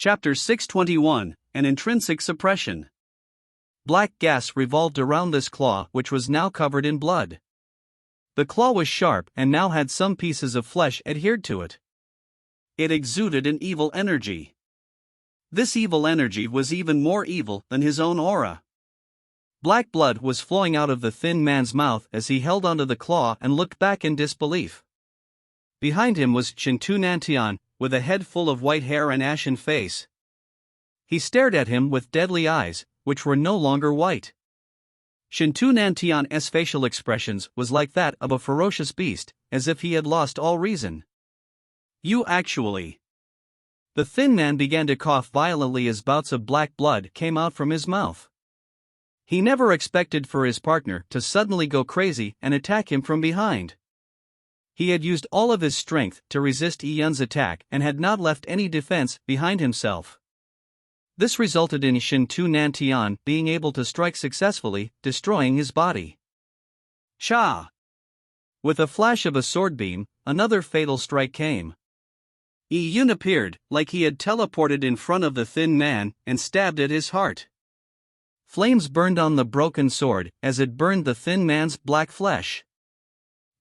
Chapter 621, An Intrinsic Suppression. Black gas revolved around this claw, which was now covered in blood. The claw was sharp and now had some pieces of flesh adhered to it. It exuded an evil energy. This evil energy was even more evil than his own aura. Black blood was flowing out of the thin man's mouth as he held onto the claw and looked back in disbelief. Behind him was Shintu Nantian, with a head full of white hair and ashen face. He stared at him with deadly eyes, which were no longer white. Shintu Nantian's facial expressions was like that of a ferocious beast, as if he had lost all reason. You actually. The thin man began to cough violently as bouts of black blood came out from his mouth. He never expected for his partner to suddenly go crazy and attack him from behind. He had used all of his strength to resist Yi Yun's attack and had not left any defense behind himself. This resulted in Shintu Nantian being able to strike successfully, destroying his body. Cha! With a flash of a sword beam, another fatal strike came. Yi Yun appeared, like he had teleported in front of the thin man, and stabbed at his heart. Flames burned on the broken sword as it burned the thin man's black flesh.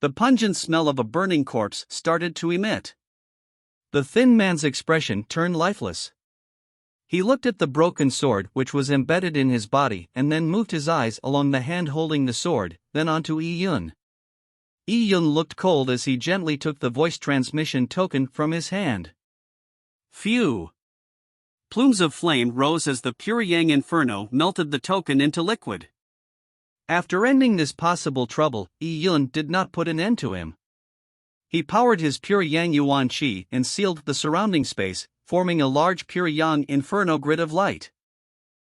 The pungent smell of a burning corpse started to emit. The thin man's expression turned lifeless. He looked at the broken sword which was embedded in his body and then moved his eyes along the hand holding the sword, then onto Yi Yun. Yi Yun looked cold as he gently took the voice transmission token from his hand. Phew! Plumes of flame rose as the pure Yang Inferno melted the token into liquid. After ending this possible trouble, Yi Yun did not put an end to him. He powered his pure Yang Yuan Qi and sealed the surrounding space, forming a large pure Yang Inferno grid of light.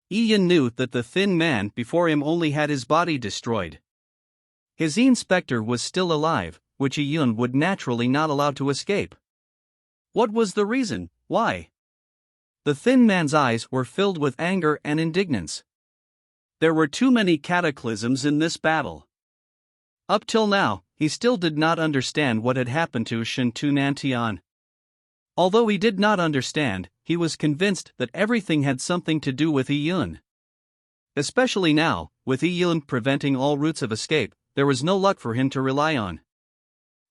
Yi Yun knew that the thin man before him only had his body destroyed. His inspector was still alive, which Yi Yun would naturally not allow to escape. What was the reason? Why? The thin man's eyes were filled with anger and indignance. There were too many cataclysms in this battle. Up till now, he still did not understand what had happened to Shintu Nantian. Although he did not understand, he was convinced that everything had something to do with Yi Yun. Especially now, with Yi Yun preventing all routes of escape, there was no luck for him to rely on.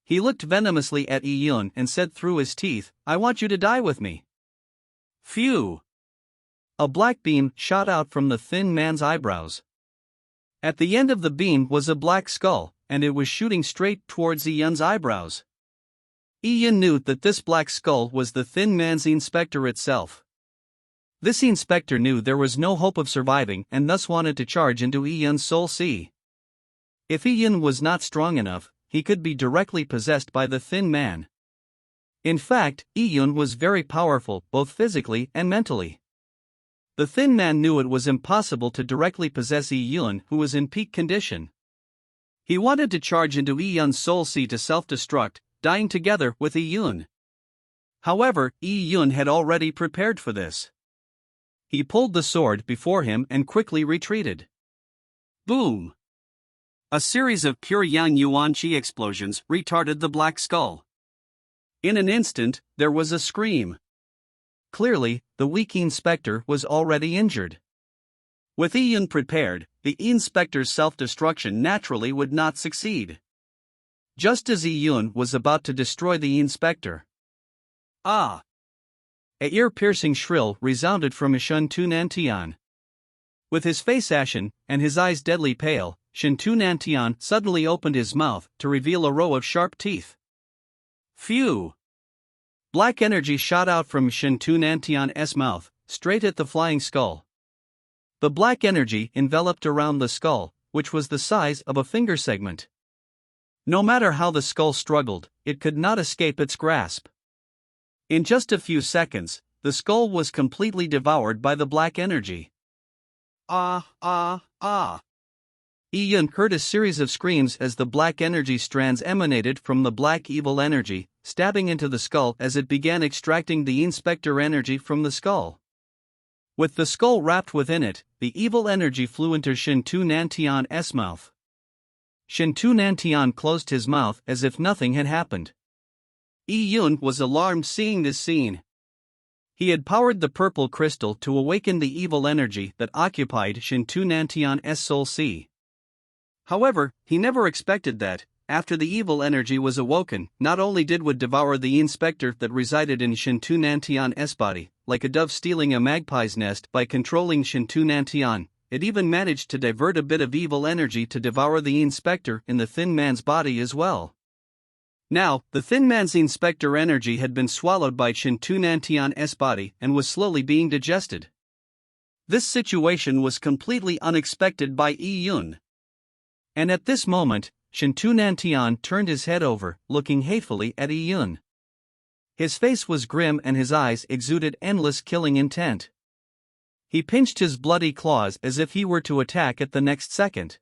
He looked venomously at Yi Yun and said through his teeth, "I want you to die with me." Phew! A black beam shot out from the thin man's eyebrows. At the end of the beam was a black skull, and it was shooting straight towards Yi Yun's eyebrows. Yi Yun knew that this black skull was the thin man's inspector itself. This inspector knew there was no hope of surviving and thus wanted to charge into Yi Yun's soul sea. If Yi Yun was not strong enough, he could be directly possessed by the thin man. In fact, Yi Yun was very powerful both physically and mentally. The thin man knew it was impossible to directly possess Yi Yun, who was in peak condition. He wanted to charge into Yi Yun's soul sea to self-destruct, dying together with Yi Yun. However, Yi Yun had already prepared for this. He pulled the sword before him and quickly retreated. Boom! A series of pure Yang Yuan Qi explosions retarded the black skull. In an instant, there was a scream. Clearly, the weak inspector was already injured. With Yi Yun prepared, the inspector's self-destruction naturally would not succeed. Just as Yi Yun was about to destroy the inspector. Ah! A ear-piercing shrill resounded from Shintu Nantian. With his face ashen, and his eyes deadly pale, Shintu Nantian suddenly opened his mouth to reveal a row of sharp teeth. Phew! Black energy shot out from Shintu Nantian's mouth, straight at the flying skull. The black energy enveloped around the skull, which was the size of a finger segment. No matter how the skull struggled, it could not escape its grasp. In just a few seconds, the skull was completely devoured by the black energy. Ah, ah, ah! Yi Yun heard a series of screams as the black energy strands emanated from the black evil energy, stabbing into the skull as it began extracting the inspector energy from the skull. With the skull wrapped within it, the evil energy flew into Shintu Nantian's mouth. Shintu Nantian closed his mouth as if nothing had happened. Yi Yun was alarmed seeing this scene. He had powered the purple crystal to awaken the evil energy that occupied Shintu Nantian's soul sea. However, he never expected that, after the evil energy was awoken, not only would devour the inspector that resided in Shintu Nantian's body, like a dove stealing a magpie's nest by controlling Shintu Nantian, it even managed to divert a bit of evil energy to devour the inspector in the thin man's body as well. Now, the thin man's inspector energy had been swallowed by Shintu Nantian's body and was slowly being digested. This situation was completely unexpected by Yi Yun. And at this moment, Shintu Nantian turned his head over, looking hatefully at Yi Yun. His face was grim and his eyes exuded endless killing intent. He pinched his bloody claws as if he were to attack at the next second.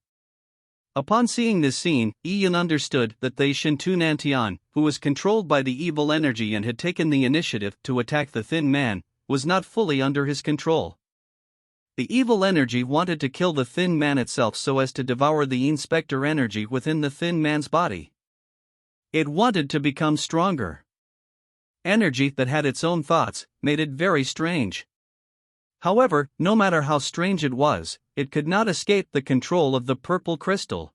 Upon seeing this scene, Yi Yun understood that the Shintu Nantian, who was controlled by the evil energy and had taken the initiative to attack the thin man, was not fully under his control. The evil energy wanted to kill the thin man itself so as to devour the inspector energy within the thin man's body. It wanted to become stronger. Energy that had its own thoughts made it very strange. However, no matter how strange it was, it could not escape the control of the purple crystal.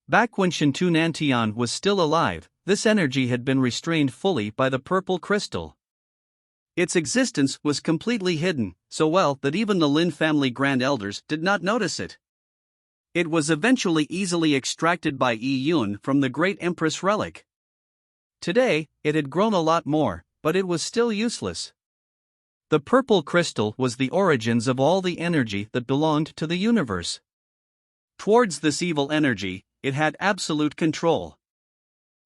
Back when Shintu Nantian was still alive, this energy had been restrained fully by the purple crystal. Its existence was completely hidden, so well that even the Lin family grand elders did not notice it. It was eventually easily extracted by Yi Yun from the great Empress relic. Today, it had grown a lot more, but it was still useless. The purple crystal was the origins of all the energy that belonged to the universe. Towards this evil energy, it had absolute control.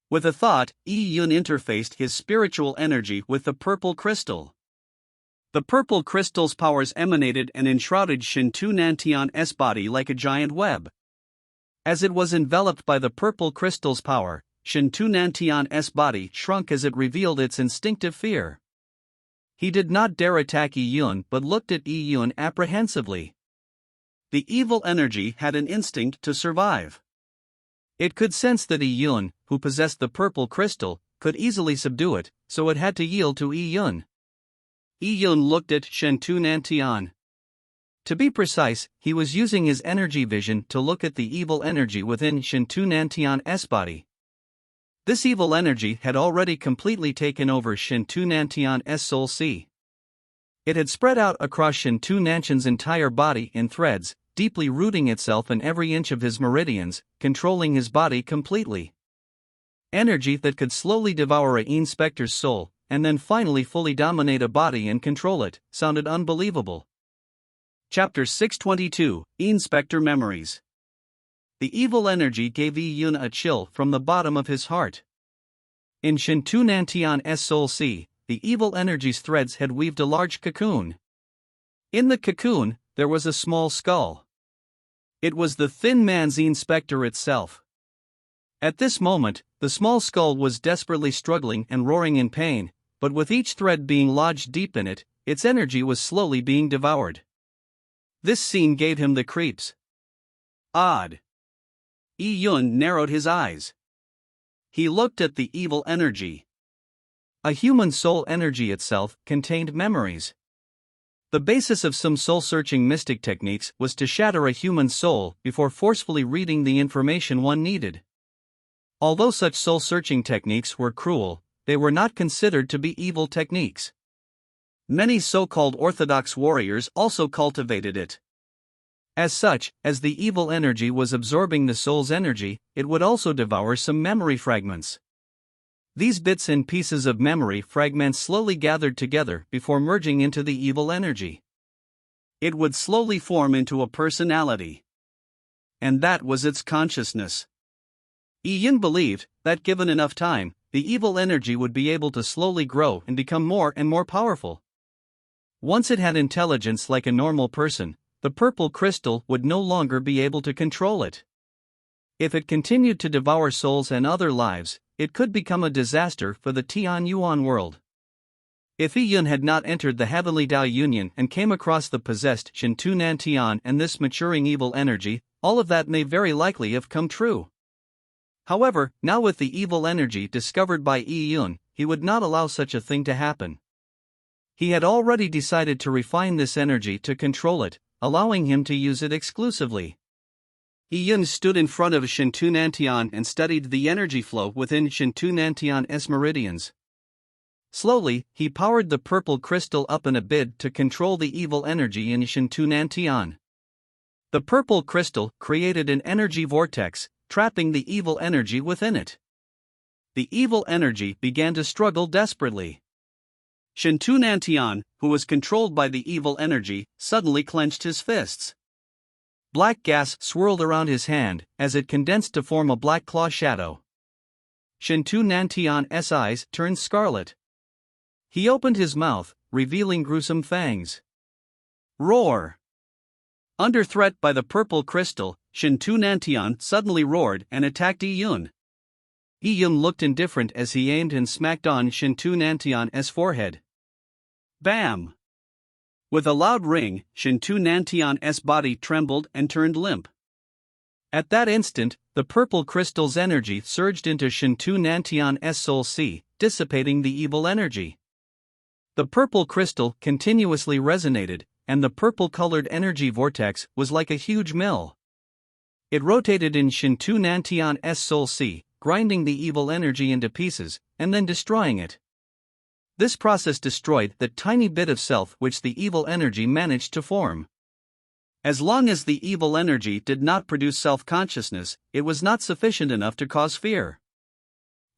With a thought, Yi Yun interfaced his spiritual energy with the purple crystal. The purple crystal's powers emanated and enshrouded Shintu Nantian's body like a giant web. As it was enveloped by the purple crystal's power, Shintu Nantian's body shrunk as it revealed its instinctive fear. He did not dare attack Yi Yun but looked at Yi Yun apprehensively. The evil energy had an instinct to survive. It could sense that Yi Yun, who possessed the purple crystal, could easily subdue it, so it had to yield to Yi Yun. Yi Yun looked at Shintu Nantian. To be precise, he was using his energy vision to look at the evil energy within Shintu Nantian's body. This evil energy had already completely taken over Shintu Nantian's soul sea. It had spread out across Shintu Nantian's entire body in threads, deeply rooting itself in every inch of his meridians, controlling his body completely. Energy that could slowly devour an inspector's soul, and then finally fully dominate a body and control it, sounded unbelievable. Chapter 622, Inspector Memories. The evil energy gave Yi Yun a chill from the bottom of his heart. In Shintu Nantian's soul sea, the evil energy's threads had weaved a large cocoon. In the cocoon, there was a small skull. It was the thin man's inspector itself. At this moment, the small skull was desperately struggling and roaring in pain, but with each thread being lodged deep in it, its energy was slowly being devoured. This scene gave him the creeps. Odd. Yi Yun narrowed his eyes. He looked at the evil energy. A human soul energy itself contained memories. The basis of some soul-searching mystic techniques was to shatter a human soul before forcefully reading the information one needed. Although such soul-searching techniques were cruel, they were not considered to be evil techniques. Many so-called orthodox warriors also cultivated it. As such, as the evil energy was absorbing the soul's energy, it would also devour some memory fragments. These bits and pieces of memory fragments slowly gathered together before merging into the evil energy. It would slowly form into a personality. And that was its consciousness. Yi Yun believed that given enough time, the evil energy would be able to slowly grow and become more and more powerful. Once it had intelligence like a normal person, the purple crystal would no longer be able to control it. If it continued to devour souls and other lives, it could become a disaster for the Tian Yuan world. If Yi Yun had not entered the Heavenly Dao Union and came across the possessed Shintu Nantian and this maturing evil energy, all of that may very likely have come true. However, now with the evil energy discovered by Yi Yun, he would not allow such a thing to happen. He had already decided to refine this energy to control it, allowing him to use it exclusively. Yi Yun stood in front of Shintu Nantian and studied the energy flow within Shintu Nantian's meridians. Slowly, he powered the purple crystal up in a bid to control the evil energy in Shintu Nantian. The purple crystal created an energy vortex, trapping the evil energy within it. The evil energy began to struggle desperately. Shintu Nantian, who was controlled by the evil energy, suddenly clenched his fists. Black gas swirled around his hand as it condensed to form a black claw shadow. Shintu Nantian's eyes turned scarlet. He opened his mouth, revealing gruesome fangs. Roar! Under threat by the purple crystal, Shintu Nantian suddenly roared and attacked Yi Yun. Yi Yun looked indifferent as he aimed and smacked on Shintu Nantian's forehead. Bam! With a loud ring, Shintu Nantian's body trembled and turned limp. At that instant, the purple crystal's energy surged into Shintu Nantian's soul sea, dissipating the evil energy. The purple crystal continuously resonated, and the purple-colored energy vortex was like a huge mill. It rotated in Shintu Nantian's soul sea, grinding the evil energy into pieces, and then destroying it. This process destroyed the tiny bit of self which the evil energy managed to form. As long as the evil energy did not produce self-consciousness, it was not sufficient enough to cause fear.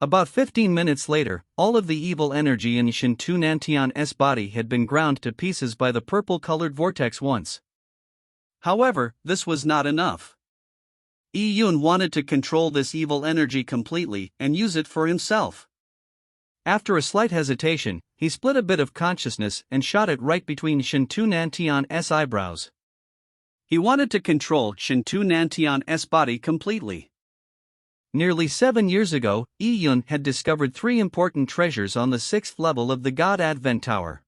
About 15 minutes later, all of the evil energy in Shintu Nantian's body had been ground to pieces by the purple-colored vortex once. However, this was not enough. Yi Yun wanted to control this evil energy completely and use it for himself. After a slight hesitation, he split a bit of consciousness and shot it right between Shintu Nantian's eyebrows. He wanted to control Shintu Nantian's body completely. Nearly 7 years ago, Yi Yun had discovered 3 important treasures on the 6th level of the God Advent Tower.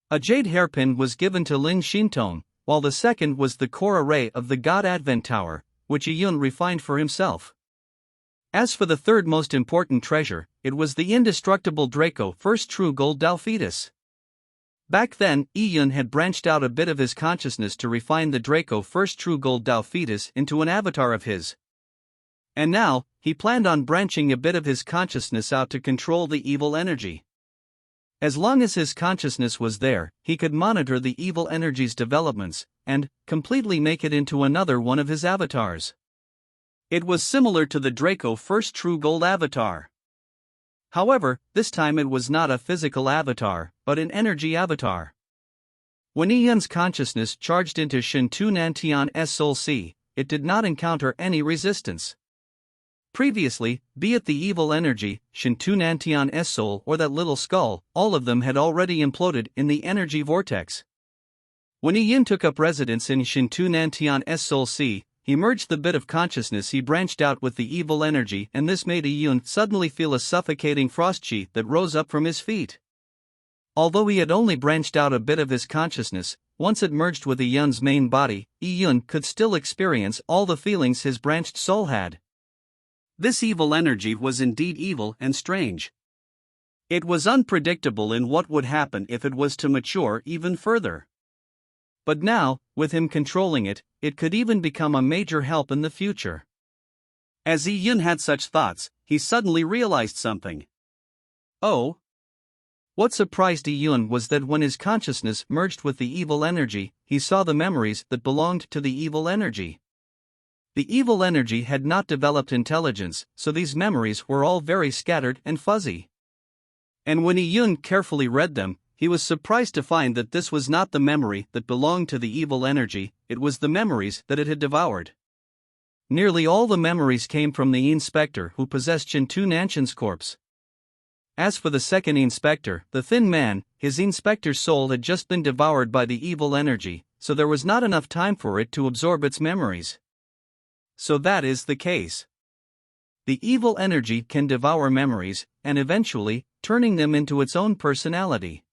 A jade hairpin was given to Lin Xintong, while the second was the core array of the God Advent Tower, which Yi Yun refined for himself. As for the third most important treasure, it was the indestructible Draco First True Gold Dauphitas. Back then, Yi Yun had branched out a bit of his consciousness to refine the Draco First True Gold Dauphitas into an avatar of his. And now, he planned on branching a bit of his consciousness out to control the evil energy. As long as his consciousness was there, he could monitor the evil energy's developments, and completely make it into another one of his avatars. It was similar to the Draco First True Gold avatar. However, this time it was not a physical avatar, but an energy avatar. When Yi Yun's consciousness charged into Shintu Nantian's soul sea, it did not encounter any resistance. Previously, be it the evil energy, Shintu Nantian's soul or that little skull, all of them had already imploded in the energy vortex. When Yi Yun took up residence in Shintu Nantian's soul sea, he merged the bit of consciousness he branched out with the evil energy, and this made Yi Yun suddenly feel a suffocating frost chi that rose up from his feet. Although he had only branched out a bit of his consciousness, once it merged with Yi Yun's main body, Yi Yun could still experience all the feelings his branched soul had. This evil energy was indeed evil and strange. It was unpredictable in what would happen if it was to mature even further. But now, with him controlling it, it could even become a major help in the future. As Yi Yun had such thoughts, he suddenly realized something. Oh! What surprised Yi Yun was that when his consciousness merged with the evil energy, he saw the memories that belonged to the evil energy. The evil energy had not developed intelligence, so these memories were all very scattered and fuzzy. And when Yi Yun carefully read them, he was surprised to find that this was not the memory that belonged to the evil energy, it was the memories that it had devoured. Nearly all the memories came from the inspector who possessed Shintu Nantian's corpse. As for the second inspector, the thin man, his inspector's soul had just been devoured by the evil energy, so there was not enough time for it to absorb its memories. So that is the case. The evil energy can devour memories, and eventually, turning them into its own personality.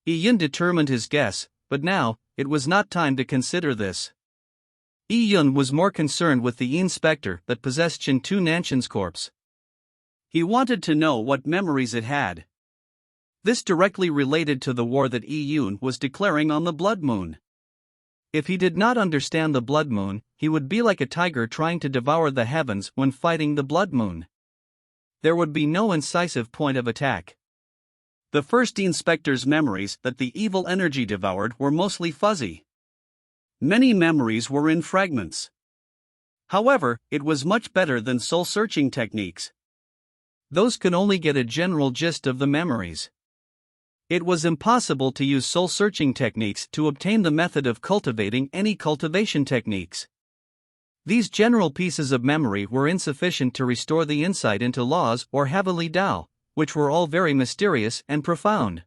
Yi Yun determined his guess, but now, it was not time to consider this. Yi Yun was more concerned with the inspector that possessed Shintu Nantian's corpse. He wanted to know what memories it had. This directly related to the war that Iyun was declaring on the blood moon. If he did not understand the blood moon, he would be like a tiger trying to devour the heavens when fighting the blood moon. There would be no incisive point of attack. The first inspector's memories that the evil energy devoured were mostly fuzzy. Many memories were in fragments. However, it was much better than soul-searching techniques. Those could only get a general gist of the memories. It was impossible to use soul-searching techniques to obtain the method of cultivating any cultivation techniques. These general pieces of memory were insufficient to restore the insight into laws or heavenly Tao, which were all very mysterious and profound.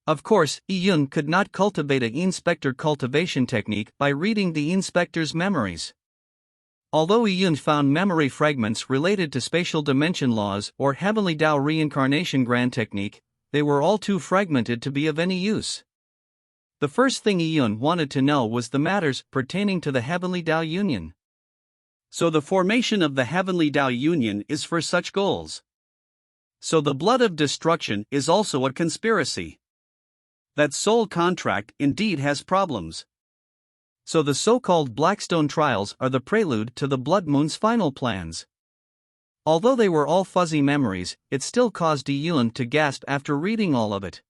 Of course, Iyun could not cultivate an inspector cultivation technique by reading the inspector's memories. Although Iyun found memory fragments related to spatial dimension laws or heavenly Tao reincarnation grand technique, they were all too fragmented to be of any use. The first thing Iyun wanted to know was the matters pertaining to the heavenly Tao union. So the formation of the heavenly Tao union is for such goals. So the blood of destruction is also a conspiracy. That soul contract indeed has problems. So the so-called Blackstone trials are the prelude to the blood moon's final plans. Although they were all fuzzy memories, it still caused Iyun to gasp after reading all of it.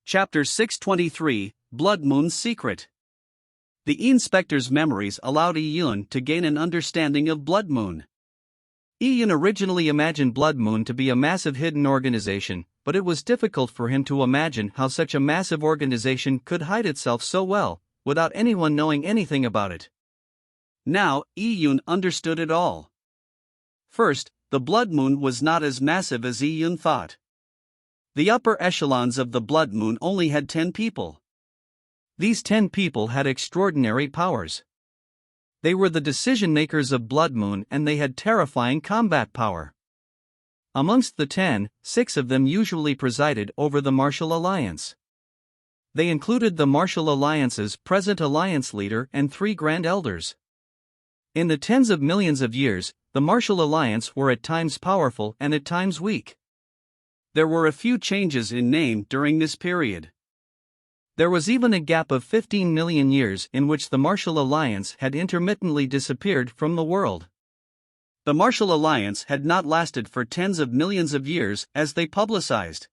Chapter 623, Blood Moon's Secret. The inspector's memories allowed Iyun to gain an understanding of Blood Moon. Iyun originally imagined Blood Moon to be a massive hidden organization, but it was difficult for him to imagine how such a massive organization could hide itself so well, without anyone knowing anything about it. Now, Iyun understood it all. First, the blood moon was not as massive as Iyun thought. The upper echelons of the blood moon only had 10 people. These 10 people had extraordinary powers. They were the decision makers of blood moon and they had terrifying combat power. Amongst the 10, 6 of them usually presided over the Martial Alliance. They included the Martial Alliance's present alliance leader and 3 Grand Elders. In the tens of millions of years, the Martial Alliance were at times powerful and at times weak. There were a few changes in name during this period. There was even a gap of 15 million years in which the Martial Alliance had intermittently disappeared from the world. The Martial Alliance had not lasted for tens of millions of years as they publicized.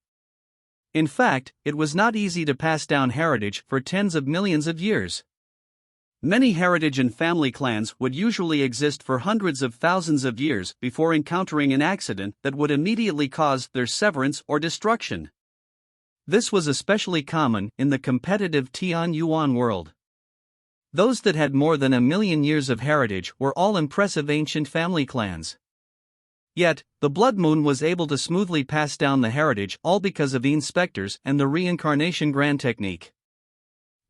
In fact, it was not easy to pass down heritage for tens of millions of years. Many heritage and family clans would usually exist for hundreds of thousands of years before encountering an accident that would immediately cause their severance or destruction. This was especially common in the competitive Tian Yuan world. Those that had more than 1 million years of heritage were all impressive ancient family clans. Yet, the blood moon was able to smoothly pass down the heritage all because of the inspectors and the reincarnation grand technique.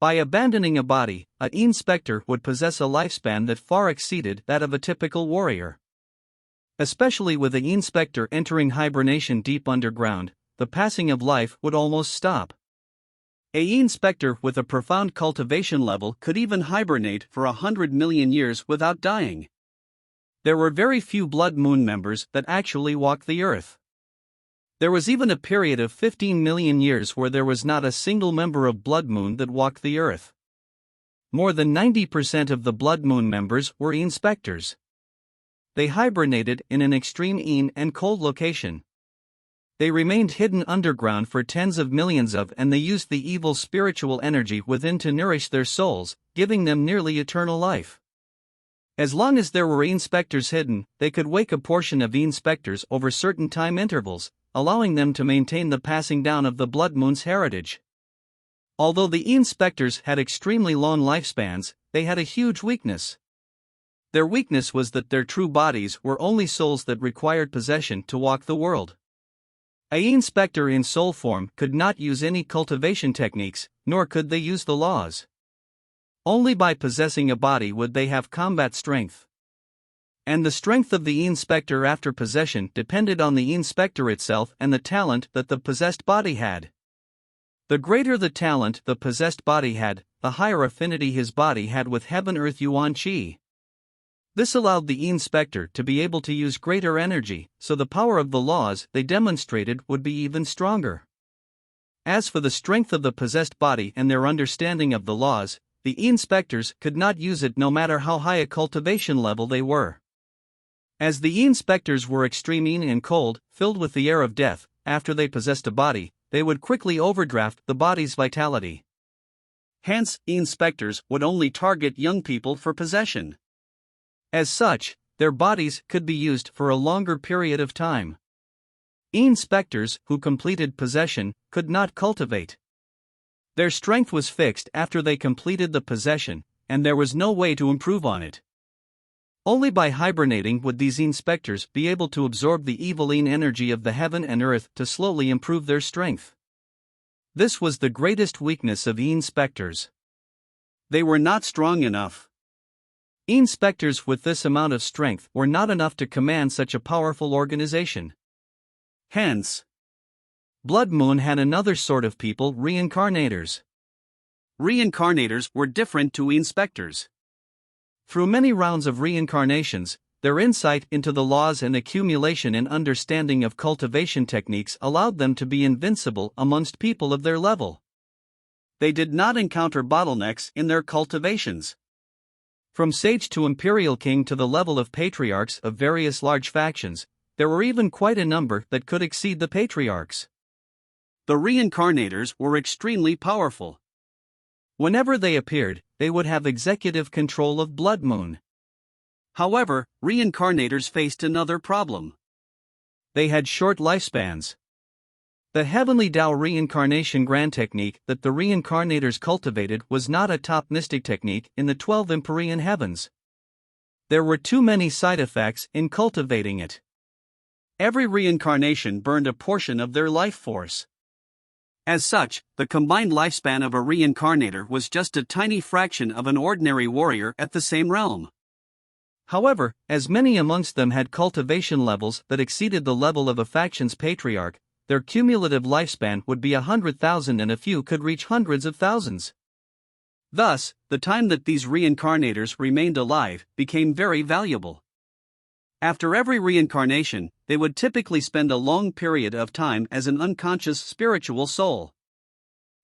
By abandoning a body, an inspector would possess a lifespan that far exceeded that of a typical warrior. Especially with the inspector entering hibernation deep underground, the passing of life would almost stop. A inspector with a profound cultivation level could even hibernate for 100 million years without dying. There were very few blood moon members that actually walked the earth. There was even a period of 15 million years where there was not a single member of blood moon that walked the earth. More than 90% of the blood moon members were inspectors. They hibernated in an extreme and cold location. They remained hidden underground for tens of millions of and they used the evil spiritual energy within to nourish their souls, giving them nearly eternal life. As long as there were inspectors hidden, they could wake a portion of inspectors over certain time intervals, allowing them to maintain the passing down of the blood moon's heritage. Although the inspectors had extremely long lifespans, they had a huge weakness. Their weakness was that their true bodies were only souls that required possession to walk the world. A inspector in soul form could not use any cultivation techniques, nor could they use the laws. Only by possessing a body would they have combat strength. And the strength of the inspector after possession depended on the inspector itself and the talent that the possessed body had. The greater the talent the possessed body had, the higher affinity his body had with Heaven-Earth Yuan Qi. This allowed the inspector to be able to use greater energy, so the power of the laws they demonstrated would be even stronger. As for the strength of the possessed body and their understanding of the laws, the inspectors could not use it no matter how high a cultivation level they were. As the inspectors were extreme and cold, filled with the air of death, after they possessed a body, they would quickly overdraft the body's vitality. Hence, inspectors would only target young people for possession. As such, their bodies could be used for a longer period of time. Inspectors who completed possession could not cultivate. Their strength was fixed after they completed the possession, and there was no way to improve on it. Only by hibernating would these inspectors be able to absorb the evil energy of the heaven and earth to slowly improve their strength. This was the greatest weakness of inspectors. They were not strong enough. Inspectors with this amount of strength were not enough to command such a powerful organization. Hence, Blood Moon had another sort of people, reincarnators. Reincarnators were different to inspectors. Through many rounds of reincarnations, their insight into the laws and accumulation and understanding of cultivation techniques allowed them to be invincible amongst people of their level. They did not encounter bottlenecks in their cultivations. From sage to imperial king to the level of patriarchs of various large factions, there were even quite a number that could exceed the patriarchs. The reincarnators were extremely powerful. Whenever they appeared, they would have executive control of Blood Moon. However, reincarnators faced another problem. They had short lifespans. The Heavenly Tao reincarnation grand technique that the reincarnators cultivated was not a top mystic technique in the 12 Empyrean heavens. There were too many side effects in cultivating it. Every reincarnation burned a portion of their life force. As such, the combined lifespan of a reincarnator was just a tiny fraction of an ordinary warrior at the same realm. However, as many amongst them had cultivation levels that exceeded the level of a faction's patriarch, their cumulative lifespan would be 100,000 and a few could reach hundreds of thousands. Thus, the time that these reincarnators remained alive became very valuable. After every reincarnation, they would typically spend a long period of time as an unconscious spiritual soul.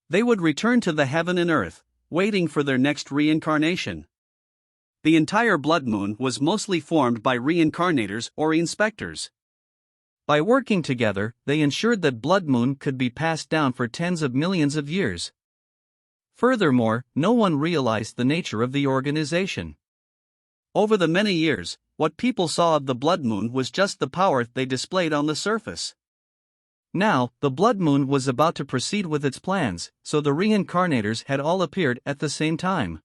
They would return to the heaven and earth, waiting for their next reincarnation. The entire Blood Moon was mostly formed by reincarnators or inspectors. By working together, they ensured that Blood Moon could be passed down for tens of millions of years. Furthermore, no one realized the nature of the organization. Over the many years, what people saw of the Blood Moon was just the power they displayed on the surface. Now, the Blood Moon was about to proceed with its plans, so the reincarnators had all appeared at the same time.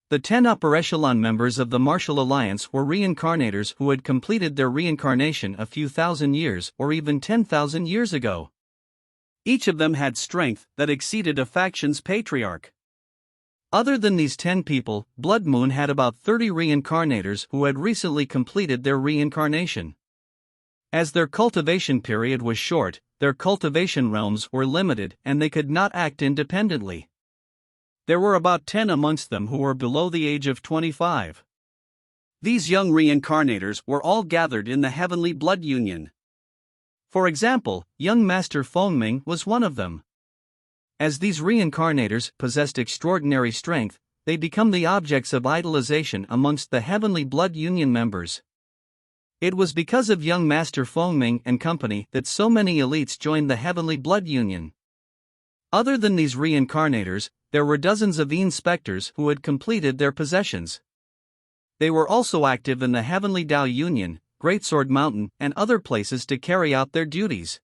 The 10 upper echelon members of the Martial Alliance were reincarnators who had completed their reincarnation a few thousand years or even 10,000 years ago. Each of them had strength that exceeded a faction's patriarch. Other than these 10 people, Blood Moon had about 30 reincarnators who had recently completed their reincarnation. As their cultivation period was short, their cultivation realms were limited and they could not act independently. There were about 10 amongst them who were below the age of 25. These young reincarnators were all gathered in the Heavenly Blood Union. For example, young Master Fengming was one of them. As these reincarnators possessed extraordinary strength, they become the objects of idolization amongst the Heavenly Blood Union members. It was because of young Master Fengming and company that so many elites joined the Heavenly Blood Union. Other than these reincarnators, there were dozens of inspectors who had completed their possessions. They were also active in the Heavenly Tao Union, Greatsword Mountain, and other places to carry out their duties.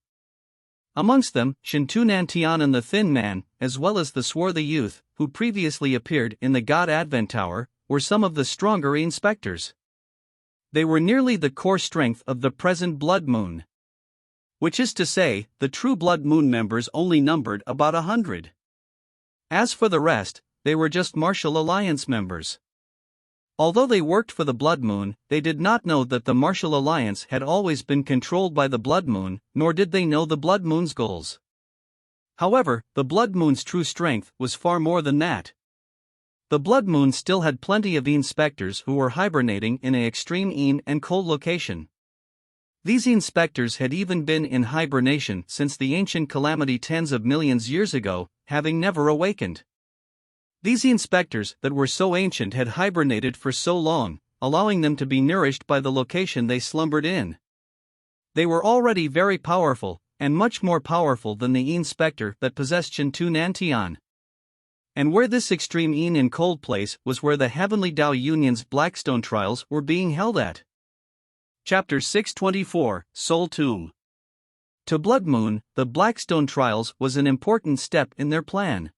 Amongst them, Shintunan Tianan the Thin Man, as well as the Swarthy Youth, who previously appeared in the God Advent Tower, were some of the stronger inspectors. They were nearly the core strength of the present Blood Moon. Which is to say, the true Blood Moon members only numbered about 100. As for the rest, they were just Martial Alliance members. Although they worked for the Blood Moon, they did not know that the Martial Alliance had always been controlled by the Blood Moon, nor did they know the Blood Moon's goals. However, the Blood Moon's true strength was far more than that. The Blood Moon still had plenty of inspectors who were hibernating in an extreme and cold location. These inspectors had even been in hibernation since the ancient calamity tens of millions years ago, having never awakened. These inspectors that were so ancient had hibernated for so long, allowing them to be nourished by the location they slumbered in. They were already very powerful, and much more powerful than the inspector that possessed Shintu Nantian. And where this extreme in cold place was where the Heavenly Tao Union's Blackstone trials were being held at. Chapter 624, Soul Tomb. To Blood Moon, the Blackstone trials was an important step in their plan.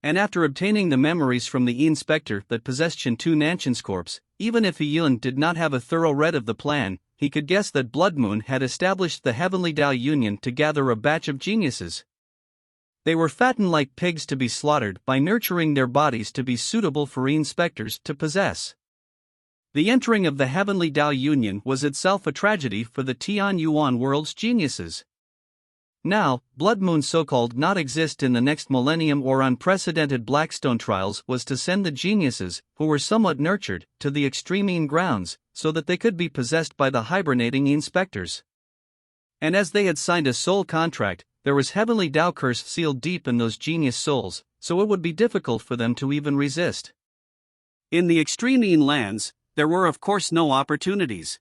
And after obtaining the memories from the inspector that possessed Shintu Nanshan's corpse, even if Yun did not have a thorough read of the plan, he could guess that Blood Moon had established the Heavenly Tao Union to gather a batch of geniuses. They were fattened like pigs to be slaughtered by nurturing their bodies to be suitable for inspectors to possess. The entering of the Heavenly Tao Union was itself a tragedy for the Tian Yuan world's geniuses. Now, Blood Moon so-called not exist in the next millennium or unprecedented Blackstone trials was to send the geniuses, who were somewhat nurtured, to the extreme grounds, so that they could be possessed by the hibernating inspectors. And as they had signed a soul contract, there was Heavenly Tao curse sealed deep in those genius souls, so it would be difficult for them to even resist. In the extreme lands, there were of course no opportunities.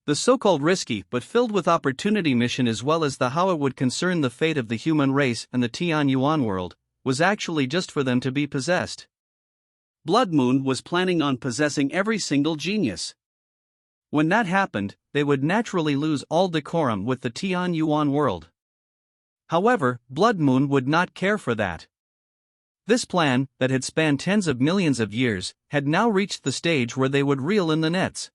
The so-called risky but filled with opportunity mission, as well as the how it would concern the fate of the human race and the Tian Yuan world, was actually just for them to be possessed. Blood Moon was planning on possessing every single genius. When that happened, they would naturally lose all decorum with the Tian Yuan world. However, Blood Moon would not care for that. This plan, that had spanned tens of millions of years, had now reached the stage where they would reel in the nets.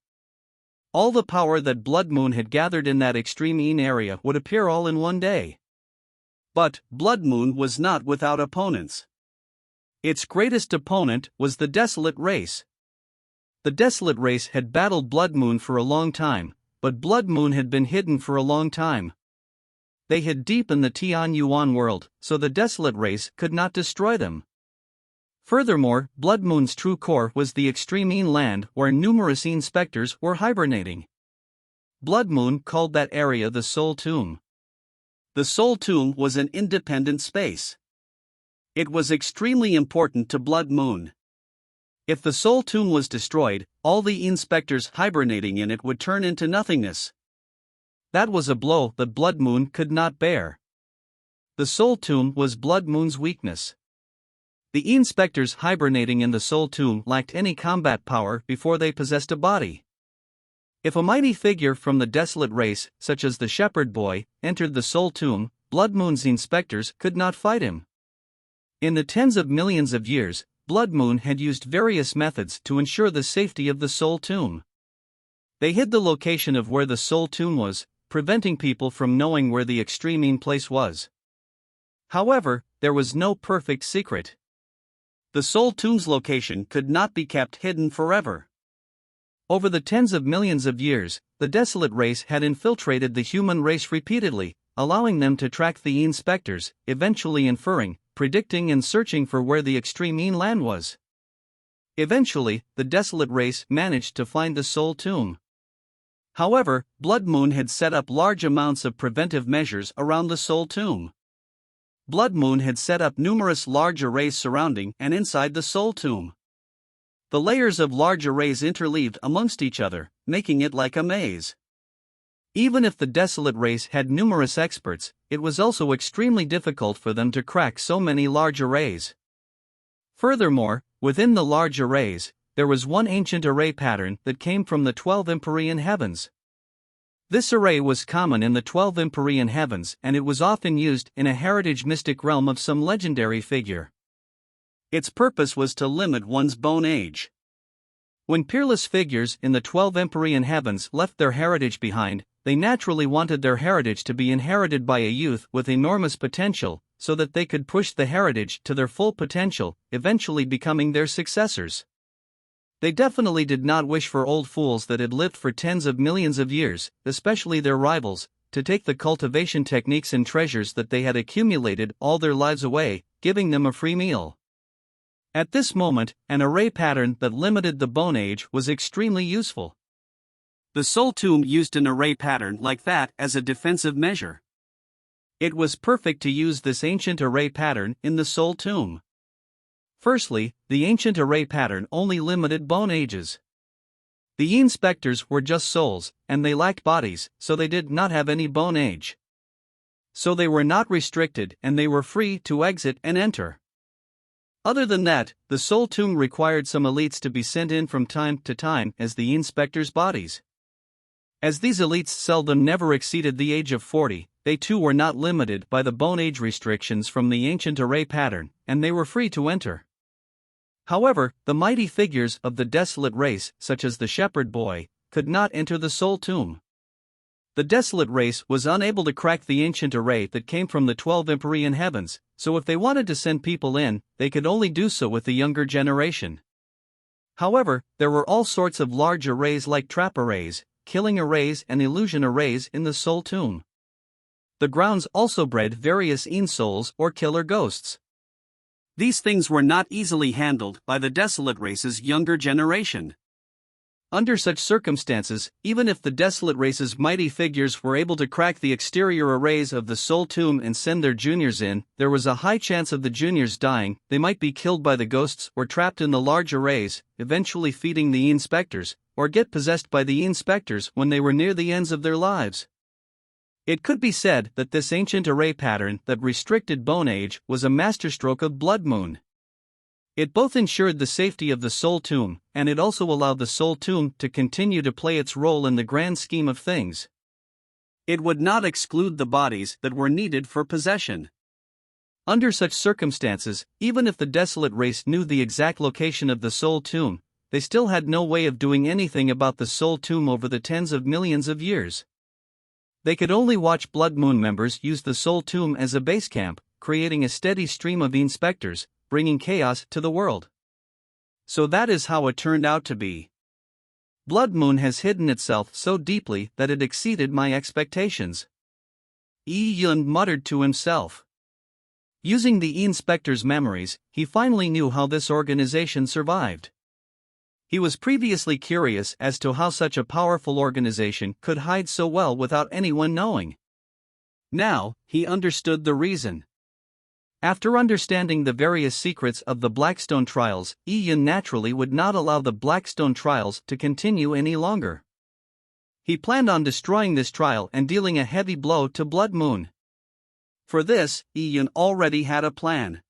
All the power that Blood Moon had gathered in that extreme area would appear all in one day. But Blood Moon was not without opponents. Its greatest opponent was the Desolate Race. The Desolate Race had battled Blood Moon for a long time, but Blood Moon had been hidden for a long time. They hid deep in the Tian Yuan world, so the Desolate Race could not destroy them. Furthermore, Blood Moon's true core was the extreme land where numerous inspectors were hibernating. Blood Moon called that area the Soul Tomb. The Soul Tomb was an independent space. It was extremely important to Blood Moon. If the Soul Tomb was destroyed, all the inspectors hibernating in it would turn into nothingness. That was a blow that Blood Moon could not bear. The Soul Tomb was Blood Moon's weakness. The inspectors hibernating in the Soul Tomb lacked any combat power before they possessed a body. If a mighty figure from the Desolate Race, such as the Shepherd Boy, entered the Soul Tomb, Blood Moon's inspectors could not fight him. In the tens of millions of years, Blood Moon had used various methods to ensure the safety of the Soul Tomb. They hid the location of where the Soul Tomb was, preventing people from knowing where the extreme place was. However, there was no perfect secret. The Soul Tomb's location could not be kept hidden forever. Over the tens of millions of years, the Desolate Race had infiltrated the human race repeatedly, allowing them to track the inspectors, eventually inferring, predicting and searching for where the extreme land was. Eventually, the Desolate Race managed to find the Soul Tomb. However, Blood Moon had set up large amounts of preventive measures around the Soul Tomb. Blood Moon had set up numerous large arrays surrounding and inside the Soul Tomb. The layers of large arrays interleaved amongst each other, making it like a maze. Even if the Desolate Race had numerous experts, it was also extremely difficult for them to crack so many large arrays. Furthermore, within the large arrays, there was one ancient array pattern that came from the 12 Empyrean heavens. This array was common in the 12 Empyrean heavens, and it was often used in a heritage mystic realm of some legendary figure. Its purpose was to limit one's bone age. When peerless figures in the 12 Empyrean heavens left their heritage behind, they naturally wanted their heritage to be inherited by a youth with enormous potential, so that they could push the heritage to their full potential, eventually becoming their successors. They definitely did not wish for old fools that had lived for tens of millions of years, especially their rivals, to take the cultivation techniques and treasures that they had accumulated all their lives away, giving them a free meal. At this moment, an array pattern that limited the bone age was extremely useful. The Soul Tomb used an array pattern like that as a defensive measure. It was perfect to use this ancient array pattern in the Soul Tomb. Firstly, the ancient array pattern only limited bone ages. The inspectors were just souls, and they lacked bodies, so they did not have any bone age. So they were not restricted and they were free to exit and enter. Other than that, the Soul Tomb required some elites to be sent in from time to time as the inspectors' bodies. As these elites seldom never exceeded the age of 40, they too were not limited by the bone age restrictions from the ancient array pattern, and they were free to enter. However, the mighty figures of the desolate race, such as the shepherd boy, could not enter the Soul Tomb. The desolate race was unable to crack the ancient array that came from the 12 empyrean heavens, so if they wanted to send people in, they could only do so with the younger generation. However, there were all sorts of large arrays like trap arrays, killing arrays and illusion arrays in the Soul Tomb. The grounds also bred various souls or killer ghosts. These things were not easily handled by the desolate race's younger generation. Under such circumstances, even if the desolate race's mighty figures were able to crack the exterior arrays of the Soul Tomb and send their juniors in, there was a high chance of the juniors dying. They might be killed by the ghosts or trapped in the large arrays, eventually feeding the inspectors, or get possessed by the inspectors when they were near the ends of their lives. It could be said that this ancient array pattern that restricted bone age was a masterstroke of Blood Moon. It both ensured the safety of the Soul Tomb, and it also allowed the Soul Tomb to continue to play its role in the grand scheme of things. It would not exclude the bodies that were needed for possession. Under such circumstances, even if the desolate race knew the exact location of the Soul Tomb, they still had no way of doing anything about the Soul Tomb over the tens of millions of years. They could only watch Blood Moon members use the Soul Tomb as a base camp, creating a steady stream of inspectors, bringing chaos to the world. So that is how it turned out to be. Blood Moon has hidden itself so deeply that it exceeded my expectations. Yi Yun muttered to himself. Using the inspector's memories, he finally knew how this organization survived. He was previously curious as to how such a powerful organization could hide so well without anyone knowing. Now, he understood the reason. After understanding the various secrets of the Blackstone trials, Yi Yun naturally would not allow the Blackstone trials to continue any longer. He planned on destroying this trial and dealing a heavy blow to Blood Moon. For this, Yi Yun already had a plan.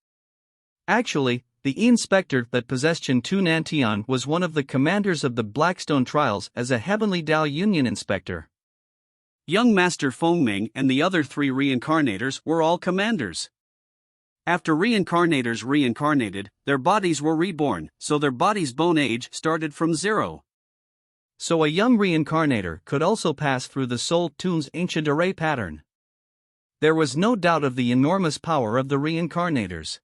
Actually, the inspector that possessed Shintu Nantian was one of the commanders of the Blackstone trials as a Heavenly Dao Union inspector. Young Master Fengming and the other 3 reincarnators were all commanders. After reincarnators reincarnated, their bodies were reborn, so their body's bone age started from 0. So a young reincarnator could also pass through the Soul Tomb's ancient array pattern. There was no doubt of the enormous power of the reincarnators.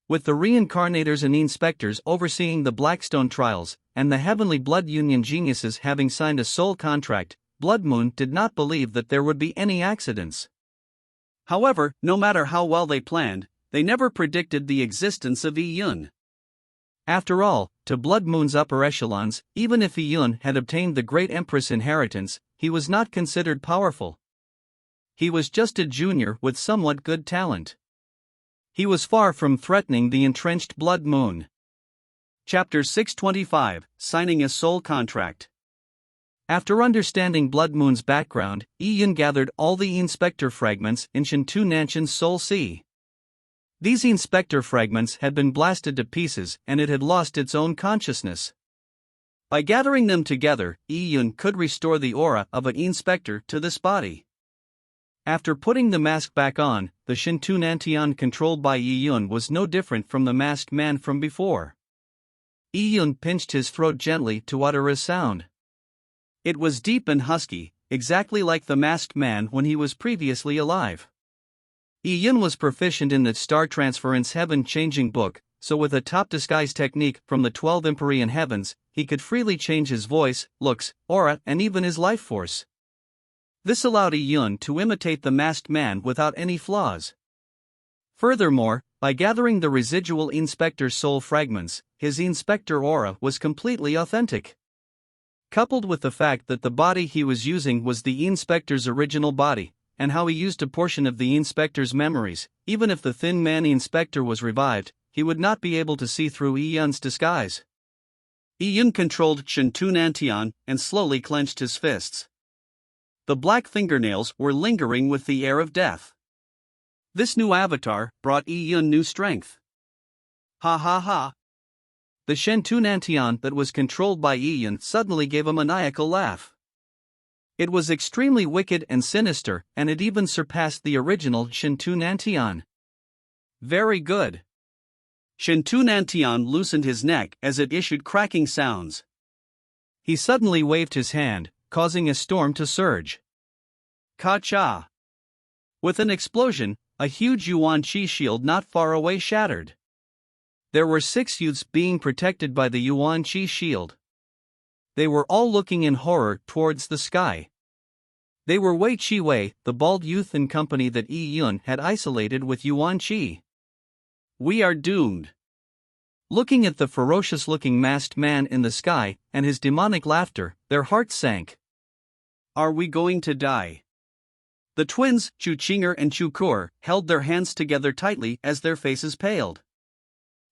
With the reincarnators and inspectors overseeing the Blackstone trials, and the Heavenly Blood Union geniuses having signed a soul contract, Blood Moon did not believe that there would be any accidents. However, no matter how well they planned, they never predicted the existence of Yi Yun. After all, to Blood Moon's upper echelons, even if Yi Yun had obtained the Great Empress inheritance, he was not considered powerful. He was just a junior with somewhat good talent. He was far from threatening the entrenched Blood Moon. Chapter 625, Signing a Soul Contract. After understanding Blood Moon's background, Yi Yun gathered all the inspector fragments in Shintu Nanshan's Soul Sea. These inspector fragments had been blasted to pieces and it had lost its own consciousness. By gathering them together, Yi Yun could restore the aura of an inspector to this body. After putting the mask back on, the Shintu Nantian controlled by Yi Yun was no different from the masked man from before. Yi Yun pinched his throat gently to utter a sound. It was deep and husky, exactly like the masked man when he was previously alive. Yi Yun was proficient in the Star Transference Heaven-Changing Book, so with a top disguise technique from the 12 Empyrean Heavens, he could freely change his voice, looks, aura, and even his life force. This allowed Yi Yun to imitate the masked man without any flaws. Furthermore, by gathering the residual inspector soul fragments, his inspector aura was completely authentic. coupled with the fact that the body he was using was the inspector's original body, and how he used a portion of the inspector's memories. Even if the Thin Man inspector was revived, he would not be able to see through Yun's disguise. Yun controlled Shintunantian and slowly clenched his fists. The black fingernails were lingering with the air of death. This new avatar brought Yun new strength. Ha ha ha. The Shintunantian that was controlled by Yun suddenly gave a maniacal laugh. It was extremely wicked and sinister, and it even surpassed the original Shintunantian. Very good. Shintunantian loosened his neck as it issued cracking sounds. He suddenly waved his hand, causing a storm to surge. Ka-cha! With an explosion, a huge Yuan Qi shield not far away shattered. There were 6 youths being protected by the Yuan Qi shield. They were all looking in horror towards the sky. They were Wei Chi-wei, the bald youth in company that Yun had isolated with Yuan Qi. We are doomed. Looking at the ferocious-looking masked man in the sky and his demonic laughter, their hearts sank. Are we going to die? The twins, Chu Qinger and Chu Kur, held their hands together tightly as their faces paled.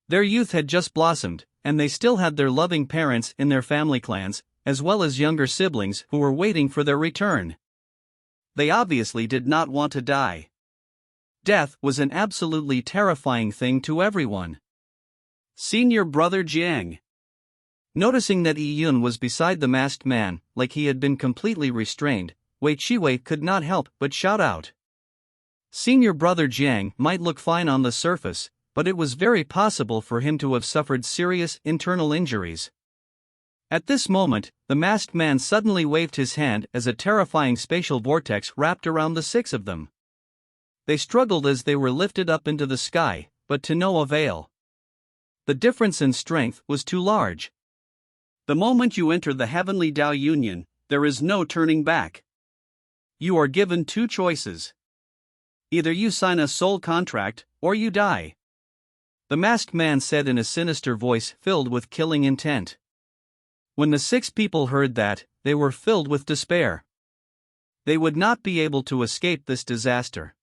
Their youth had just blossomed, and they still had their loving parents in their family clans, as well as younger siblings who were waiting for their return. They obviously did not want to die. Death was an absolutely terrifying thing to everyone. Senior brother Jiang. Noticing that Yun was beside the masked man, like he had been completely restrained, Wei Chi-wei could not help but shout out. Senior brother Jiang might look fine on the surface, but it was very possible for him to have suffered serious internal injuries. At this moment, the masked man suddenly waved his hand as a terrifying spatial vortex wrapped around the 6 of them. They struggled as they were lifted up into the sky, but to no avail. The difference in strength was too large. The moment you enter the Heavenly Tao Union, there is no turning back. You are given 2 choices. Either you sign a soul contract, or you die. The masked man said in a sinister voice filled with killing intent. When the 6 people heard that, they were filled with despair. They would not be able to escape this disaster.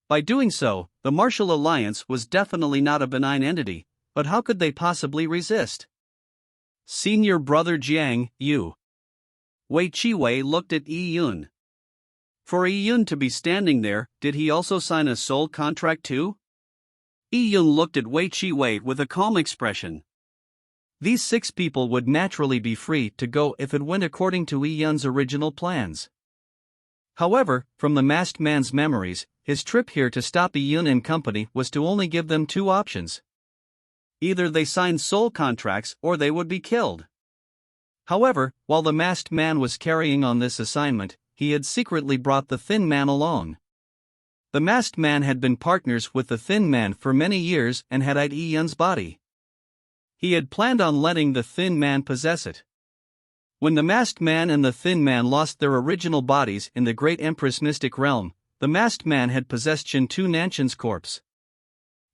By doing so, the Martial Alliance was definitely not a benign entity, but how could they possibly resist? Senior brother Jiang, you. Wei Chi-wei looked at Yun. For Yun to be standing there, did he also sign a soul contract too? Yun looked at Wei Chi-wei with a calm expression. These 6 people would naturally be free to go if it went according to Yun's original plans. However, from the masked man's memories, his trip here to stop Yun and company was to only give them 2 options. Either they signed soul contracts or they would be killed. However, while the masked man was carrying on this assignment, he had secretly brought the Thin Man along. The masked man had been partners with the Thin Man for many years and had eyed Yun's body. He had planned on letting the Thin Man possess it. When the masked man and the Thin Man lost their original bodies in the Great Empress Mystic Realm, the masked man had possessed Shintunantian's corpse.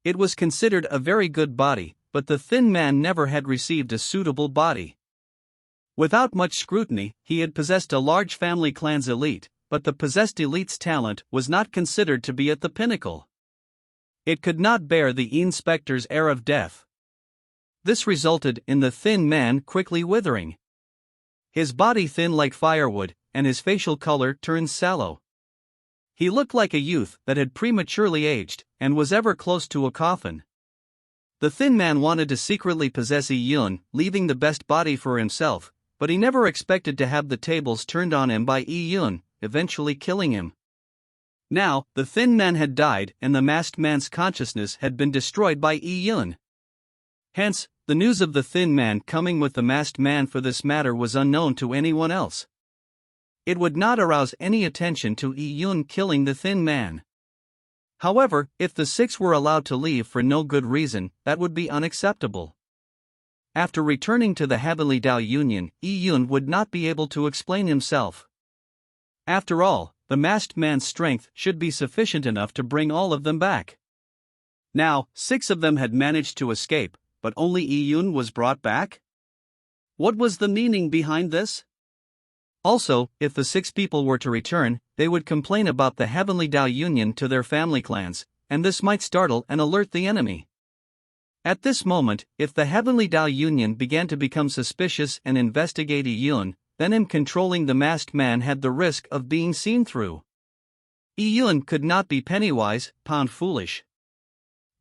It was considered a very good body, but the Thin Man never had received a suitable body. Without much scrutiny, he had possessed a large family clan's elite, but the possessed elite's talent was not considered to be at the pinnacle. It could not bear the inspector's air of death. This resulted in the Thin Man quickly withering. His body thin like firewood, and his facial color turned sallow. He looked like a youth that had prematurely aged, and was ever close to a coffin. The Thin Man wanted to secretly possess Yun, leaving the best body for himself, but he never expected to have the tables turned on him by Yun, eventually killing him. Now, the Thin Man had died and the masked man's consciousness had been destroyed by Yun. Hence, the news of the Thin Man coming with the masked man for this matter was unknown to anyone else. It would not arouse any attention to Yun killing the Thin Man. However, if the 6 were allowed to leave for no good reason, that would be unacceptable. After returning to the Heavenly Tao Union, Yun would not be able to explain himself. After all, the masked man's strength should be sufficient enough to bring all of them back. Now, 6 of them had managed to escape, but only Yun was brought back? What was the meaning behind this? Also, if the 6 people were to return, they would complain about the Heavenly Tao Union to their family clans, and this might startle and alert the enemy. At this moment, if the Heavenly Tao Union began to become suspicious and investigate Yi Yun, then him controlling the masked man had the risk of being seen through. Yi Yun could not be penny-wise, pound-foolish.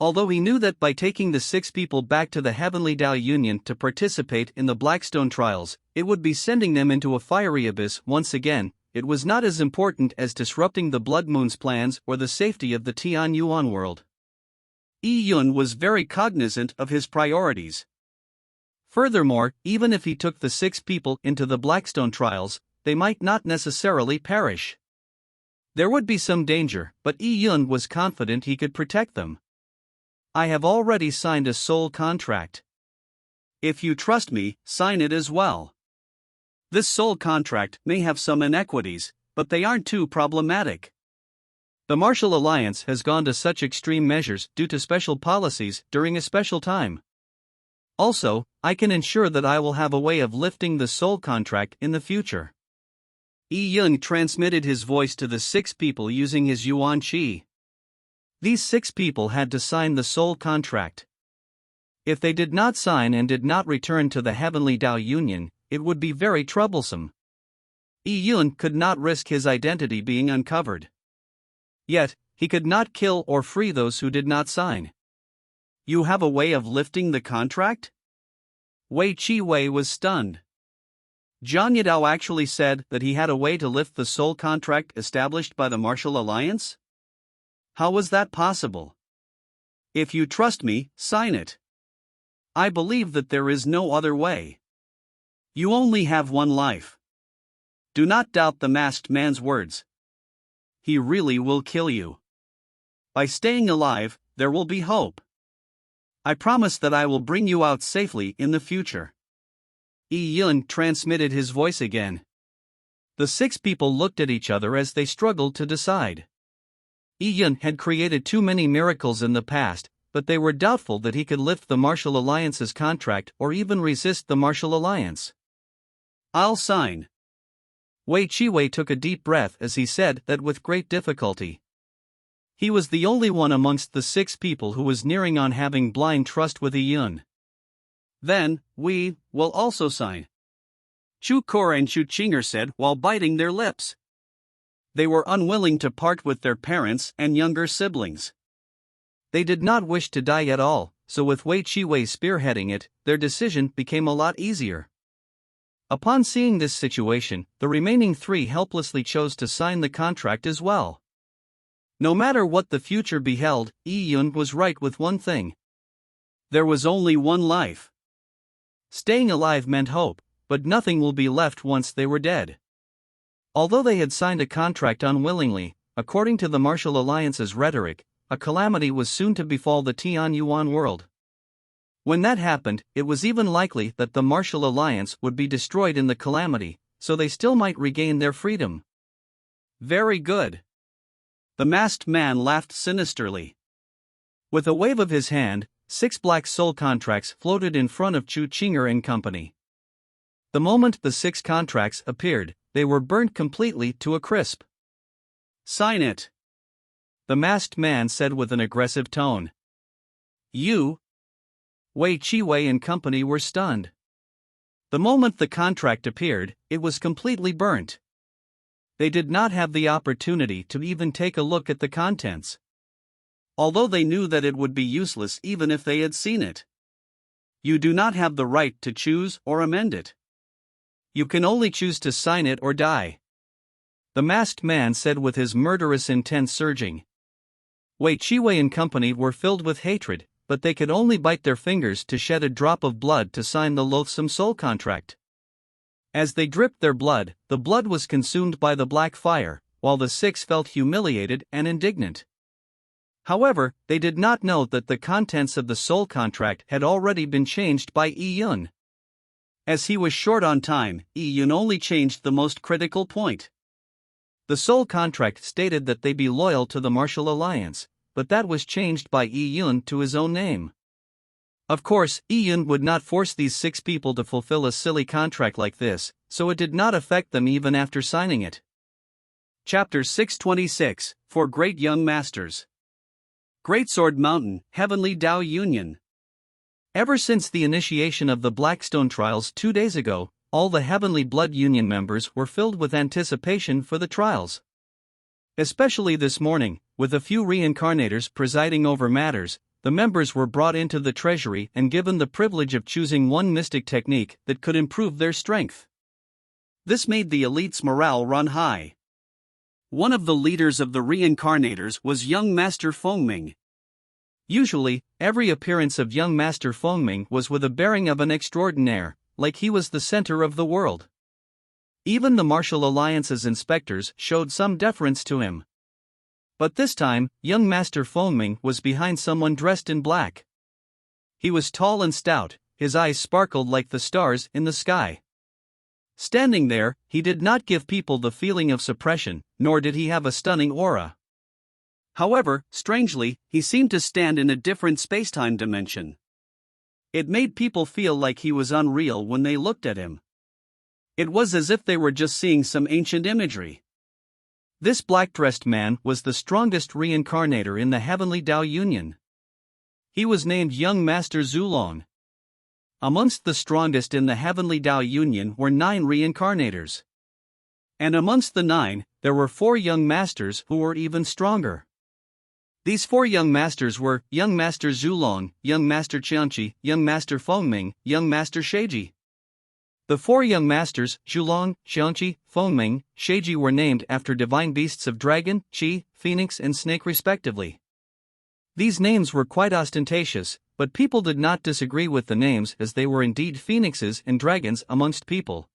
Although he knew that by taking the 6 people back to the Heavenly Tao Union to participate in the Blackstone trials, it would be sending them into a fiery abyss once again, it was not as important as disrupting the Blood Moon's plans or the safety of the Tian Yuan world. Yi Yun was very cognizant of his priorities. Furthermore, even if he took the 6 people into the Blackstone trials, they might not necessarily perish. There would be some danger, but Yi Yun was confident he could protect them. I have already signed a soul contract. If you trust me, sign it as well. This soul contract may have some inequities, but they aren't too problematic. The Martial Alliance has gone to such extreme measures due to special policies during a special time. Also, I can ensure that I will have a way of lifting the soul contract in the future. Yi Yun transmitted his voice to the 6 people using his Yuan Qi. These 6 people had to sign the soul contract. If they did not sign and did not return to the Heavenly Tao Union, it would be very troublesome. Yi Yun could not risk his identity being uncovered. Yet, he could not kill or free those who did not sign. You have a way of lifting the contract? Wei Chi-wei was stunned. Zhang Yidao actually said that he had a way to lift the soul contract established by the Martial Alliance? How was that possible? If you trust me, sign it. I believe that there is no other way. You only have one life. Do not doubt the masked man's words. He really will kill you. By staying alive, there will be hope. I promise that I will bring you out safely in the future. Yi Yun transmitted his voice again. The 6 people looked at each other as they struggled to decide. Yi Yun had created too many miracles in the past, but they were doubtful that he could lift the Martial Alliance's contract or even resist the Martial Alliance. I'll sign. Wei Chi-wei took a deep breath as he said that with great difficulty. He was the only one amongst the 6 people who was nearing on having blind trust with Yi Yun. Then, we will also sign. Chu Kor and Chu Chinger said while biting their lips. They were unwilling to part with their parents and younger siblings. They did not wish to die at all, so with Wei Chi-wei spearheading it, their decision became a lot easier. Upon seeing this situation, the remaining 3 helplessly chose to sign the contract as well. No matter what the future beheld, Yi Yun was right with one thing. There was only one life. Staying alive meant hope, but nothing will be left once they were dead. Although they had signed a contract unwillingly, according to the Martial Alliance's rhetoric, a calamity was soon to befall the Tian Yuan world. When that happened, it was even likely that the Martial Alliance would be destroyed in the calamity, so they still might regain their freedom. Very good. The masked man laughed sinisterly. With a wave of his hand, 6 black soul contracts floated in front of Chu Chinger and company. The moment the 6 contracts appeared, they were burnt completely to a crisp. Sign it. The masked man said with an aggressive tone. You? Wei Chi-wei and company were stunned. The moment the contract appeared, it was completely burnt. They did not have the opportunity to even take a look at the contents. Although they knew that it would be useless even if they had seen it. You do not have the right to choose or amend it. You can only choose to sign it or die. The masked man said with his murderous intent surging. Wei Chi-wei and company were filled with hatred, but they could only bite their fingers to shed a drop of blood to sign the loathsome soul contract. As they dripped their blood, the blood was consumed by the black fire, while the 6 felt humiliated and indignant. However, they did not know that the contents of the soul contract had already been changed by Yi Yun. As he was short on time, Yi Yun only changed the most critical point. The soul contract stated that they be loyal to the Martial Alliance, but that was changed by Yi Yun to his own name. Of course, Iyun would not force these 6 people to fulfill a silly contract like this, so it did not affect them even after signing it. Chapter 626, For Great Young Masters. Greatsword Mountain, Heavenly Dao Union. Ever since the initiation of the Blackstone trials 2 days ago, all the Heavenly Blood Union members were filled with anticipation for the trials. Especially this morning, with a few reincarnators presiding over matters, the members were brought into the treasury and given the privilege of choosing one mystic technique that could improve their strength. This made the elite's morale run high. One of the leaders of the reincarnators was young Master Fengming. Usually, every appearance of young Master Fengming was with a bearing of an extraordinaire, like he was the center of the world. Even the Martial Alliance's inspectors showed some deference to him. But this time, young Master Fengming was behind someone dressed in black. He was tall and stout, his eyes sparkled like the stars in the sky. Standing there, he did not give people the feeling of suppression, nor did he have a stunning aura. However, strangely, he seemed to stand in a different spacetime dimension. It made people feel like he was unreal when they looked at him. It was as if they were just seeing some ancient imagery. This black-dressed man was the strongest reincarnator in the Heavenly Dao Union. He was named Young Master Zulong. Amongst the strongest in the Heavenly Dao Union were 9 reincarnators. And amongst the 9, there were 4 young masters who were even stronger. These 4 young masters were Young Master Zulong, Young Master Qianqi, Young Master Fengming, Young Master Sheiji. The 4 young masters, Zulong, Qianqi, Fengming, Sheiji, were named after divine beasts of dragon, qi, phoenix and snake respectively. These names were quite ostentatious, but people did not disagree with the names as they were indeed phoenixes and dragons amongst people.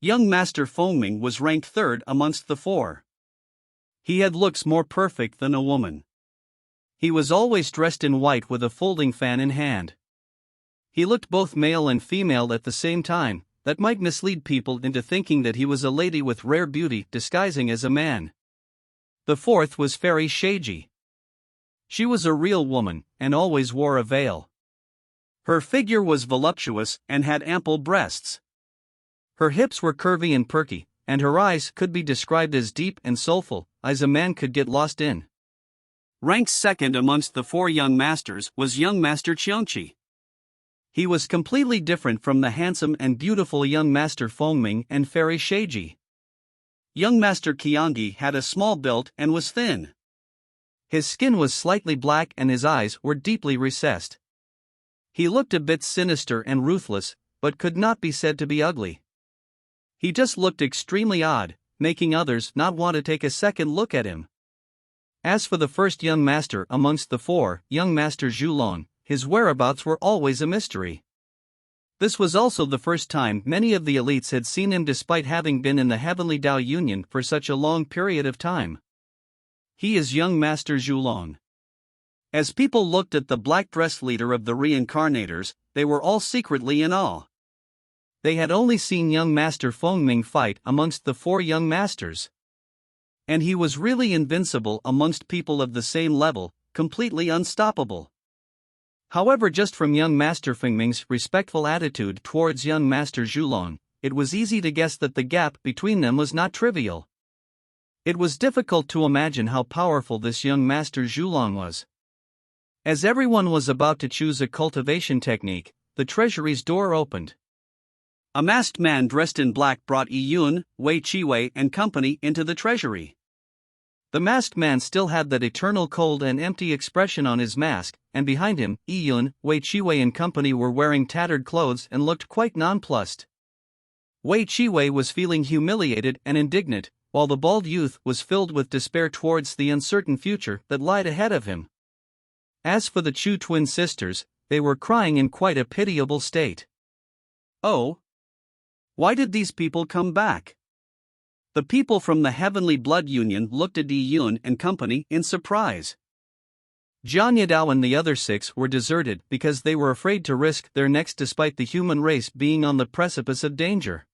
Young Master Fengming was ranked 3rd amongst the 4. He had looks more perfect than a woman. He was always dressed in white with a folding fan in hand. He looked both male and female at the same time, that might mislead people into thinking that he was a lady with rare beauty disguising as a man. The 4th was Fairy Sheiji. She was a real woman, and always wore a veil. Her figure was voluptuous and had ample breasts. Her hips were curvy and perky, and her eyes could be described as deep and soulful, as a man could get lost in. Ranked 2nd amongst the 4 young masters was young Master Qianqi. He was completely different from the handsome and beautiful young Master Fengming and Fairy Sheiji. Young Master Qianqi had a small build and was thin. His skin was slightly black and his eyes were deeply recessed. He looked a bit sinister and ruthless, but could not be said to be ugly. He just looked extremely odd, making others not want to take a second look at him. As for the first young master amongst the 4, young Master Zulong, his whereabouts were always a mystery. This was also the first time many of the elites had seen him despite having been in the Heavenly Dao Union for such a long period of time. He is young Master Zulong. As people looked at the black-dressed leader of the reincarnators, they were all secretly in awe. They had only seen young Master Fengming fight amongst the 4 young masters. And he was really invincible amongst people of the same level, completely unstoppable. However, just from young Master Fengming's respectful attitude towards young Master Zulong, it was easy to guess that the gap between them was not trivial. It was difficult to imagine how powerful this young Master Zulong was. As everyone was about to choose a cultivation technique, the treasury's door opened. A masked man dressed in black brought Iyun, Wei Chiwei and company into the treasury. The masked man still had that eternal cold and empty expression on his mask, and behind him, Iyun, Wei Chiwei and company were wearing tattered clothes and looked quite nonplussed. Wei Chiwei was feeling humiliated and indignant, while the bald youth was filled with despair towards the uncertain future that lied ahead of him. As for the Chu twin sisters, they were crying in quite a pitiable state. Oh! Why did these people come back? The people from the Heavenly Blood Union looked at Iyun and company in surprise. Jian Yadao and the other 6 were deserted because they were afraid to risk their necks despite the human race being on the precipice of danger.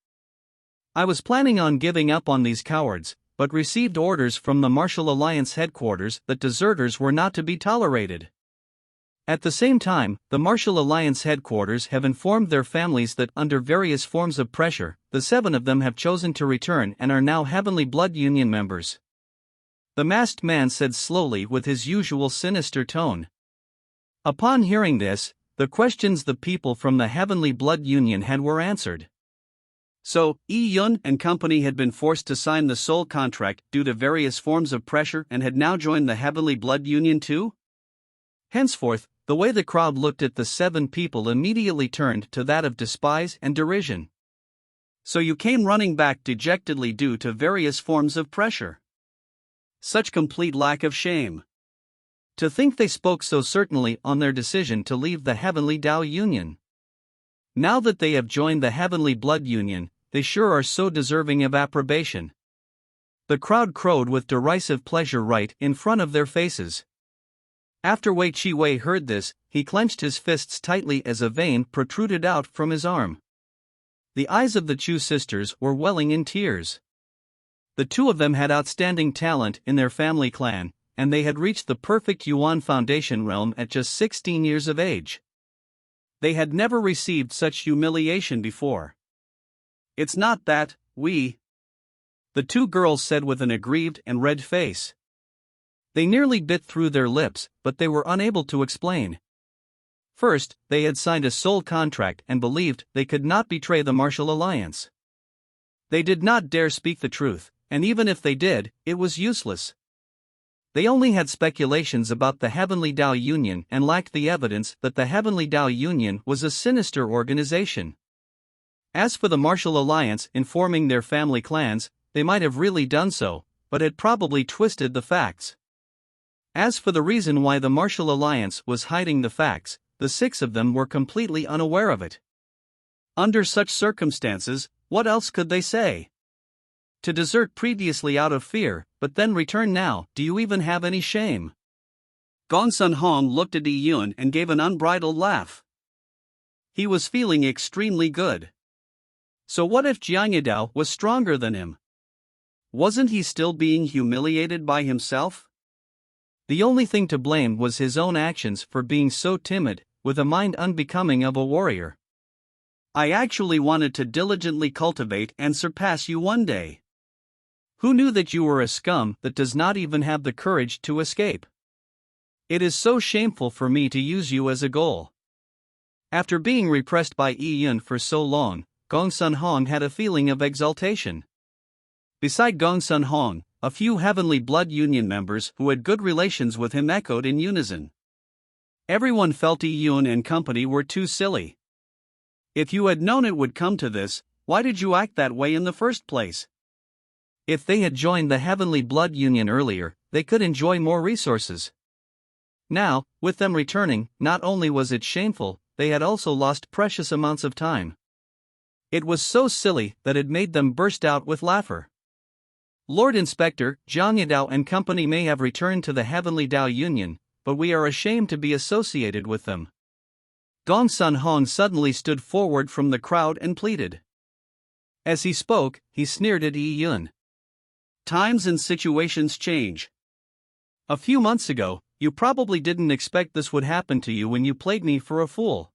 I was planning on giving up on these cowards, but received orders from the Martial Alliance headquarters that deserters were not to be tolerated. At the same time, the Martial Alliance headquarters have informed their families that under various forms of pressure, the 7 of them have chosen to return and are now Heavenly Blood Union members. The masked man said slowly with his usual sinister tone. Upon hearing this, the questions the people from the Heavenly Blood Union had were answered. So, Yi-Yun and company had been forced to sign the soul contract due to various forms of pressure and had now joined the Heavenly Blood Union too? Henceforth, the way the crowd looked at the 7 people immediately turned to that of despise and derision. So you came running back dejectedly due to various forms of pressure. Such complete lack of shame. To think they spoke so certainly on their decision to leave the Heavenly Tao Union. Now that they have joined the Heavenly Blood Union, they sure are so deserving of approbation. The crowd crowed with derisive pleasure right in front of their faces. After Wei Chi-wei heard this, he clenched his fists tightly as a vein protruded out from his arm. The eyes of the Chu sisters were welling in tears. The 2 of them had outstanding talent in their family clan, and they had reached the perfect Yuan Foundation realm at just 16 years of age. They had never received such humiliation before. It's not that, the 2 girls said with an aggrieved and red face. They nearly bit through their lips, but they were unable to explain. First, they had signed a soul contract and believed they could not betray the Martial Alliance. They did not dare speak the truth, and even if they did, it was useless. They only had speculations about the Heavenly Tao Union and lacked the evidence that the Heavenly Tao Union was a sinister organization. As for the Martial Alliance informing their family clans, they might have really done so, but had probably twisted the facts. As for the reason why the Martial Alliance was hiding the facts, the 6 of them were completely unaware of it. Under such circumstances, what else could they say? To desert previously out of fear, but then return now, do you even have any shame? Gong Sun Hong looked at Yi-Yun and gave an unbridled laugh. He was feeling extremely good. So what if Jiang Yidao was stronger than him? Wasn't he still being humiliated by himself? The only thing to blame was his own actions for being so timid, with a mind unbecoming of a warrior. I actually wanted to diligently cultivate and surpass you one day. Who knew that you were a scum that does not even have the courage to escape? It is so shameful for me to use you as a goal. After being repressed by Yi-Yun for so long, Gong Sun Hong had a feeling of exultation. Beside Gong Sun Hong, a few Heavenly Blood Union members who had good relations with him echoed in unison. Everyone felt Yi-Yun and company were too silly. If you had known it would come to this, why did you act that way in the first place? If they had joined the Heavenly Blood Union earlier, they could enjoy more resources. Now, with them returning, not only was it shameful, they had also lost precious amounts of time. It was so silly that it made them burst out with laughter. Lord Inspector, Jiang Yidao and company may have returned to the Heavenly Tao Union, but we are ashamed to be associated with them. Gong Sun Hong suddenly stood forward from the crowd and pleaded. As he spoke, he sneered at Yi-Yun. Times and situations change. A few months ago, you probably didn't expect this would happen to you when you played me for a fool.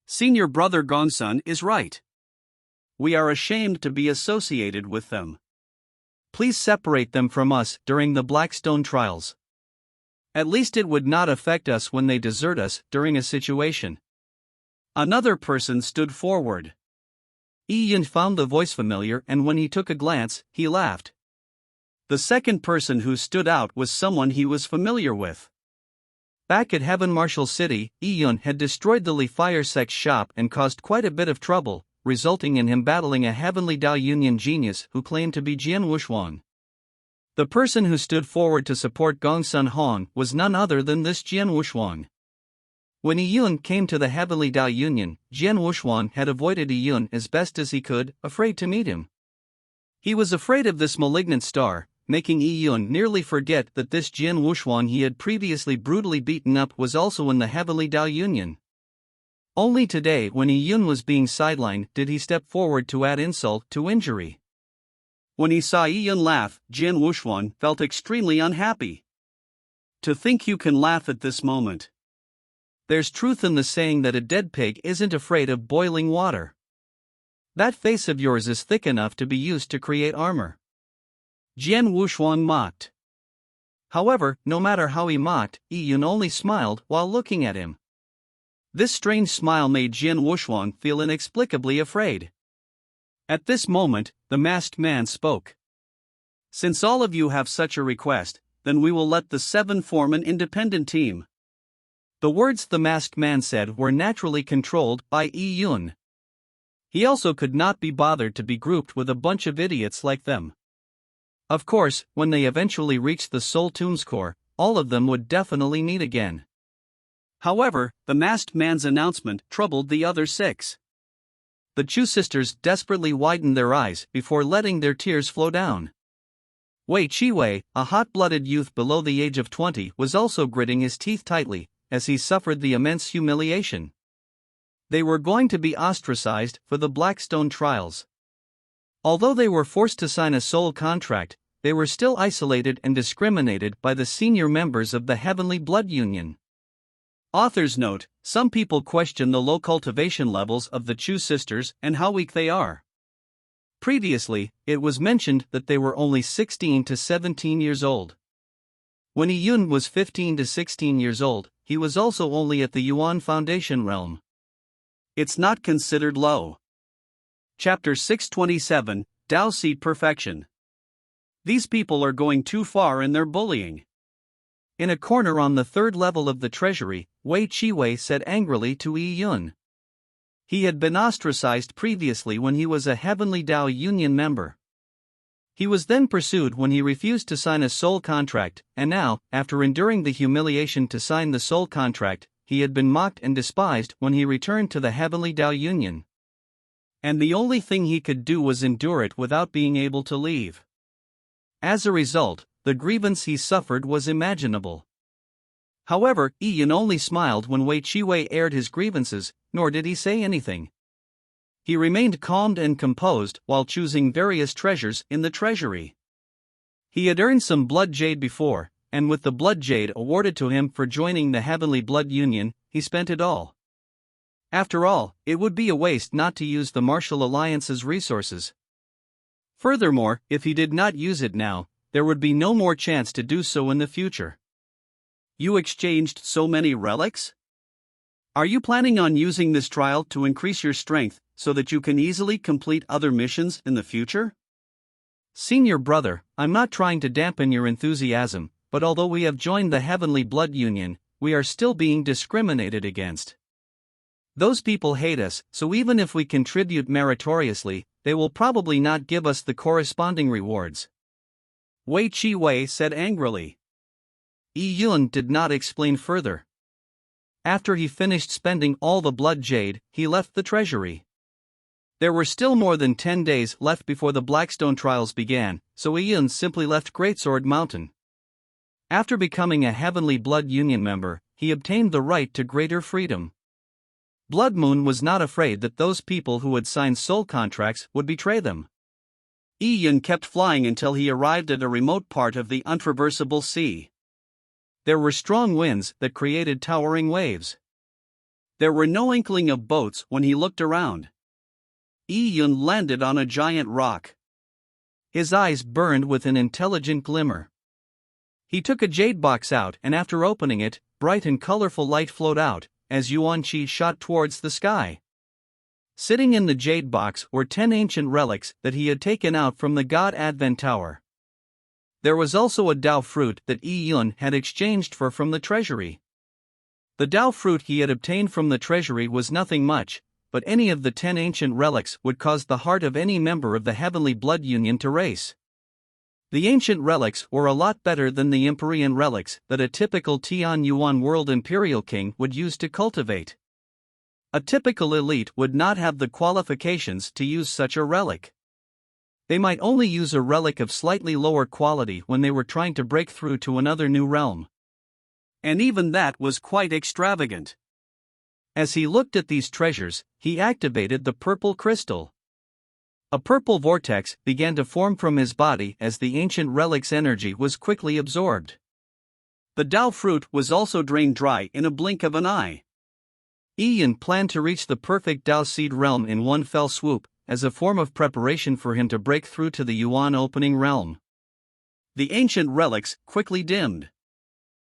Senior brother Gongsun is right. We are ashamed to be associated with them. Please separate them from us during the Blackstone trials. At least it would not affect us when they desert us during a situation. Another person stood forward. Yi-Yun found the voice familiar, and when he took a glance, he laughed. The second person who stood out was someone he was familiar with. Back at Heaven Marshal City, Yi-Yun had destroyed the Li Fire Sect's shop and caused quite a bit of trouble, resulting in him battling a Heavenly Tao Union genius who claimed to be Jian Wushuang. The person who stood forward to support Gong Sun Hong was none other than this Jian Wushuang. When Yi-Yun came to the Heavenly Tao Union, Jian Wushuang had avoided Yi-Yun as best as he could, afraid to meet him. He was afraid of this malignant star, making Yi-Yun nearly forget that this Jian Wushuang he had previously brutally beaten up was also in the Heavenly Tao Union. Only today, when Yi-Yun was being sidelined, did he step forward to add insult to injury. When he saw Yi-Yun laugh, Jian Wushuang felt extremely unhappy. To think you can laugh at this moment. There's truth in the saying that a dead pig isn't afraid of boiling water. That face of yours is thick enough to be used to create armor. Jian Wuxuan mocked. However, no matter how he mocked, Yi Yun only smiled while looking at him. This strange smile made Jian Wuxuan feel inexplicably afraid. At this moment, the masked man spoke. Since all of you have such a request, then we will let the 7 form an independent team. The words the masked man said were naturally controlled by Yi Yun. He also could not be bothered to be grouped with a bunch of idiots like them. Of course, when they eventually reached the Soul Tomb's core, all of them would definitely meet again. However, the masked man's announcement troubled the other 6. The Chu sisters desperately widened their eyes before letting their tears flow down. Wei Chiwei, a hot-blooded youth below the age of 20, was also gritting his teeth tightly, as he suffered the immense humiliation. They were going to be ostracized for the Blackstone trials. Although they were forced to sign a soul contract, they were still isolated and discriminated by the senior members of the Heavenly Blood Union. Author's note: some people question the low cultivation levels of the Chu sisters and how weak they are. Previously, it was mentioned that they were only 16 to 17 years old. When Yi Yun was 15 to 16 years old, he was also only at the Yuan Foundation realm. It's not considered low. Chapter 627, Dao Seed Perfection. These people are going too far in their bullying. In a corner on the 3rd level of the treasury, Wei Chiwei said angrily to Yi Yun. He had been ostracized previously when he was a Heavenly Dao Union member. He was then pursued when he refused to sign a soul contract, and now, after enduring the humiliation to sign the soul contract, he had been mocked and despised when he returned to the Heavenly Dao Union. And the only thing he could do was endure it without being able to leave. As a result, the grievance he suffered was imaginable. However, Yi Yun only smiled when Wei Chiwei aired his grievances, nor did he say anything. He remained calm and composed while choosing various treasures in the treasury. He had earned some blood jade before, and with the blood jade awarded to him for joining the Heavenly Blood Union, he spent it all. After all, it would be a waste not to use the Martial Alliance's resources. Furthermore, if he did not use it now, there would be no more chance to do so in the future. You exchanged so many relics? Are you planning on using this trial to increase your strength so that you can easily complete other missions in the future? Senior brother, I'm not trying to dampen your enthusiasm, but although we have joined the Heavenly Blood Union, we are still being discriminated against. Those people hate us, so even if we contribute meritoriously, they will probably not give us the corresponding rewards. Wei Chiwei said angrily. Yi Yun did not explain further. After he finished spending all the blood jade, he left the treasury. There were still more than 10 days left before the Blackstone trials began, so Yi Yun simply left Greatsword Mountain. After becoming a Heavenly Blood Union member, he obtained the right to greater freedom. Blood Moon was not afraid that those people who had signed soul contracts would betray them. Yi Yun kept flying until he arrived at a remote part of the untraversable sea. There were strong winds that created towering waves. There were no inkling of boats when he looked around. Yi Yun landed on a giant rock. His eyes burned with an intelligent glimmer. He took a jade box out, and after opening it, bright and colorful light flowed out, as Yuan Qi shot towards the sky. Sitting in the jade box were 10 ancient relics that he had taken out from the God Advent Tower. There was also a Dao fruit that Yi Yun had exchanged from the treasury. The Dao fruit he had obtained from the treasury was nothing much, but any of the 10 ancient relics would cause the heart of any member of the Heavenly Blood Union to race. The ancient relics were a lot better than the Empyrean relics that a typical Tian Yuan World Imperial King would use to cultivate. A typical elite would not have the qualifications to use such a relic. They might only use a relic of slightly lower quality when they were trying to break through to another new realm. And even that was quite extravagant. As he looked at these treasures, he activated the purple crystal. A purple vortex began to form from his body as the ancient relic's energy was quickly absorbed. The Dao fruit was also drained dry in a blink of an eye. Yi Yun planned to reach the perfect Dao Seed realm in one fell swoop, as a form of preparation for him to break through to the Yuan opening realm. The ancient relics quickly dimmed.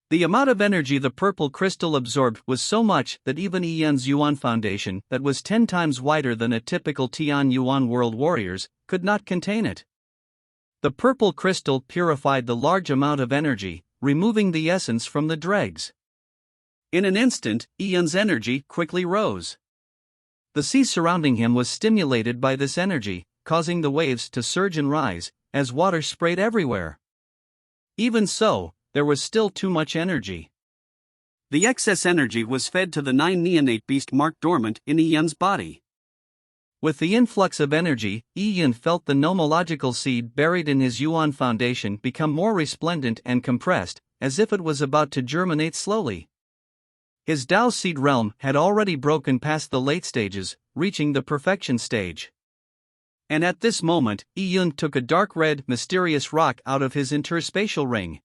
The amount of energy the purple crystal absorbed was so much that even Yi Yun's Yuan foundation, that was 10 times wider than a typical Tian Yuan world warrior's, could not contain it. The purple crystal purified the large amount of energy, removing the essence from the dregs. In an instant, Yi Yun's energy quickly rose. The sea surrounding him was stimulated by this energy, causing the waves to surge and rise, as water sprayed everywhere. Even so, there was still too much energy. The excess energy was fed to the 9 neonate beast marked dormant in Yi Yun's body. With the influx of energy, Yi Yun felt the nomological seed buried in his Yuan foundation become more resplendent and compressed, as if it was about to germinate slowly. His Dao seed realm had already broken past the late stages, reaching the perfection stage. And at this moment, Yi Yun took a dark red, mysterious rock out of his interspatial ring.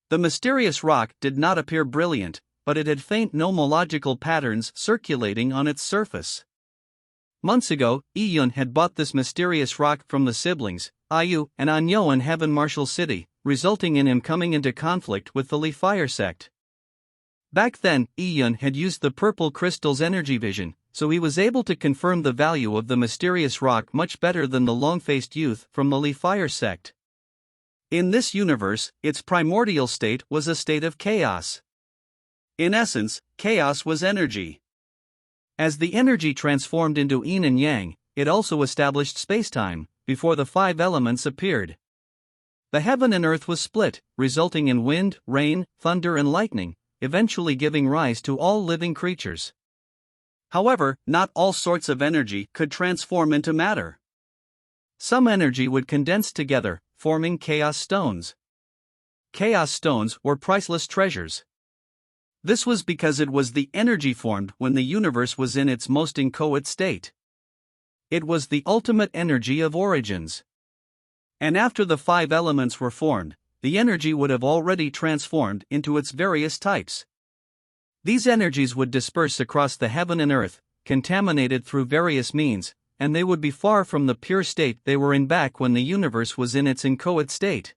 The mysterious rock did not appear brilliant, but it had faint nomological patterns circulating on its surface. Months ago, Yi Yun had bought this mysterious rock from the siblings, Ayu and Anyo in Heaven Martial City, resulting in him coming into conflict with the Li Fire sect. Back then, Yi Yun had used the purple crystal's energy vision, so he was able to confirm the value of the mysterious rock much better than the long-faced youth from the Li Fire sect. In this universe, its primordial state was a state of chaos. In essence, chaos was energy. As the energy transformed into yin and yang, it also established spacetime, before the 5 elements appeared. The heaven and earth was split, resulting in wind, rain, thunder and lightning, eventually giving rise to all living creatures. However, not all sorts of energy could transform into matter. Some energy would condense together, forming chaos stones. Chaos stones were priceless treasures. This was because it was the energy formed when the universe was in its most inchoate state. It was the ultimate energy of origins. And after the 5 elements were formed, the energy would have already transformed into its various types. These energies would disperse across the heaven and earth, contaminated through various means, and they would be far from the pure state they were in back when the universe was in its inchoate state.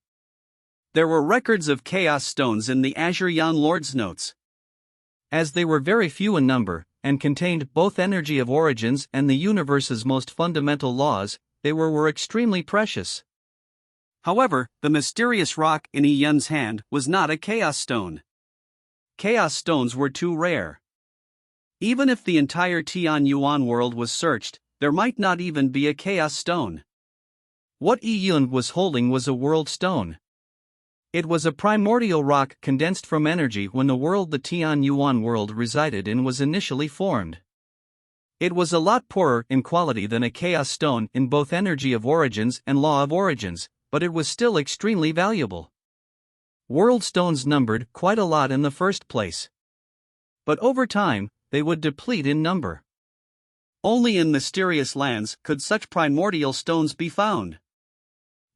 There were records of chaos stones in the Azure Yan Lord's notes. As they were very few in number, and contained both energy of origins and the universe's most fundamental laws, they were extremely precious. However, the mysterious rock in Yi Yun's hand was not a chaos stone. Chaos stones were too rare. Even if the entire Tian Yuan world was searched, there might not even be a chaos stone. What Yi Yun was holding was a world stone. It was a primordial rock condensed from energy when the world the Tian Yuan world resided in was initially formed. It was a lot poorer in quality than a chaos stone in both energy of origins and law of origins, but it was still extremely valuable. World stones numbered quite a lot in the first place. But over time, they would deplete in number. Only in mysterious lands could such primordial stones be found.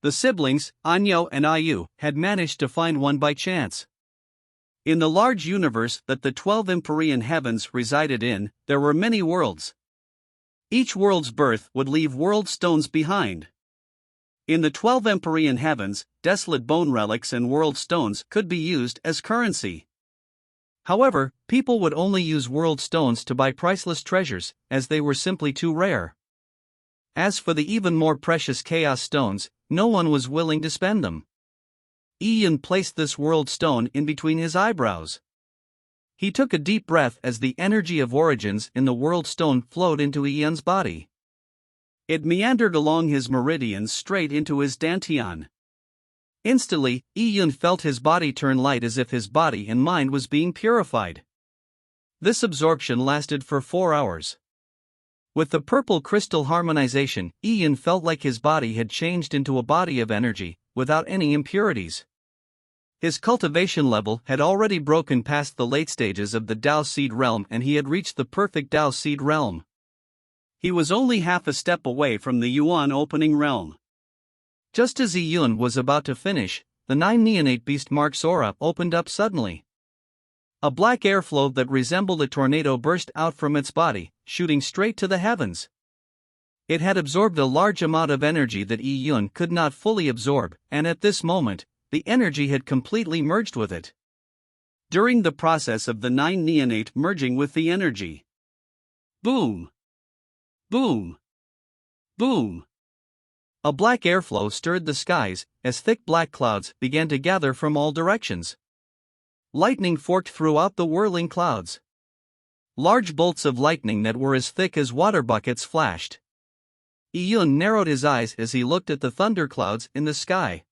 The siblings, Anyo and Ayu, had managed to find one by chance. In the large universe that the 12 Empyrean heavens resided in, there were many worlds. Each world's birth would leave world stones behind. In the 12 Empyrean heavens, desolate bone relics and world stones could be used as currency. However, people would only use world stones to buy priceless treasures, as they were simply too rare. As for the even more precious chaos stones, no one was willing to spend them. Yi Yun placed this world stone in between his eyebrows. He took a deep breath as the energy of origins in the world stone flowed into Yi Yun's body. It meandered along his meridians straight into his dantian. Instantly, Yi Yun felt his body turn light as if his body and mind was being purified. This absorption lasted for 4 hours. With the purple crystal harmonization, Yi Yun felt like his body had changed into a body of energy, without any impurities. His cultivation level had already broken past the late stages of the Dao Seed realm and he had reached the perfect Dao Seed realm. He was only half a step away from the Yuan opening realm. Just as Yi Yun was about to finish, the 9 neonate beast mark's aura opened up suddenly. A black airflow that resembled a tornado burst out from its body, shooting straight to the heavens. It had absorbed a large amount of energy that Yi Yun could not fully absorb, and at this moment, the energy had completely merged with it. During the process of the 9 neonate merging with the energy. Boom! Boom! Boom! A black airflow stirred the skies, as thick black clouds began to gather from all directions. Lightning forked throughout the whirling clouds. Large bolts of lightning that were as thick as water buckets flashed. Yi Yun narrowed his eyes as he looked at the thunderclouds in the sky.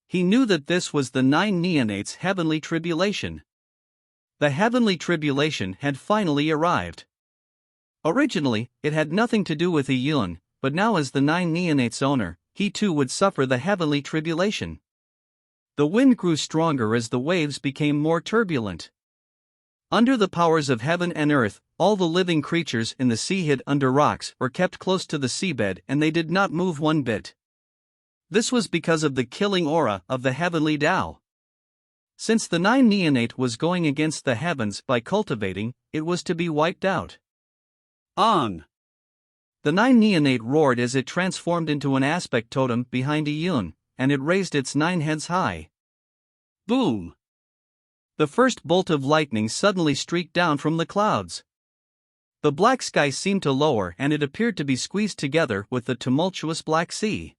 He knew that this was the 9 neonates' heavenly tribulation. The heavenly tribulation had finally arrived. Originally, it had nothing to do with Yi Yun, but now as the 9 neonates' owner, he too would suffer the heavenly tribulation. The wind grew stronger as the waves became more turbulent. Under the powers of heaven and earth, all the living creatures in the sea hid under rocks or kept close to the seabed, and they did not move one bit. This was because of the killing aura of the heavenly Tao. Since the 9 neonate was going against the heavens by cultivating, it was to be wiped out. On! The 9 neonate roared as it transformed into an aspect totem behind Yi Yun, and it raised its 9 heads high. Boom! The first bolt of lightning suddenly streaked down from the clouds. The black sky seemed to lower and it appeared to be squeezed together with the tumultuous Black Sea.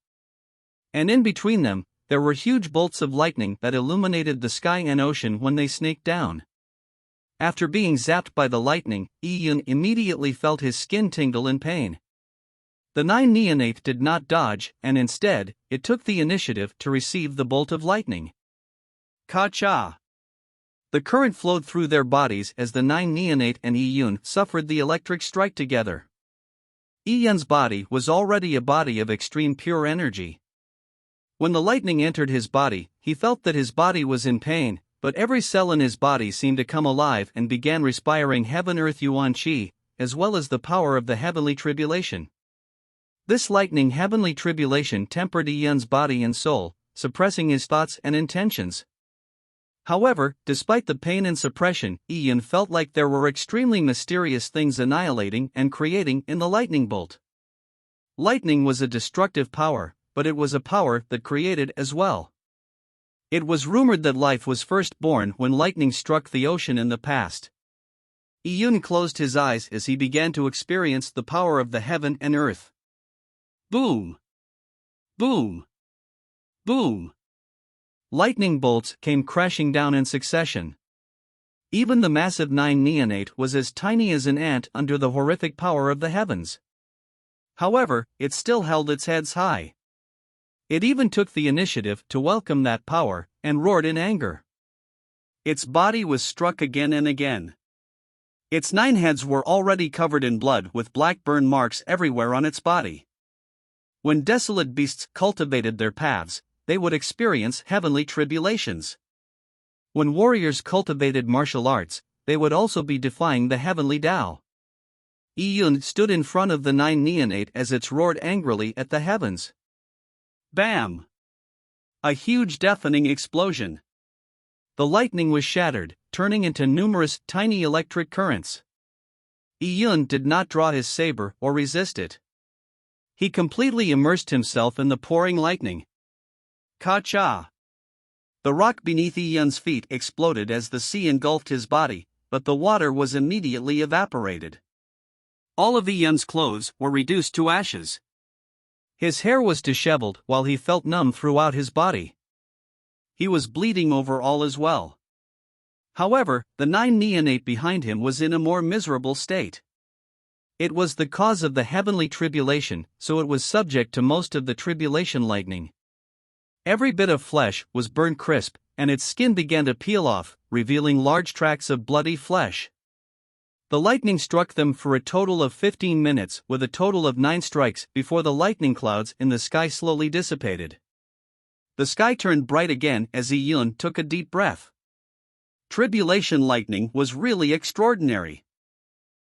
And in between them, there were huge bolts of lightning that illuminated the sky and ocean when they snaked down. After being zapped by the lightning, Yi Yun immediately felt his skin tingle in pain. The 9 neonate did not dodge, and instead, it took the initiative to receive the bolt of lightning. Ka-cha! The current flowed through their bodies as the 9 neonate and Yi Yun suffered the electric strike together. Yi Yun's body was already a body of extreme pure energy. When the lightning entered his body, he felt that his body was in pain, but every cell in his body seemed to come alive and began respiring heaven-earth Yuan Qi, as well as the power of the heavenly tribulation. This lightning heavenly tribulation tempered Yi Yun's body and soul, suppressing his thoughts and intentions. However, despite the pain and suppression, Yi Yun felt like there were extremely mysterious things annihilating and creating in the lightning bolt. Lightning was a destructive power, but it was a power that created as well. It was rumored that life was first born when lightning struck the ocean in the past. Yi Yun closed his eyes as he began to experience the power of the heaven and earth. Boom! Boom! Boom! Lightning bolts came crashing down in succession. Even the massive 9 neonate was as tiny as an ant under the horrific power of the heavens. However, it still held its heads high. It even took the initiative to welcome that power, and roared in anger. Its body was struck again and again. Its 9 heads were already covered in blood with black burn marks everywhere on its body. When desolate beasts cultivated their paths, they would experience heavenly tribulations. When warriors cultivated martial arts, they would also be defying the heavenly Tao. Yi Yun stood in front of the 9 neonate as it roared angrily at the heavens. Bam! A huge deafening explosion. The lightning was shattered, turning into numerous tiny electric currents. Yi Yun did not draw his saber or resist it. He completely immersed himself in the pouring lightning. Ka-cha! The rock beneath Yi Yun's feet exploded as the sea engulfed his body, but the water was immediately evaporated. All of Yi Yun's clothes were reduced to ashes. His hair was disheveled while he felt numb throughout his body. He was bleeding over all as well. However, the 9 neonate behind him was in a more miserable state. It was the cause of the heavenly tribulation, so it was subject to most of the tribulation lightning. Every bit of flesh was burned crisp, and its skin began to peel off, revealing large tracts of bloody flesh. The lightning struck them for a total of 15 minutes, with a total of 9 strikes before the lightning clouds in the sky slowly dissipated. The sky turned bright again as Yi Yun took a deep breath. Tribulation lightning was really extraordinary.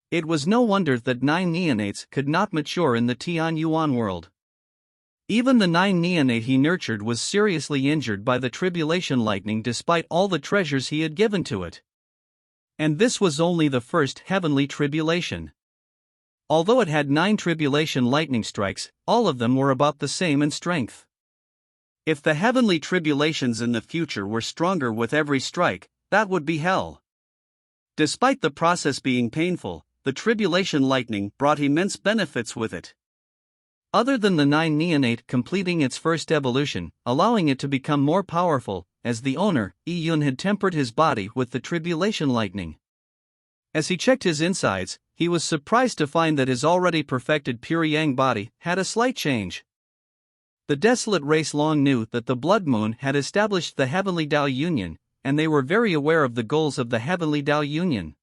It was no wonder that 9 neonates could not mature in the Tian Yuan world. Even the 9 neonate he nurtured was seriously injured by the tribulation lightning despite all the treasures he had given to it. And this was only the first heavenly tribulation. Although it had 9 tribulation lightning strikes, all of them were about the same in strength. If the heavenly tribulations in the future were stronger with every strike, that would be hell. Despite the process being painful, the tribulation lightning brought immense benefits with it. Other than the 9 neonate completing its first evolution, allowing it to become more powerful, as the owner, Iyun had tempered his body with the tribulation lightning. As he checked his insides, he was surprised to find that his already perfected pure yang body had a slight change. The desolate race long knew that the Blood Moon had established the Heavenly Dao Union, and they were very aware of the goals of the Heavenly Dao Union.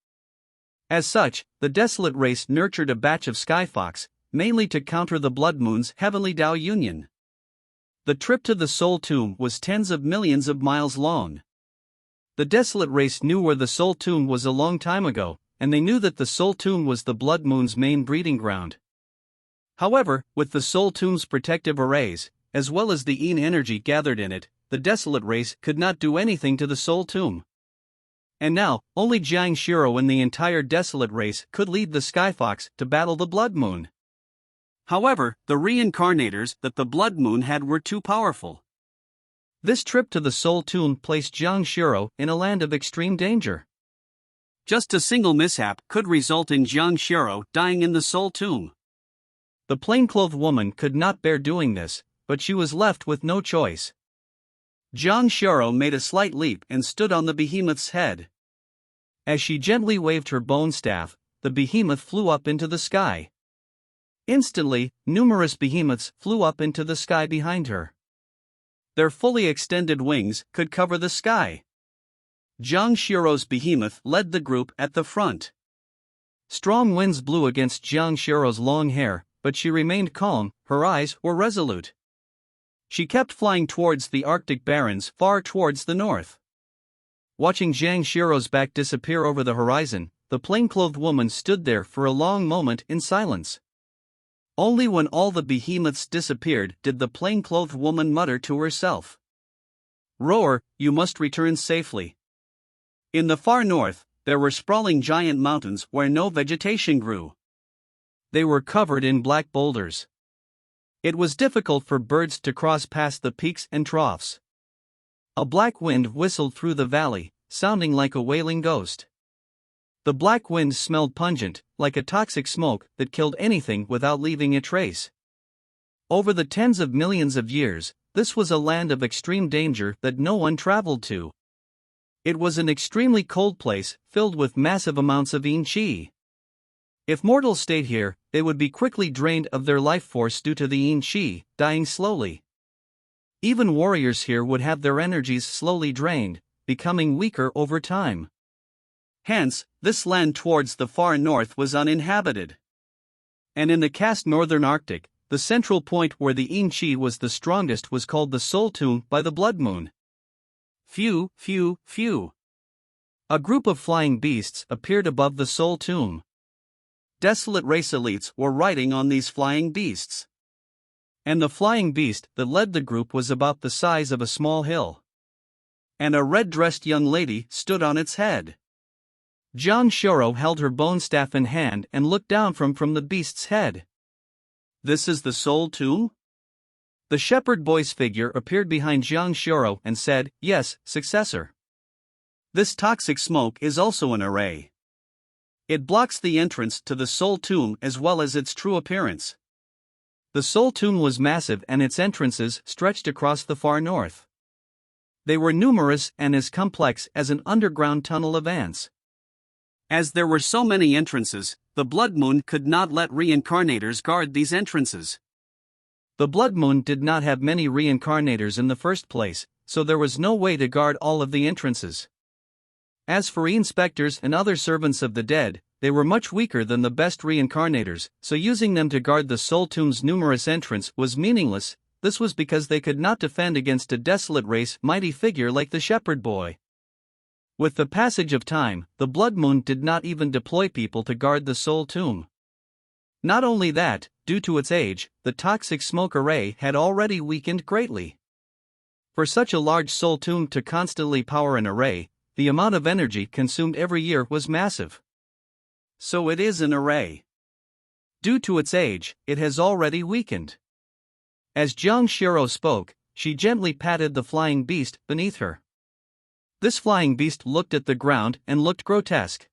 As such, the desolate race nurtured a batch of Skyfox, mainly to counter the Blood Moon's Heavenly Dao Union. The trip to the Soul Tomb was tens of millions of miles long. The desolate race knew where the Soul Tomb was a long time ago, and they knew that the Soul Tomb was the Blood Moon's main breeding ground. However, with the Soul Tomb's protective arrays, as well as the Yin energy gathered in it, the desolate race could not do anything to the Soul Tomb. And now, only Jiang Shiro and the entire desolate race could lead the Skyfox to battle the Blood Moon. However, the reincarnators that the Blood Moon had were too powerful. This trip to the Soul Tomb placed Jiang Shiro in a land of extreme danger. Just a single mishap could result in Jiang Shiro dying in the Soul Tomb. The plainclothed woman could not bear doing this, but she was left with no choice. Jiang Shiro made a slight leap and stood on the behemoth's head. As she gently waved her bone staff, the behemoth flew up into the sky. Instantly, numerous behemoths flew up into the sky behind her. Their fully extended wings could cover the sky. Jiang Shiro's behemoth led the group at the front. Strong winds blew against Jiang Shiro's long hair, but she remained calm, her eyes were resolute. She kept flying towards the Arctic barrens far towards the north. Watching Jiang Shiro's back disappear over the horizon, the plainclothed woman stood there for a long moment in silence. Only when all the behemoths disappeared did the plainclothed woman mutter to herself, "Roar, you must return safely." In the far north, there were sprawling giant mountains where no vegetation grew. They were covered in black boulders. It was difficult for birds to cross past the peaks and troughs. A black wind whistled through the valley, sounding like a wailing ghost. The black wind smelled pungent, like a toxic smoke that killed anything without leaving a trace. Over the tens of millions of years, this was a land of extreme danger that no one traveled to. It was an extremely cold place, filled with massive amounts of Yin Qi. If mortals stayed here, they would be quickly drained of their life force due to the Yin Qi, dying slowly. Even warriors here would have their energies slowly drained, becoming weaker over time. Hence, this land towards the far north was uninhabited. And in the vast northern Arctic, the central point where the Yin Qi was the strongest was called the Soul Tomb by the Blood Moon. Phew, phew, phew. A group of flying beasts appeared above the Soul Tomb. Desolate race elites were riding on these flying beasts. And the flying beast that led the group was about the size of a small hill. And a red-dressed young lady stood on its head. Jiang Shiro held her bone staff in hand and looked down from the beast's head. "This is the Soul Tomb?" The shepherd boy's figure appeared behind Jiang Shiro and said, "Yes, successor. This toxic smoke is also an array. It blocks the entrance to the Soul Tomb as well as its true appearance." The Soul Tomb was massive and its entrances stretched across the far north. They were numerous and as complex as an underground tunnel of ants. As there were so many entrances, the Blood Moon could not let reincarnators guard these entrances. The Blood Moon did not have many reincarnators in the first place, so there was no way to guard all of the entrances. As for inspectors and other servants of the dead, they were much weaker than the best reincarnators, so using them to guard the Soul Tomb's numerous entrants was meaningless. This was because they could not defend against a desolate race mighty figure like the shepherd boy. With the passage of time, the Blood Moon did not even deploy people to guard the Soul Tomb. Not only that, due to its age, the toxic smoke array had already weakened greatly. For such a large Soul Tomb to constantly power an array, the amount of energy consumed every year was massive. So it is an array. Due to its age, it has already weakened. As Jiang Shiro spoke, she gently patted the flying beast beneath her. This flying beast looked at the ground and looked grotesque.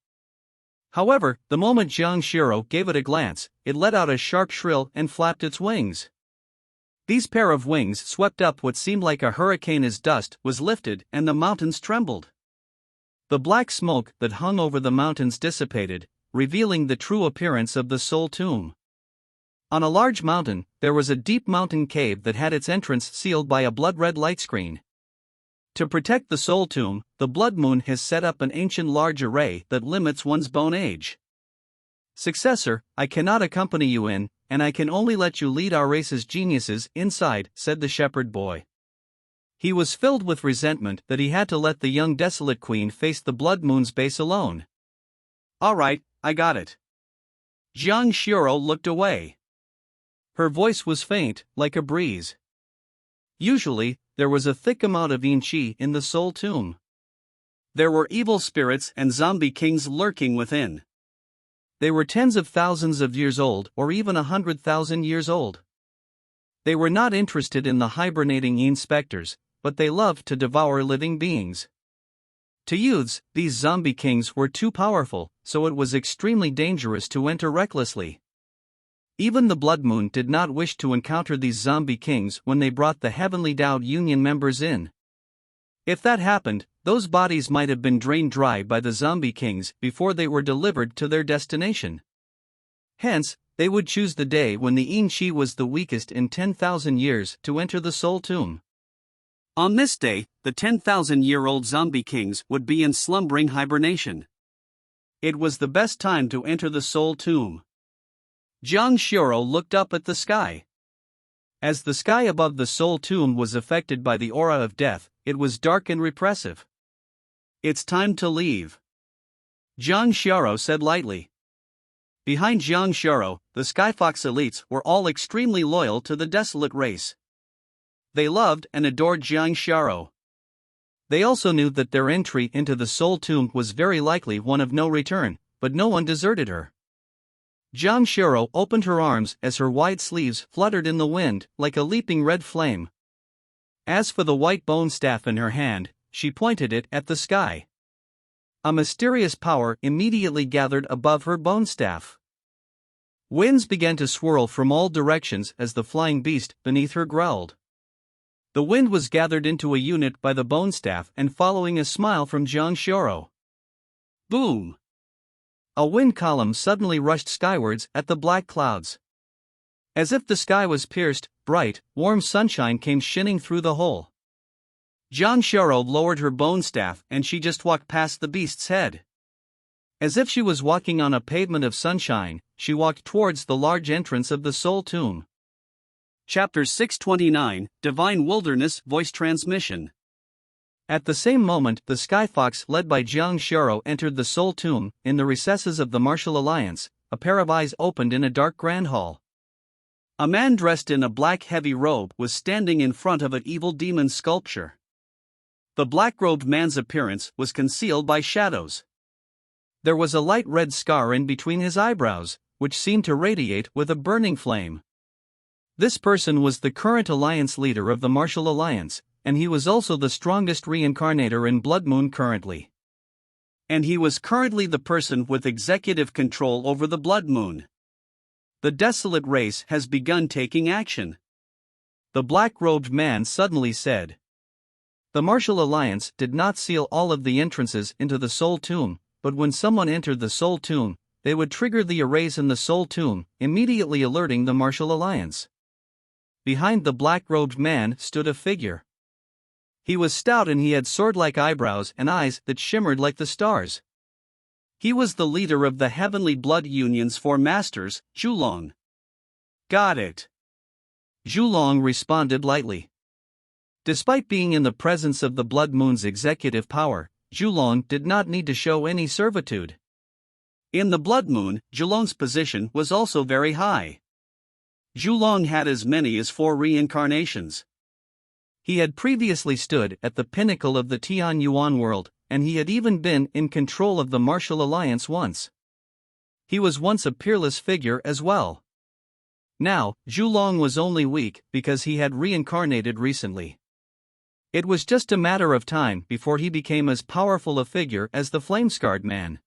However, the moment Jiang Shiro gave it a glance, it let out a sharp shrill and flapped its wings. These pair of wings swept up what seemed like a hurricane as dust was lifted and the mountains trembled. The black smoke that hung over the mountains dissipated, revealing the true appearance of the Soul Tomb. On a large mountain, there was a deep mountain cave that had its entrance sealed by a blood-red light screen. To protect the Soul Tomb, the Blood Moon has set up an ancient large array that limits one's bone age. Successor, I cannot accompany you in, and I can only let you lead our race's geniuses inside, said the shepherd boy. He was filled with resentment that he had to let the young desolate queen face the Blood Moon's base alone. All right, I got it. Jiang Shiro looked away. Her voice was faint, like a breeze. Usually, there was a thick amount of yin qi in the Soul Tomb. There were evil spirits and zombie kings lurking within. They were tens of thousands of years old or even 100,000 years old. They were not interested in the hibernating yin specters, but they loved to devour living beings. To youths, these zombie kings were too powerful, so it was extremely dangerous to enter recklessly. Even the Blood Moon did not wish to encounter these zombie kings when they brought the Heavenly Dao Union members in. If that happened, those bodies might have been drained dry by the zombie kings before they were delivered to their destination. Hence, they would choose the day when the yin qi was the weakest in 10,000 years to enter the Soul Tomb. On this day, the 10,000-year-old zombie kings would be in slumbering hibernation. It was the best time to enter the Soul Tomb. Jiang Shiro looked up at the sky. As the sky above the Soul Tomb was affected by the aura of death, it was dark and repressive. It's time to leave, Jiang Shiro said lightly. Behind Jiang Shiro, the Skyfox elites were all extremely loyal to the desolate race. They loved and adored Jiang Shiro. They also knew that their entry into the Soul Tomb was very likely one of no return, but no one deserted her. Jiang Shiro opened her arms as her wide sleeves fluttered in the wind like a leaping red flame. As for the white bone staff in her hand, she pointed it at the sky. A mysterious power immediately gathered above her bone staff. Winds began to swirl from all directions as the flying beast beneath her growled. The wind was gathered into a unit by the bone staff and following a smile from Jiang Shiro. Boom! A wind column suddenly rushed skywards at the black clouds. As if the sky was pierced, bright, warm sunshine came shining through the hole. Jiang Shiro lowered her bone staff and she just walked past the beast's head. As if she was walking on a pavement of sunshine, she walked towards the large entrance of the Soul Tomb. Chapter 629, Divine Wilderness Voice Transmission. At the same moment, the Skyfox led by Jiang Shiro entered the Soul Tomb. In the recesses of the Martial Alliance, a pair of eyes opened in a dark grand hall. A man dressed in a black heavy robe was standing in front of an evil demon sculpture. The black-robed man's appearance was concealed by shadows. There was a light red scar in between his eyebrows, which seemed to radiate with a burning flame. This person was the current alliance leader of the Martial Alliance, and he was also the strongest reincarnator in Blood Moon currently. And he was currently the person with executive control over the Blood Moon. The desolate race has begun taking action, the black-robed man suddenly said. The Martial Alliance did not seal all of the entrances into the Soul Tomb, but when someone entered the Soul Tomb, they would trigger the arrays in the Soul Tomb, immediately alerting the Martial Alliance. Behind the black-robed man stood a figure. He was stout and he had sword-like eyebrows and eyes that shimmered like the stars. He was the leader of the Heavenly Blood Union's four masters, Zhulong. Got it, Zhulong responded lightly. Despite being in the presence of the Blood Moon's executive power, Zhulong did not need to show any servitude. In the Blood Moon, Zhulong's position was also very high. Zhulong had as many as 4 reincarnations. He had previously stood at the pinnacle of the Tianyuan world, and he had even been in control of the Martial Alliance once. He was once a peerless figure as well. Now, Zhulong was only weak because he had reincarnated recently. It was just a matter of time before he became as powerful a figure as the flame-scarred man.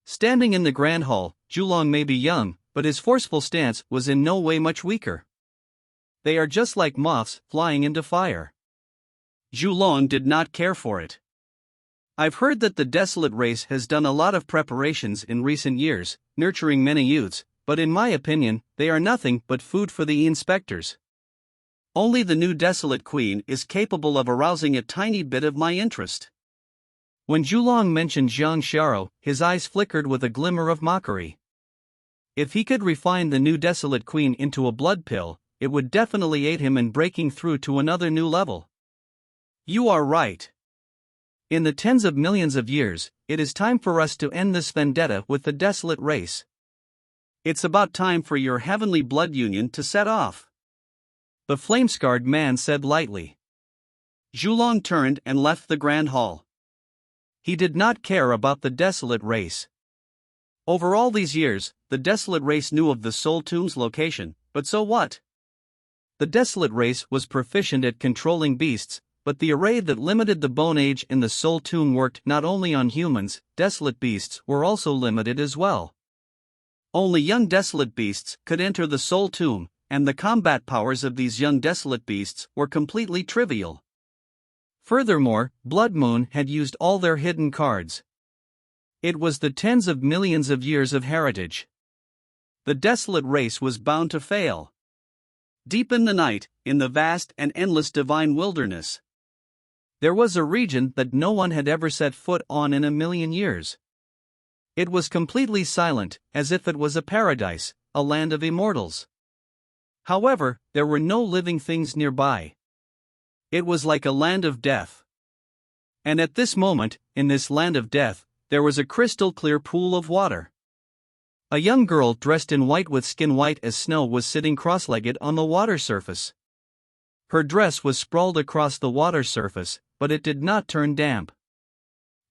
Standing in the Grand Hall, Zhulong may be young, but his forceful stance was in no way much weaker. They are just like moths flying into fire. Zhulong did not care for it. I've heard that the Desolate race has done a lot of preparations in recent years, nurturing many youths, but in my opinion, they are nothing but food for the inspectors. Only the new Desolate Queen is capable of arousing a tiny bit of my interest. When Zhulong mentioned Zhang Xiao, his eyes flickered with a glimmer of mockery. If he could refine the new Desolate Queen into a blood pill, it would definitely aid him in breaking through to another new level. You are right. In the tens of millions of years, it is time for us to end this vendetta with the Desolate race. It's about time for your heavenly blood union to set off. The flame-scarred man said lightly. Zhulong turned and left the Grand Hall. He did not care about the Desolate race. Over all these years, the Desolate race knew of the Soul Tomb's location, but so what? The Desolate race was proficient at controlling beasts, but the array that limited the Bone Age in the Soul Tomb worked not only on humans. Desolate beasts were also limited as well. Only young Desolate beasts could enter the Soul Tomb, and the combat powers of these young Desolate beasts were completely trivial. Furthermore, Blood Moon had used all their hidden cards. It was the tens of millions of years of heritage. The Desolate race was bound to fail. Deep in the night, in the vast and endless divine wilderness, there was a region that no one had ever set foot on in a million years. It was completely silent, as if it was a paradise, a land of immortals. However, there were no living things nearby. It was like a land of death. And at this moment, in this land of death, there was a crystal-clear pool of water. A young girl dressed in white with skin white as snow was sitting cross-legged on the water surface. Her dress was sprawled across the water surface, but it did not turn damp.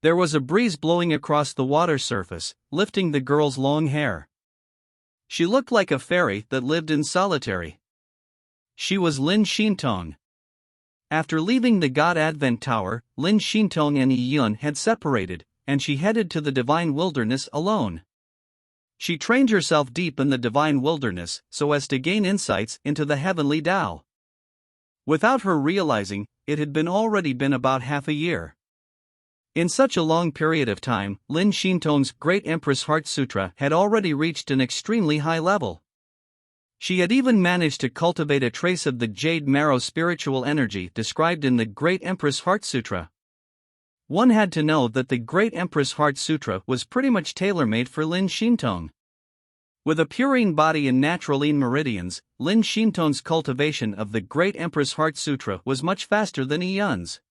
There was a breeze blowing across the water surface, lifting the girl's long hair. She looked like a fairy that lived in solitary. She was Lin Xintong. After leaving the God Advent Tower, Lin Xintong and Yi Yun had separated, and she headed to the divine wilderness alone. She trained herself deep in the divine wilderness so as to gain insights into the heavenly Tao. Without her realizing, it had already been about half a year. In such a long period of time, Lin Xintong's Great Empress Heart Sutra had already reached an extremely high level. She had even managed to cultivate a trace of the Jade Marrow spiritual energy described in the Great Empress Heart Sutra. One had to know that the Great Empress Heart Sutra was pretty much tailor-made for Lin Xintong. With a purine body and natural yin meridians, Lin Xintong's cultivation of the Great Empress Heart Sutra was much faster than Yi Yun's.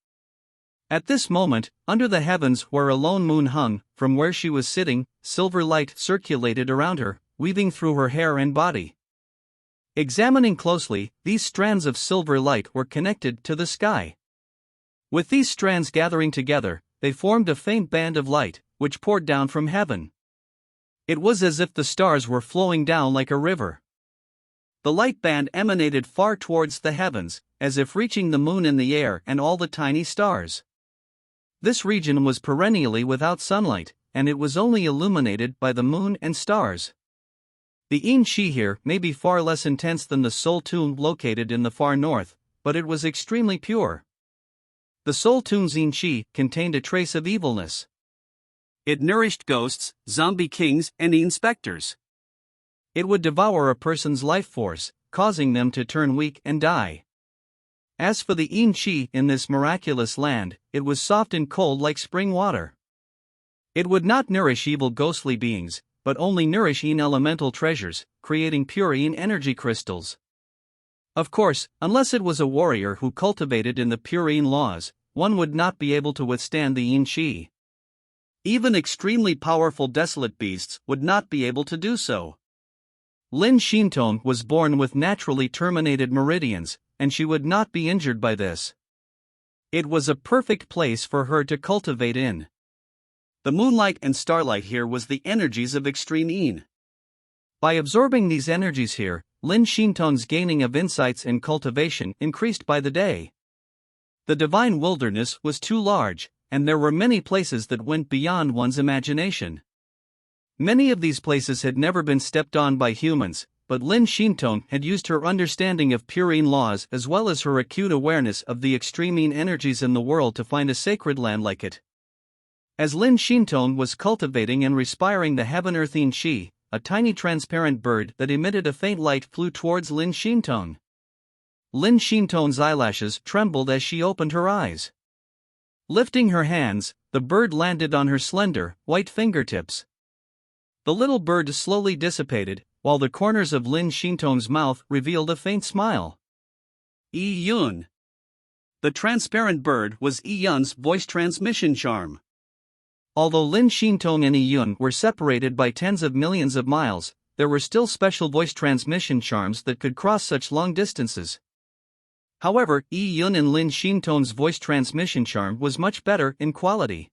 At this moment, under the heavens where a lone moon hung, from where she was sitting, silver light circulated around her, weaving through her hair and body. Examining closely, these strands of silver light were connected to the sky. With these strands gathering together, they formed a faint band of light, which poured down from heaven. It was as if the stars were flowing down like a river. The light band emanated far towards the heavens, as if reaching the moon in the air and all the tiny stars. This region was perennially without sunlight, and it was only illuminated by the moon and stars. The Yin Qi here may be far less intense than the Soul Tomb located in the far north, but it was extremely pure. The Soul Tomb's Yin Qi contained a trace of evilness. It nourished ghosts, zombie kings, and inspectors. It would devour a person's life force, causing them to turn weak and die. As for the Yin Qi in this miraculous land, it was soft and cold like spring water. It would not nourish evil ghostly beings, but only nourish Yin elemental treasures, creating pure Yin energy crystals. Of course, unless it was a warrior who cultivated in the pure Yin laws, one would not be able to withstand the Yin Qi. Even extremely powerful desolate beasts would not be able to do so. Lin Xintong was born with naturally terminated meridians, and she would not be injured by this. It was a perfect place for her to cultivate in. The moonlight and starlight here was the energies of extreme yin. By absorbing these energies here, Lin Xintong's gaining of insights and cultivation increased by the day. The divine wilderness was too large, and there were many places that went beyond one's imagination. Many of these places had never been stepped on by humans, but Lin Xintong had used her understanding of pure yin laws as well as her acute awareness of the extreme yin energies in the world to find a sacred land like it. As Lin Xintong was cultivating and respiring the heaven-earth yin qi, a tiny transparent bird that emitted a faint light flew towards Lin Xintong. Lin Xintong's eyelashes trembled as she opened her eyes. Lifting her hands, the bird landed on her slender, white fingertips. The little bird slowly dissipated, while the corners of Lin Xintong's mouth revealed a faint smile. Yi Yun. The transparent bird was Yi Yun's voice transmission charm. Although Lin Xintong and Yi Yun were separated by tens of millions of miles, there were still special voice transmission charms that could cross such long distances. However, Yi Yun and Lin Xintong's voice transmission charm was much better in quality.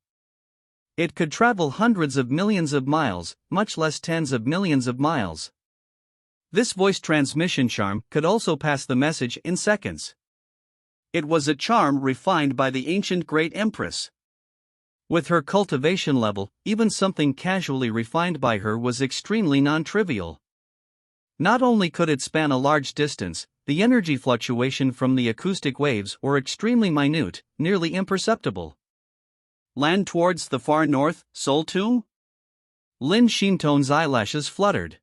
It could travel hundreds of millions of miles, much less tens of millions of miles. This voice transmission charm could also pass the message in seconds. It was a charm refined by the ancient great empress. With her cultivation level, even something casually refined by her was extremely non-trivial. Not only could it span a large distance, the energy fluctuation from the acoustic waves were extremely minute, nearly imperceptible. Land towards the far north, Soul Tomb? Lin Xintong's eyelashes fluttered.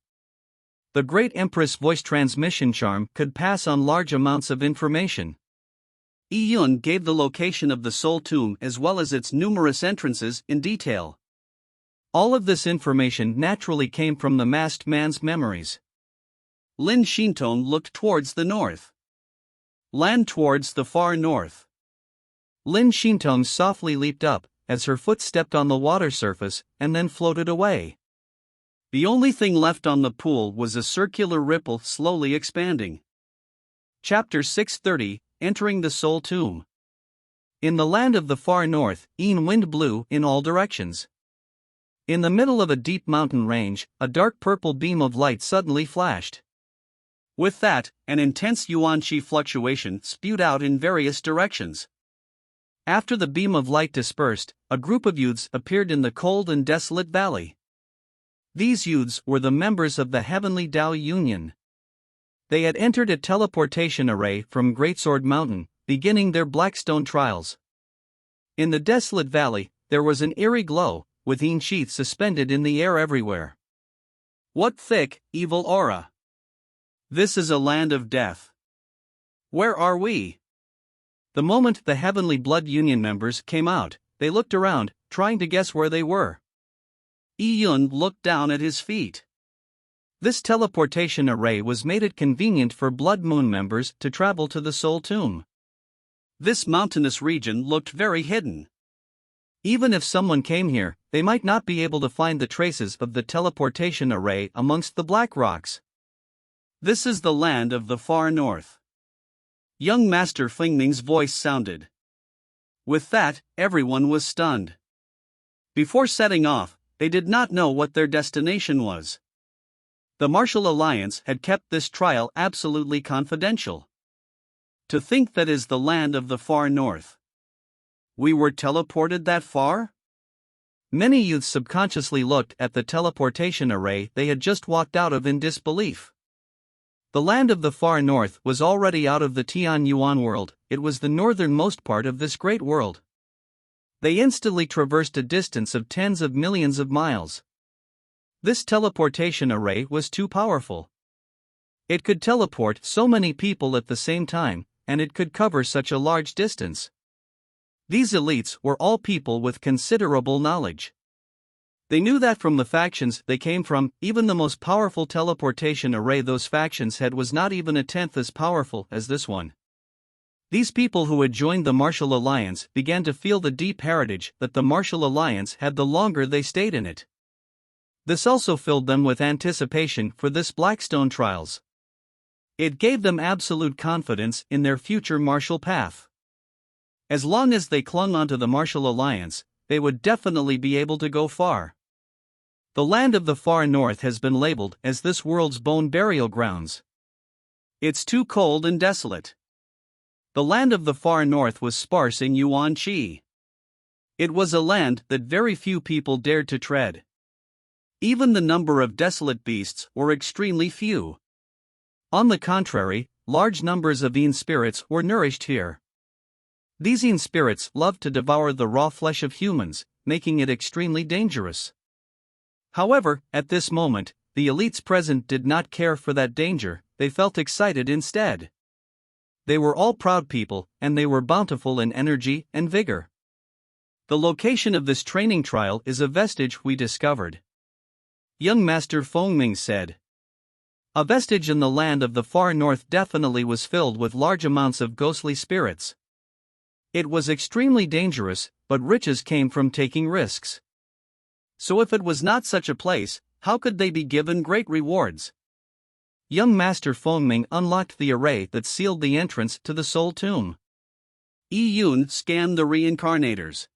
The great empress voice transmission charm could pass on large amounts of information. Yi Yun gave the location of the Soul Tomb as well as its numerous entrances in detail. All of this information naturally came from the masked man's memories. Lin Xintong looked towards the north. Land towards the far north. Lin Xintong softly leaped up, as her foot stepped on the water surface, and then floated away. The only thing left on the pool was a circular ripple slowly expanding. Chapter 630, Entering the Soul Tomb. In the land of the far north, yin wind blew in all directions. In the middle of a deep mountain range, a dark purple beam of light suddenly flashed. With that, an intense yuan qi fluctuation spewed out in various directions. After the beam of light dispersed, a group of youths appeared in the cold and desolate valley. These youths were the members of the Heavenly Dao Union. They had entered a teleportation array from Greatsword Mountain, beginning their Blackstone trials. In the desolate valley, there was an eerie glow, with yin sheaths suspended in the air everywhere. What thick, evil aura! This is a land of death. Where are we? The moment the Heavenly Blood Union members came out, they looked around, trying to guess where they were. Yi Yun looked down at his feet. This teleportation array was made it convenient for Blood Moon members to travel to the Soul Tomb. This mountainous region looked very hidden. Even if someone came here, they might not be able to find the traces of the teleportation array amongst the black rocks. This is the land of the far north. Young Master Fingning's voice sounded. With that, everyone was stunned. Before setting off, they did not know what their destination was. The Martial Alliance had kept this trial absolutely confidential. To think that is the land of the far north. We were teleported that far? Many youths subconsciously looked at the teleportation array they had just walked out of in disbelief. The land of the far north was already out of the Tian Yuan world, it was the northernmost part of this great world. They instantly traversed a distance of tens of millions of miles. This teleportation array was too powerful. It could teleport so many people at the same time, and it could cover such a large distance. These elites were all people with considerable knowledge. They knew that from the factions they came from, even the most powerful teleportation array those factions had was not even a tenth as powerful as this one. These people who had joined the Martial Alliance began to feel the deep heritage that the Martial Alliance had the longer they stayed in it. This also filled them with anticipation for this Blackstone trials. It gave them absolute confidence in their future martial path. As long as they clung onto the Martial Alliance, they would definitely be able to go far. The land of the far north has been labeled as this world's bone burial grounds. It's too cold and desolate. The land of the far north was sparse in Yuan Qi. It was a land that very few people dared to tread. Even the number of desolate beasts were extremely few. On the contrary, large numbers of Yin spirits were nourished here. These Yin spirits loved to devour the raw flesh of humans, making it extremely dangerous. However, at this moment, the elites present did not care for that danger, they felt excited instead. They were all proud people, and they were bountiful in energy and vigor. The location of this training trial is a vestige we discovered. Young Master Fengming said. A vestige in the land of the far north definitely was filled with large amounts of ghostly spirits. It was extremely dangerous, but riches came from taking risks. So if it was not such a place, how could they be given great rewards? Young Master Fengming unlocked the array that sealed the entrance to the Soul Tomb. Yi Yun scanned the reincarnators.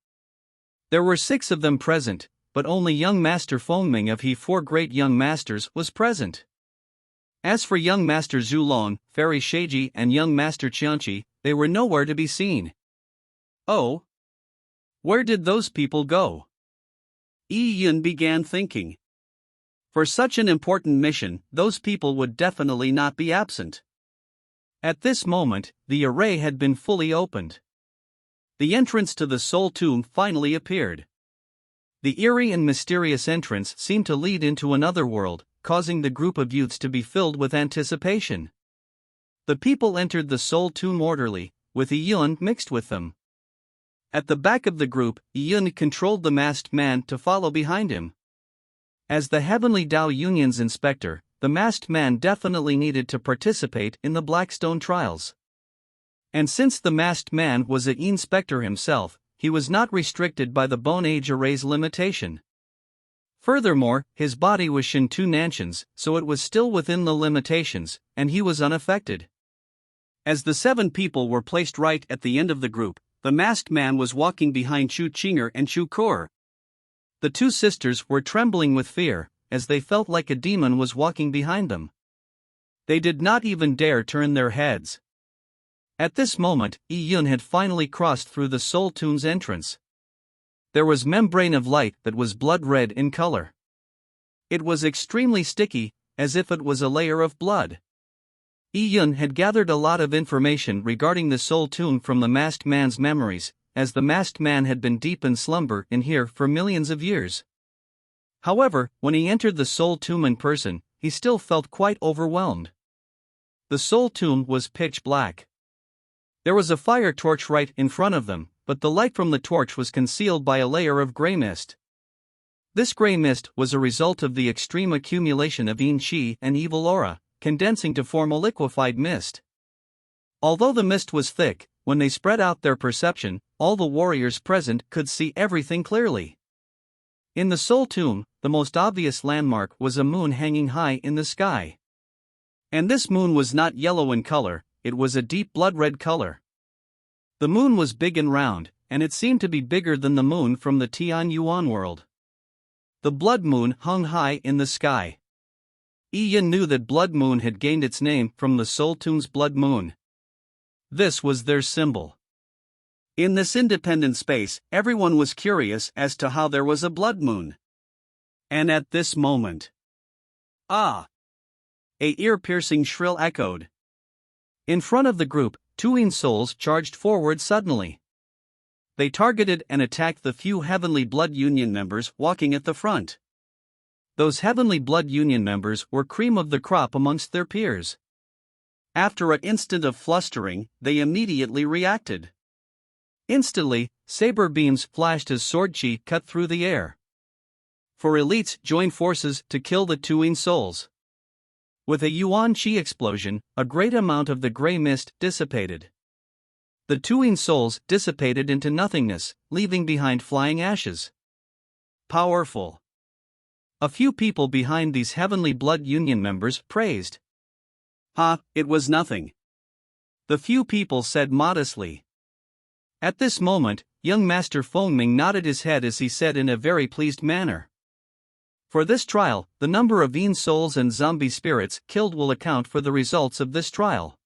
There were 6 of them present, but only young Master Fengming of He 4 great young masters was present. As for young Master Zulong, Fairy Sheiji and young Master Qianqi, they were nowhere to be seen. Oh? Where did those people go? Yi Yun began thinking. For such an important mission, those people would definitely not be absent. At this moment, the array had been fully opened. The entrance to the Soul Tomb finally appeared. The eerie and mysterious entrance seemed to lead into another world, causing the group of youths to be filled with anticipation. The people entered the Soul Tomb orderly, with Yi Yun mixed with them. At the back of the group, Yi Yun controlled the masked man to follow behind him. As the Heavenly Dao Union's inspector, the masked man definitely needed to participate in the Blackstone trials. And since the masked man was an inspector himself, he was not restricted by the Bone Age Array's limitation. Furthermore, his body was Shintu Nanshan's, so it was still within the limitations, and he was unaffected. As the 7 people were placed right at the end of the group, the masked man was walking behind Chu Qinger and Chu Kur. The 2 sisters were trembling with fear, as they felt like a demon was walking behind them. They did not even dare turn their heads. At this moment, Yi Yun had finally crossed through the Soul Tomb's entrance. There was membrane of light that was blood red in color. It was extremely sticky, as if it was a layer of blood. Yi Yun had gathered a lot of information regarding the Soul Tomb from the masked man's memories, as the masked man had been deep in slumber in here for millions of years. However, when he entered the Soul Tomb in person, he still felt quite overwhelmed. The Soul Tomb was pitch black. There was a fire torch right in front of them, but the light from the torch was concealed by a layer of gray mist. This gray mist was a result of the extreme accumulation of Yin Qi and evil aura, condensing to form a liquefied mist. Although the mist was thick, when they spread out their perception, all the warriors present could see everything clearly. In the Soul Tomb, the most obvious landmark was a moon hanging high in the sky. And this moon was not yellow in color, it was a deep blood-red color. The moon was big and round, and it seemed to be bigger than the moon from the Tian Yuan world. The blood moon hung high in the sky. Yi Yun knew that Blood Moon had gained its name from the Soul Tomb's blood moon. This was their symbol. In this independent space, everyone was curious as to how there was a blood moon. And at this moment, ah! A ear-piercing shrill echoed. In front of the group, 2 Yin souls charged forward suddenly. They targeted and attacked the few Heavenly Blood Union members walking at the front. Those Heavenly Blood Union members were cream of the crop amongst their peers. After an instant of flustering, they immediately reacted. Instantly, saber beams flashed as sword chi cut through the air. For elites joined forces to kill the 2 Yin souls. With a Yuan Qi explosion, a great amount of the gray mist dissipated. The 2 Yin souls dissipated into nothingness, leaving behind flying ashes. Powerful. A few people behind these Heavenly Blood Union members praised. It was nothing. The few people said modestly. At this moment, young Master Fengming nodded his head as he said in a very pleased manner. For this trial, the number of Yin souls and zombie spirits killed will account for the results of this trial.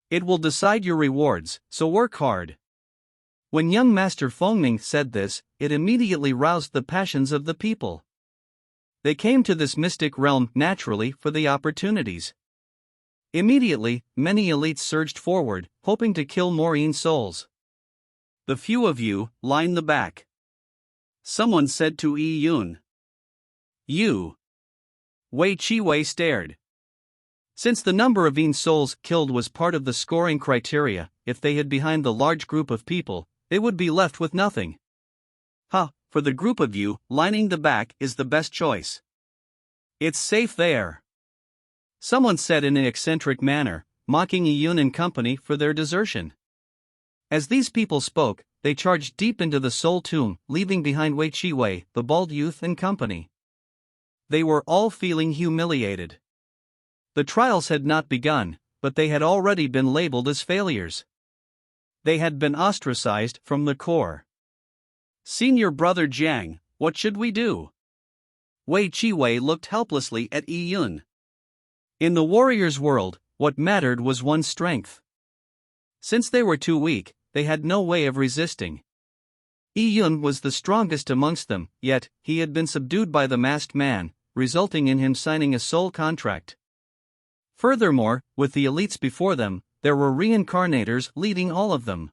It will decide your rewards, so work hard. When young Master Fengming said this, it immediately roused the passions of the people. They came to this mystic realm naturally for the opportunities. Immediately, many elites surged forward, hoping to kill more Yin souls. The few of you, line the back. Someone said to Yi Yun. You. Wei Chiwei stared. Since the number of Yin souls killed was part of the scoring criteria, if they hid behind the large group of people, they would be left with nothing. For the group of you, lining the back is the best choice. It's safe there. Someone said in an eccentric manner, mocking Yi Yun and company for their desertion. As these people spoke, they charged deep into the Soul Tomb, leaving behind Wei Chiwei, the bald youth and company. They were all feeling humiliated. The trials had not begun, but they had already been labeled as failures. They had been ostracized from the core. Senior brother Jiang, what should we do? Wei Chiwei looked helplessly at Yi Yun. In the warrior's world, what mattered was one's strength. Since they were too weak, they had no way of resisting. Yi Yun was the strongest amongst them, yet, he had been subdued by the masked man, resulting in him signing a soul contract. Furthermore, with the elites before them, there were reincarnators leading all of them.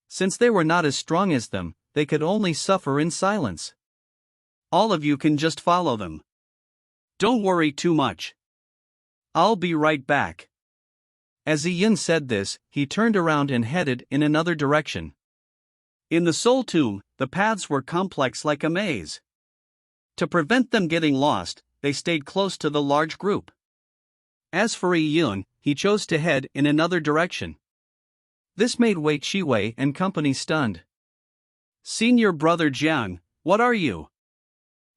Since they were not as strong as them, they could only suffer in silence. All of you can just follow them. Don't worry too much. I'll be right back. As Yi Yun said this, he turned around and headed in another direction. In the Soul Tomb, the paths were complex like a maze. To prevent them getting lost, they stayed close to the large group. As for Yi Yun, he chose to head in another direction. This made Wei Chiwei and company stunned. Senior brother Jiang, what are you?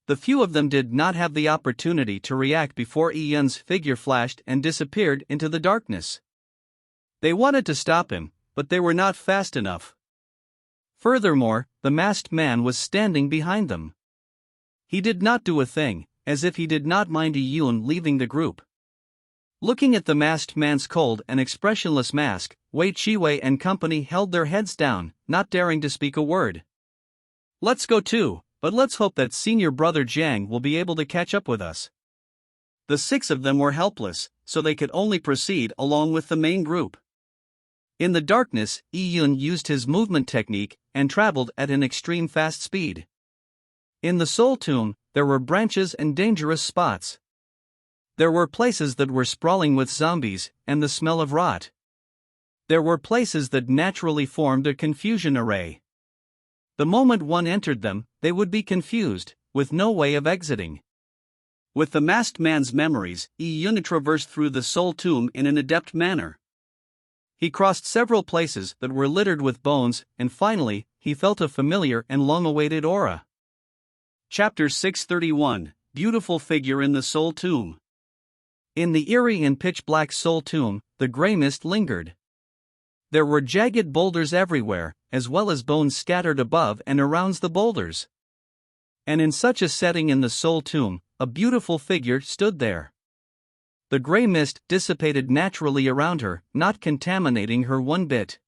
The few of them did not have the opportunity to react before Yi Yun's figure flashed and disappeared into the darkness. They wanted to stop him, but they were not fast enough. Furthermore, the masked man was standing behind them. He did not do a thing, as if he did not mind Yi Yun leaving the group. Looking at the masked man's cold and expressionless mask, Wei Chiwei and company held their heads down, not daring to speak a word. Let's go too, but let's hope that senior brother Jiang will be able to catch up with us. The 6 of them were helpless, so they could only proceed along with the main group. In the darkness, Yi Yun used his movement technique and traveled at an extreme fast speed. In the Soul Tomb, there were branches and dangerous spots. There were places that were sprawling with zombies and the smell of rot. There were places that naturally formed a confusion array. The moment one entered them, they would be confused, with no way of exiting. With the masked man's memories, Yi Yun traversed through the Soul Tomb in an adept manner. He crossed several places that were littered with bones, and finally, he felt a familiar and long-awaited aura. Chapter 631, Beautiful Figure in the Soul Tomb. In the eerie and pitch-black Soul Tomb, the gray mist lingered. There were jagged boulders everywhere, as well as bones scattered above and around the boulders. And in such a setting in the Soul Tomb, a beautiful figure stood there. The gray mist dissipated naturally around her, not contaminating her one bit.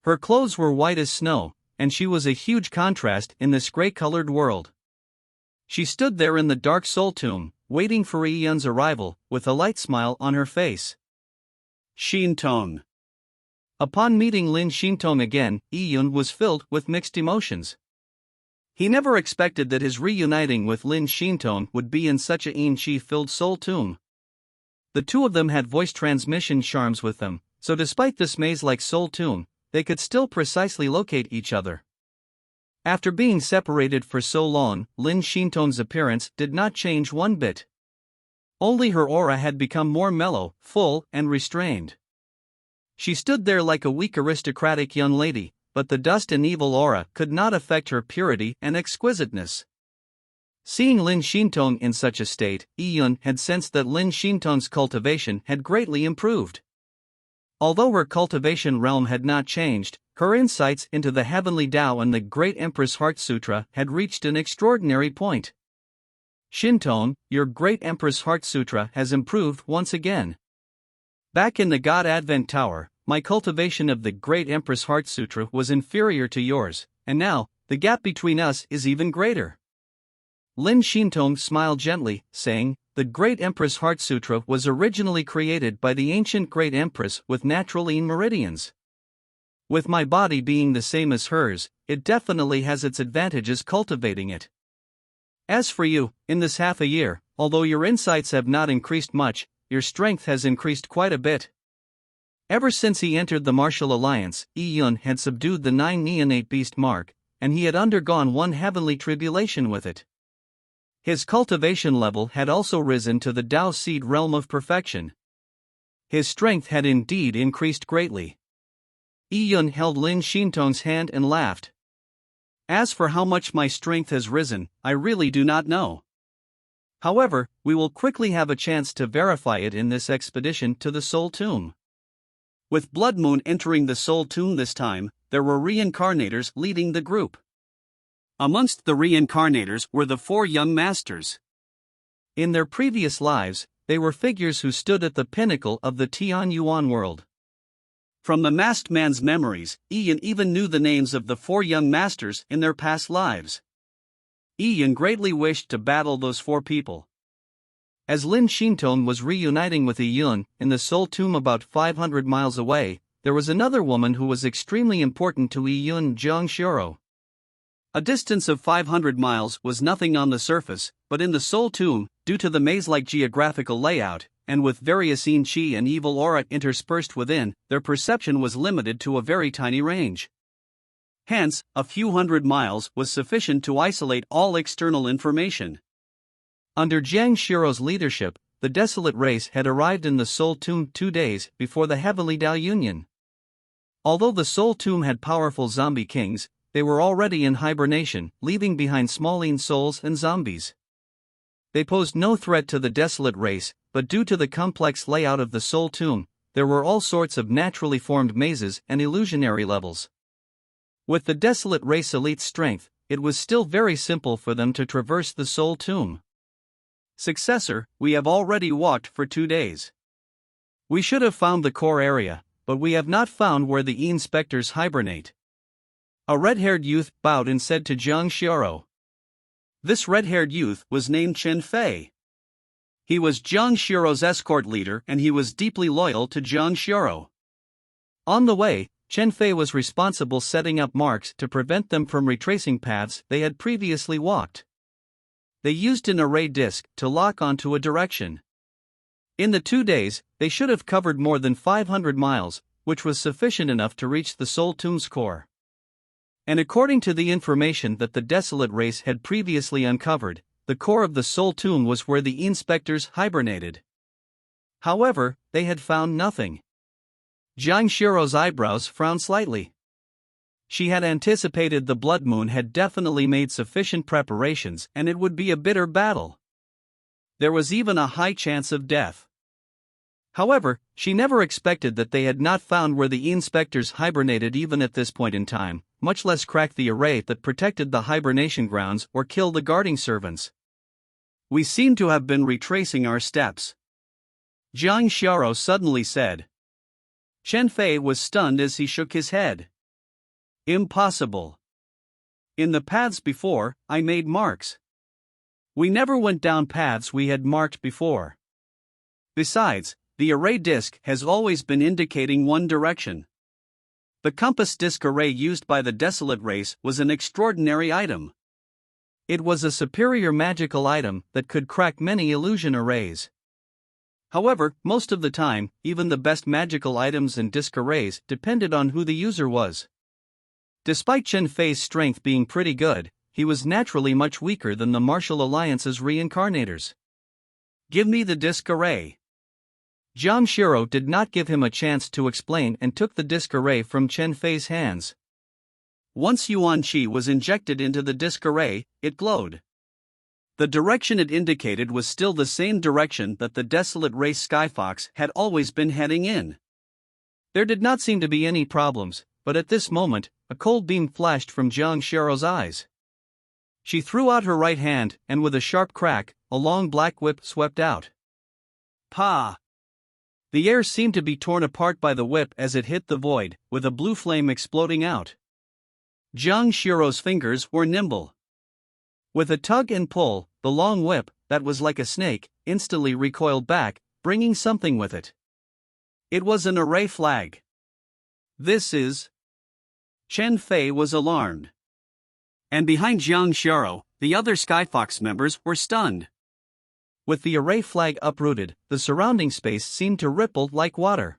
Her clothes were white as snow, and she was a huge contrast in this gray-colored world. She stood there in the dark Soul Tomb, waiting for Yi Yun's arrival, with a light smile on her face. Shintong. Upon meeting Lin Shintong again, Yi Yun was filled with mixed emotions. He never expected that his reuniting with Lin Shintong would be in such a Yin-Chi-filled Soul Tomb. The two of them had voice transmission charms with them, so despite this maze-like Soul Tomb, they could still precisely locate each other. After being separated for so long, Lin Shintong's appearance did not change one bit. Only her aura had become more mellow, full, and restrained. She stood there like a weak aristocratic young lady, but the dust and evil aura could not affect her purity and exquisiteness. Seeing Lin Shintong in such a state, Yi Yun had sensed that Lin Shintong's cultivation had greatly improved. Although her cultivation realm had not changed, Her insights into the Heavenly Tao and the Great Empress Heart Sutra had reached an extraordinary point. Shintone, your Great Empress Heart Sutra has improved once again. Back in the God Advent Tower, my cultivation of the Great Empress Heart Sutra was inferior to yours, and now, the gap between us is even greater. Lin Shintong smiled gently, saying, the Great Empress Heart Sutra was originally created by the ancient Great Empress with natural yin meridians. With my body being the same as hers, it definitely has its advantages cultivating it. As for you, in this half a year, although your insights have not increased much, your strength has increased quite a bit. Ever since he entered the martial alliance, Yi Yun had subdued the 9 neonate beast mark, and he had undergone one heavenly tribulation with it. His cultivation level had also risen to the Tao seed realm of perfection. His strength had indeed increased greatly. Yi Yun held Lin Shintong's hand and laughed. As for how much my strength has risen, I really do not know. However, we will quickly have a chance to verify it in this expedition to the Soul Tomb. With Blood Moon entering the Soul Tomb this time, there were reincarnators leading the group. Amongst the reincarnators were the 4 young masters. In their previous lives, they were figures who stood at the pinnacle of the Tian Yuan world. From the masked man's memories, Ian even knew the names of the 4 young masters in their past lives. Ian greatly wished to battle those 4 people. As Lin Shintong was reuniting with Yun in the Soul Tomb about 500 miles away, there was another woman who was extremely important to Yun, Zhang Xioro. A distance of 500 miles was nothing on the surface, but in the Soul Tomb, due to the maze-like geographical layout, and with various yin qi and evil aura interspersed within, their perception was limited to a very tiny range. Hence, a few hundred miles was sufficient to isolate all external information. Under Zhang Xioro's leadership, the Desolate Race had arrived in the Soul Tomb 2 days before the Heavenly Tao Union. Although the Soul Tomb had powerful zombie kings, they were already in hibernation, leaving behind small yin souls and zombies. They posed no threat to the Desolate Race, but due to the complex layout of the Soul Tomb, there were all sorts of naturally formed mazes and illusionary levels. With the Desolate Race elite strength, it was still very simple for them to traverse the Soul Tomb. Successor, we have already walked for 2 days. We should have found the core area, but we have not found where the inspectors hibernate. A red-haired youth bowed and said to Zhang Xioro. This red-haired youth was named Chen Fei. He was Zhang Xioro's escort leader and he was deeply loyal to Zhang Xioro. On the way, Chen Fei was responsible setting up marks to prevent them from retracing paths they had previously walked. They used an array disc to lock onto a direction. In the 2 days, they should have covered more than 500 miles, which was sufficient enough to reach the Soul Tomb's core. And according to the information that the Desolate Race had previously uncovered, the core of the Soul Tomb was where the inspectors hibernated. However, they had found nothing. Zhang Xioro's eyebrows frowned slightly. She had anticipated the Blood Moon had definitely made sufficient preparations and it would be a bitter battle. There was even a high chance of death. However, she never expected that they had not found where the inspectors hibernated even at this point in time, much less crack the array that protected the hibernation grounds or kill the guarding servants. We seem to have been retracing our steps. Zhang Xioro suddenly said. Chen Fei was stunned as he shook his head. Impossible. In the paths before, I made marks. We never went down paths we had marked before. Besides, the array disc has always been indicating one direction. The compass disc array used by the Desolate Race was an extraordinary item. It was a superior magical item that could crack many illusion arrays. However, most of the time, even the best magical items and disc arrays depended on who the user was. Despite Chen Fei's strength being pretty good, he was naturally much weaker than the Martial Alliance's reincarnators. Give me the disc array. Zhang Xioro did not give him a chance to explain and took the disc array from Chen Fei's hands. Once Yuan Qi was injected into the disc array, it glowed. The direction it indicated was still the same direction that the Desolate Race Skyfox had always been heading in. There did not seem to be any problems, but at this moment, a cold beam flashed from Jiang Xiao's eyes. She threw out her right hand, and with a sharp crack, a long black whip swept out. Pa! The air seemed to be torn apart by the whip as it hit the void, with a blue flame exploding out. Jiang Xiao's fingers were nimble. With a tug and pull, the long whip, that was like a snake, instantly recoiled back, bringing something with it. It was an array flag. This is... Chen Fei was alarmed. And behind Jiang Xiao, the other Skyfox members were stunned. With the array flag uprooted, the surrounding space seemed to ripple like water.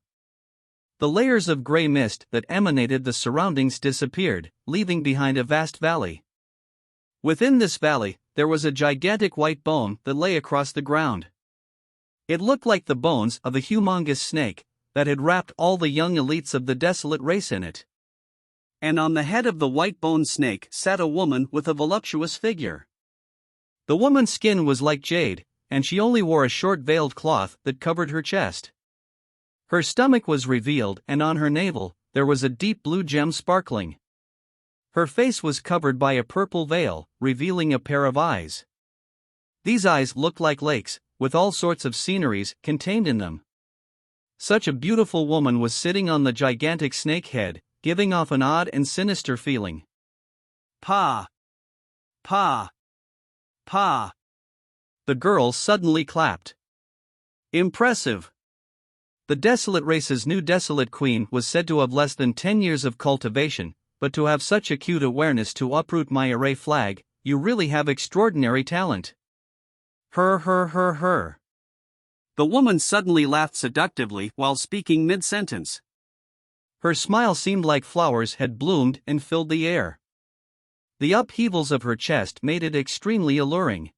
The layers of gray mist that emanated the surroundings disappeared, leaving behind a vast valley. Within this valley, there was a gigantic white bone that lay across the ground. It looked like the bones of a humongous snake that had wrapped all the young elites of the desolate race in it. And on the head of the white-boned snake sat a woman with a voluptuous figure. The woman's skin was like jade, and she only wore a short veiled cloth that covered her chest. Her stomach was revealed, and on her navel, there was a deep blue gem sparkling. Her face was covered by a purple veil, revealing a pair of eyes. These eyes looked like lakes, with all sorts of sceneries contained in them. Such a beautiful woman was sitting on the gigantic snake head, giving off an odd and sinister feeling. Pa! Pa! Pa! The girl suddenly clapped. Impressive! The Desolate Race's new Desolate Queen was said to have less than 10 years of cultivation, but to have such acute awareness to uproot my array flag, you really have extraordinary talent. Her. The woman suddenly laughed seductively while speaking mid-sentence. Her smile seemed like flowers had bloomed and filled the air. The upheavals of her chest made it extremely alluring.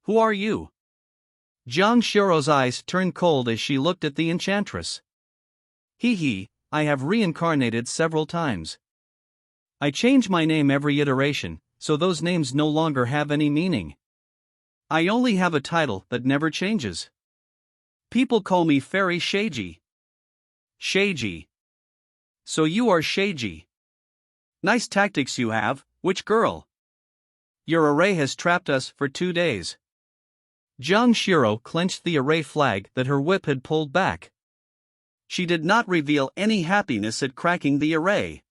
Who are you? Jiang Xiao's eyes turned cold as she looked at the enchantress. I have reincarnated several times. I change my name every iteration, so those names no longer have any meaning. I only have a title that never changes. People call me Fairy Sheiji. Sheiji. So you are Sheiji. Nice tactics you have, witch girl. Your array has trapped us for 2 days. Jiang Xiao clenched the array flag that her whip had pulled back. She did not reveal any happiness at cracking the array.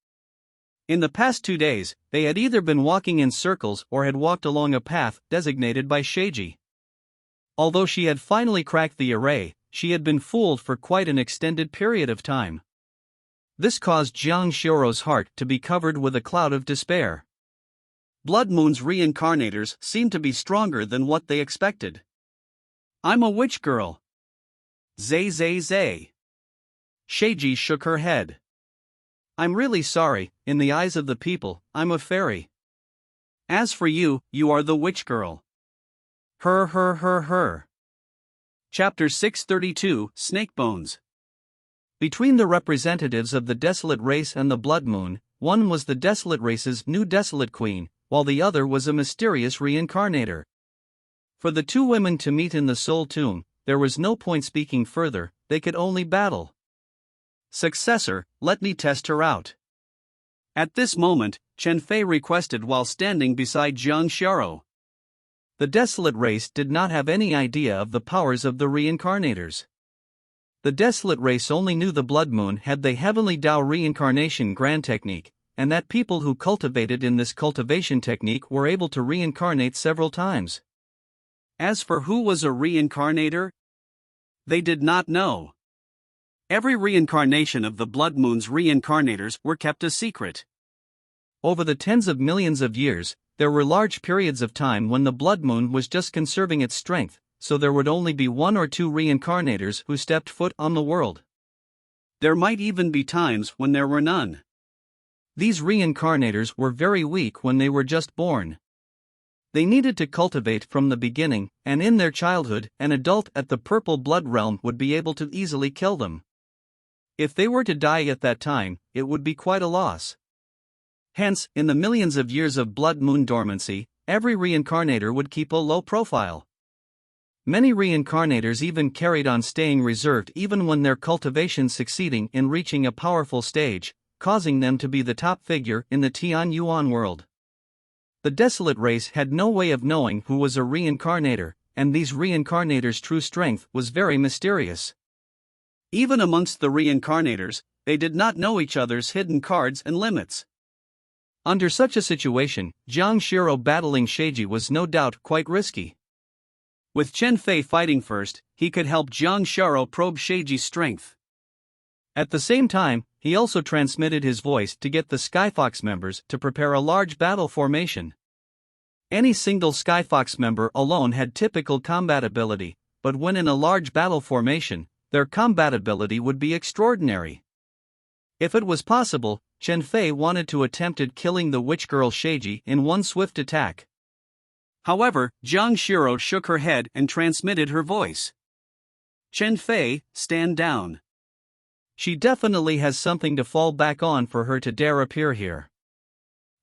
In the past 2 days, they had either been walking in circles or had walked along a path designated by Sheiji. Although she had finally cracked the array, she had been fooled for quite an extended period of time. This caused Jiang Xiao's heart to be covered with a cloud of despair. Blood Moon's reincarnators seemed to be stronger than what they expected. I'm a witch girl. Zay. Sheiji shook her head. I'm really sorry, in the eyes of the people, I'm a fairy. As for you, you are the witch girl. Her. Chapter 632, Snake Bones. Between the representatives of the Desolate Race and the Blood Moon, one was the Desolate Race's new Desolate Queen, while the other was a mysterious reincarnator. For the two women to meet in the Soul Tomb, there was no point speaking further, they could only battle. Successor, let me test her out. At this moment, Chen Fei requested while standing beside Jiang Xiao. The Desolate Race did not have any idea of the powers of the reincarnators. The Desolate Race only knew the Blood Moon had the Heavenly Tao Reincarnation Grand Technique, and that people who cultivated in this cultivation technique were able to reincarnate several times. As for who was a reincarnator, they did not know. Every reincarnation of the Blood Moon's reincarnators were kept a secret. Over the tens of millions of years, there were large periods of time when the Blood Moon was just conserving its strength, so there would only be 1 or 2 reincarnators who stepped foot on the world. There might even be times when there were none. These reincarnators were very weak when they were just born. They needed to cultivate from the beginning, and in their childhood, an adult at the Purple Blood Realm would be able to easily kill them. If they were to die at that time, it would be quite a loss. Hence, in the millions of years of Blood Moon dormancy, every reincarnator would keep a low profile. Many reincarnators even carried on staying reserved even when their cultivation succeeding in reaching a powerful stage, causing them to be the top figure in the Tian Yuan world. The Desolate race had no way of knowing who was a reincarnator, and these reincarnators' true strength was very mysterious. Even amongst the reincarnators, they did not know each other's hidden cards and limits. Under such a situation, Jiang Shiro battling Sheiji was no doubt quite risky. With Chen Fei fighting first, he could help Jiang Shiro probe Sheiji's strength. At the same time, he also transmitted his voice to get the Skyfox members to prepare a large battle formation. Any single Skyfox member alone had typical combat ability, but when in a large battle formation, their combat ability would be extraordinary. If it was possible, Chen Fei wanted to attempt killing the witch girl Sheiji in one swift attack. However, Jiang Shiro shook her head and transmitted her voice. Chen Fei, stand down. She definitely has something to fall back on for her to dare appear here.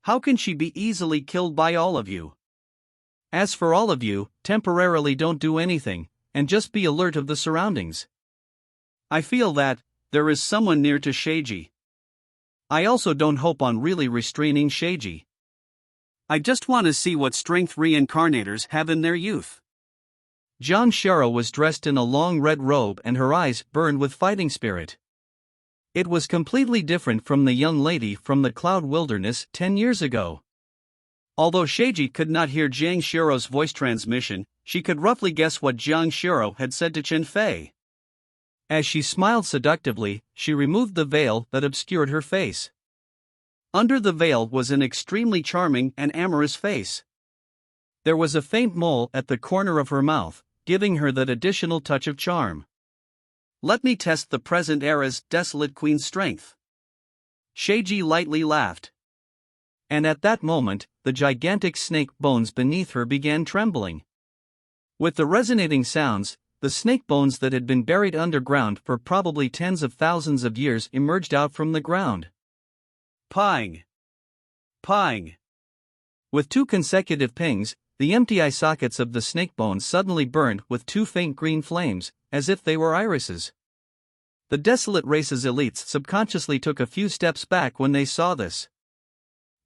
How can she be easily killed by all of you? As for all of you, temporarily don't do anything, and just be alert of the surroundings. I feel that there is someone near to Sheiji. I also don't hope on really restraining Sheiji. I just want to see what strength reincarnators have in their youth. Jiang Shiro was dressed in a long red robe and her eyes burned with fighting spirit. It was completely different from the young lady from the Cloud Wilderness 10 years ago. Although Sheiji could not hear Jiang Shiro's voice transmission, she could roughly guess what Jiang Shiro had said to Chen Fei. As she smiled seductively, she removed the veil that obscured her face. Under the veil was an extremely charming and amorous face. There was a faint mole at the corner of her mouth, giving her that additional touch of charm. Let me test the present era's Desolate Queen's strength. Sheiji lightly laughed. And at that moment, the gigantic snake bones beneath her began trembling. With the resonating sounds, the snake bones that had been buried underground for probably tens of thousands of years emerged out from the ground. Ping! Ping! With 2 consecutive pings, the empty eye sockets of the snake bones suddenly burned with 2 faint green flames, as if they were irises. The Desolate race's elites subconsciously took a few steps back when they saw this.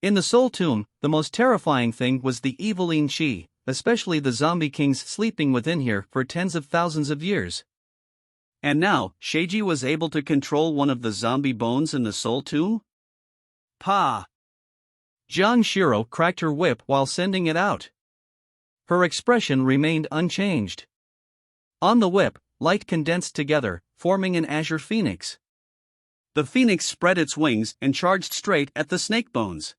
In the Soul Tomb, the most terrifying thing was the evil Yin Qi, especially the zombie kings sleeping within here for tens of thousands of years. And now, Sheiji was able to control one of the zombie bones in the Soul Tomb? Pa! Jiang Shiro cracked her whip while sending it out. Her expression remained unchanged. On the whip, light condensed together, forming an azure phoenix. The phoenix spread its wings and charged straight at the snake bones.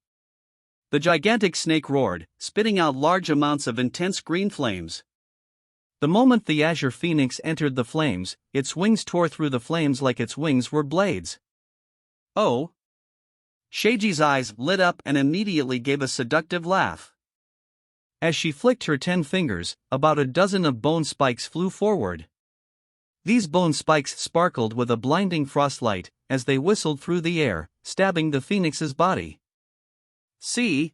The gigantic snake roared, spitting out large amounts of intense green flames. The moment the azure phoenix entered the flames, its wings tore through the flames like its wings were blades. Oh! Sheiji's eyes lit up and immediately gave a seductive laugh. As she flicked her 10 fingers, about a dozen of bone spikes flew forward. These bone spikes sparkled with a blinding frostlight as they whistled through the air, stabbing the phoenix's body. See?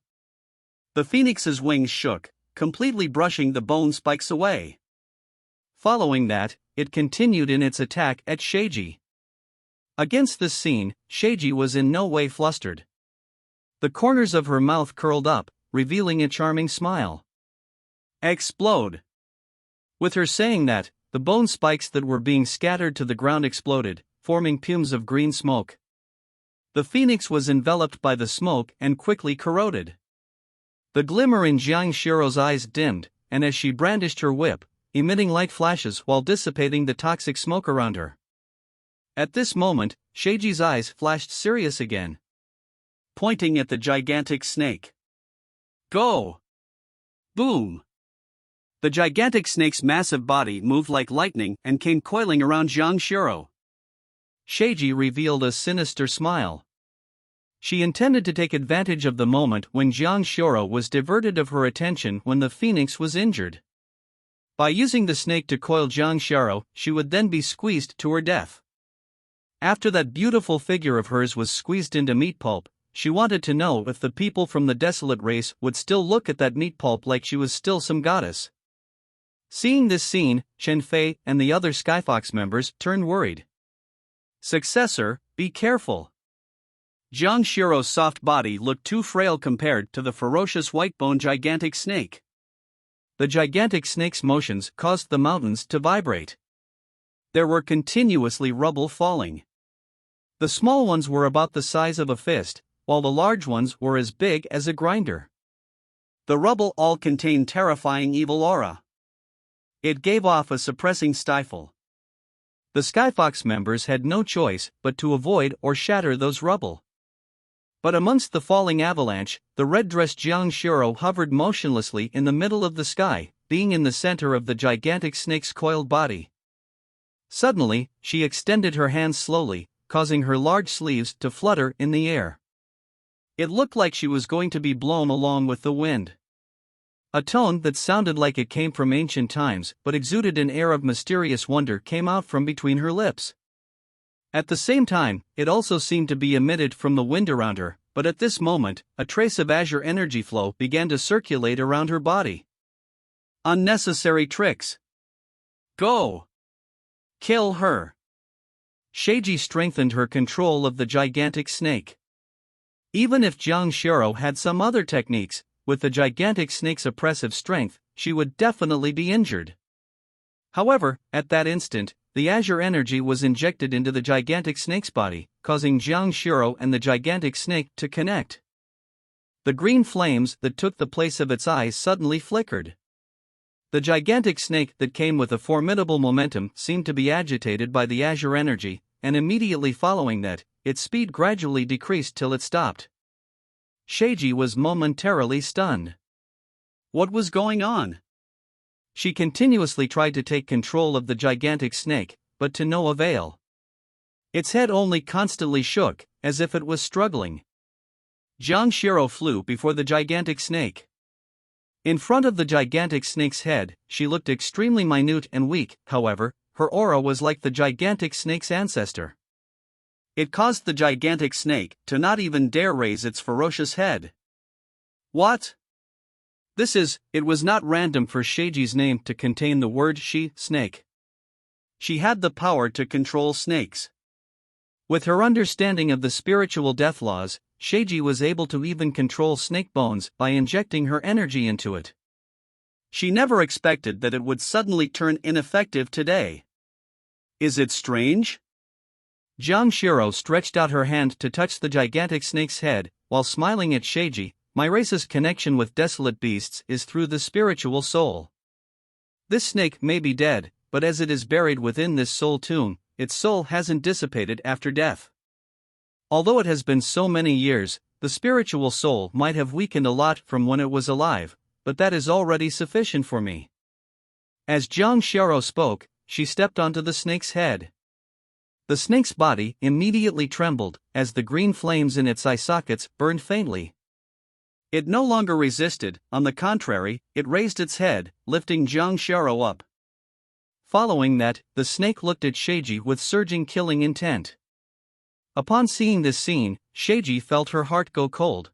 The phoenix's wings shook, completely brushing the bone spikes away. Following that, it continued in its attack at Sheiji. Against this scene, Sheiji was in no way flustered. The corners of her mouth curled up, revealing a charming smile. Explode! With her saying that, the bone spikes that were being scattered to the ground exploded, forming plumes of green smoke. The phoenix was enveloped by the smoke and quickly corroded. The glimmer in Jiang Shiro's eyes dimmed, and as she brandished her whip, emitting light flashes while dissipating the toxic smoke around her. At this moment, Sheiji's eyes flashed serious again. Pointing at the gigantic snake. Go! Boom! The gigantic snake's massive body moved like lightning and came coiling around Jiang Shiro. Sheiji revealed a sinister smile. She intended to take advantage of the moment when Jiang Shiro was diverted of her attention when the phoenix was injured. By using the snake to coil Jiang Shiro, she would then be squeezed to her death. After that beautiful figure of hers was squeezed into meat pulp, she wanted to know if the people from the Desolate race would still look at that meat pulp like she was still some goddess. Seeing this scene, Chen Fei and the other Skyfox members turned worried. Successor, be careful. Jiang Shiro's soft body looked too frail compared to the ferocious white-boned gigantic snake. The gigantic snake's motions caused the mountains to vibrate. There were continuously rubble falling. The small ones were about the size of a fist, while the large ones were as big as a grinder. The rubble all contained terrifying evil aura. It gave off a suppressing stifle. The Skyfox members had no choice but to avoid or shatter those rubble. But amongst the falling avalanche, the red-dressed Jiang Shiro hovered motionlessly in the middle of the sky, being in the center of the gigantic snake's coiled body. Suddenly, she extended her hands slowly, causing her large sleeves to flutter in the air. It looked like she was going to be blown along with the wind. A tone that sounded like it came from ancient times but exuded an air of mysterious wonder came out from between her lips. At the same time, it also seemed to be emitted from the wind around her, but at this moment, a trace of azure energy flow began to circulate around her body. Unnecessary tricks. Go! Kill her! Sheiji strengthened her control of the gigantic snake. Even if Jiang Shiro had some other techniques, with the gigantic snake's oppressive strength, she would definitely be injured. However, at that instant, the azure energy was injected into the gigantic snake's body, causing Jiang Shiro and the gigantic snake to connect. The green flames that took the place of its eyes suddenly flickered. The gigantic snake that came with a formidable momentum seemed to be agitated by the azure energy, and immediately following that, its speed gradually decreased till it stopped. Sheiji was momentarily stunned. What was going on? She continuously tried to take control of the gigantic snake, but to no avail. Its head only constantly shook, as if it was struggling. Jiang Shiro flew before the gigantic snake. In front of the gigantic snake's head, she looked extremely minute and weak. However, her aura was like the gigantic snake's ancestor. It caused the gigantic snake to not even dare raise its ferocious head. What? It was not random for Sheiji's name to contain the word she, snake. She had the power to control snakes. With her understanding of the spiritual death laws, Sheiji was able to even control snake bones by injecting her energy into it. She never expected that it would suddenly turn ineffective today. Is it strange? Jiang Shiro stretched out her hand to touch the gigantic snake's head, while smiling at Sheiji. My race's connection with desolate beasts is through the spiritual soul. This snake may be dead, but as it is buried within this soul tomb, its soul hasn't dissipated after death. Although it has been so many years, the spiritual soul might have weakened a lot from when it was alive, but that is already sufficient for me. As Jiang Shiro spoke, she stepped onto the snake's head. The snake's body immediately trembled, as the green flames in its eye sockets burned faintly. It no longer resisted, on the contrary, it raised its head, lifting Jiang Shiro up. Following that, the snake looked at Sheiji with surging killing intent. Upon seeing this scene, Sheiji felt her heart go cold.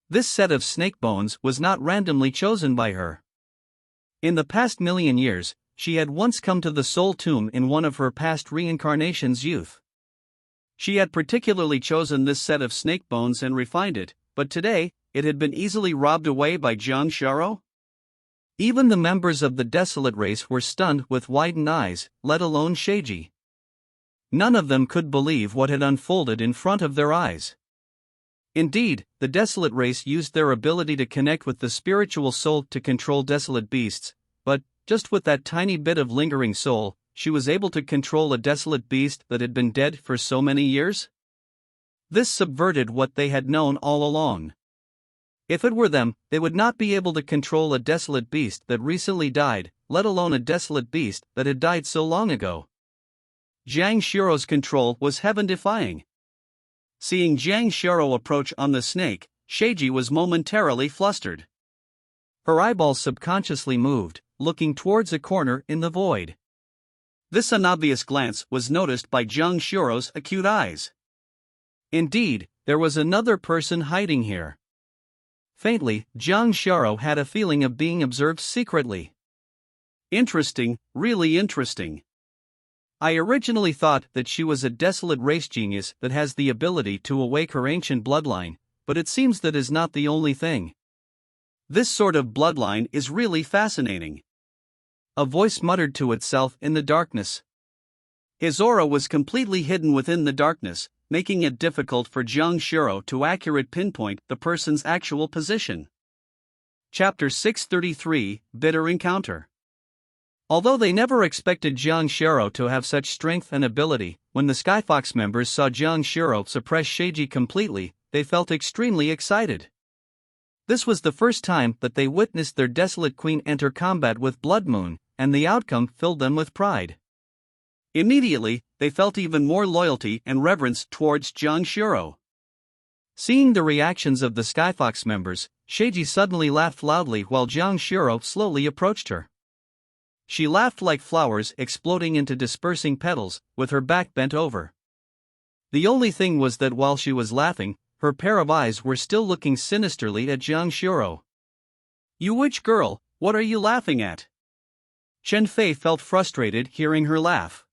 This set of snake bones was not randomly chosen by her. In the past million years, she had once come to the soul tomb in one of her past reincarnations' youth. She had particularly chosen this set of snake bones and refined it, but today, it had been easily robbed away by Jiang Shiro? Even the members of the desolate race were stunned with widened eyes, let alone Sheiji. None of them could believe what had unfolded in front of their eyes. Indeed, the desolate race used their ability to connect with the spiritual soul to control desolate beasts, but, just with that tiny bit of lingering soul, she was able to control a desolate beast that had been dead for so many years? This subverted what they had known all along. If it were them, they would not be able to control a desolate beast that recently died, let alone a desolate beast that had died so long ago. Jiang Shiro's control was heaven-defying. Seeing Jiang Shiro approach on the snake, Sheiji was momentarily flustered. Her eyeballs subconsciously moved, looking towards a corner in the void. This unobvious glance was noticed by Jiang Shiro's acute eyes. Indeed, there was another person hiding here. Faintly, Jiang Shiro had a feeling of being observed secretly. Interesting, really interesting. I originally thought that she was a desolate race genius that has the ability to awake her ancient bloodline, but it seems that is not the only thing. This sort of bloodline is really fascinating. A voice muttered to itself in the darkness. His aura was completely hidden within the darkness, making it difficult for Jiang Shiro to accurately pinpoint the person's actual position. Chapter 633, Bitter Encounter. Although they never expected Jiang Shiro to have such strength and ability, when the Skyfox members saw Jiang Shiro suppress Sheiji completely, they felt extremely excited. This was the first time that they witnessed their desolate queen enter combat with Blood Moon, and the outcome filled them with pride. Immediately, they felt even more loyalty and reverence towards Jiang Shiro. Seeing the reactions of the Skyfox members, Sheiji suddenly laughed loudly while Jiang Shiro slowly approached her. She laughed like flowers exploding into dispersing petals, with her back bent over. The only thing was that while she was laughing, her pair of eyes were still looking sinisterly at Jiang Shiro. "You witch girl, what are you laughing at?" Chen Fei felt frustrated hearing her laugh.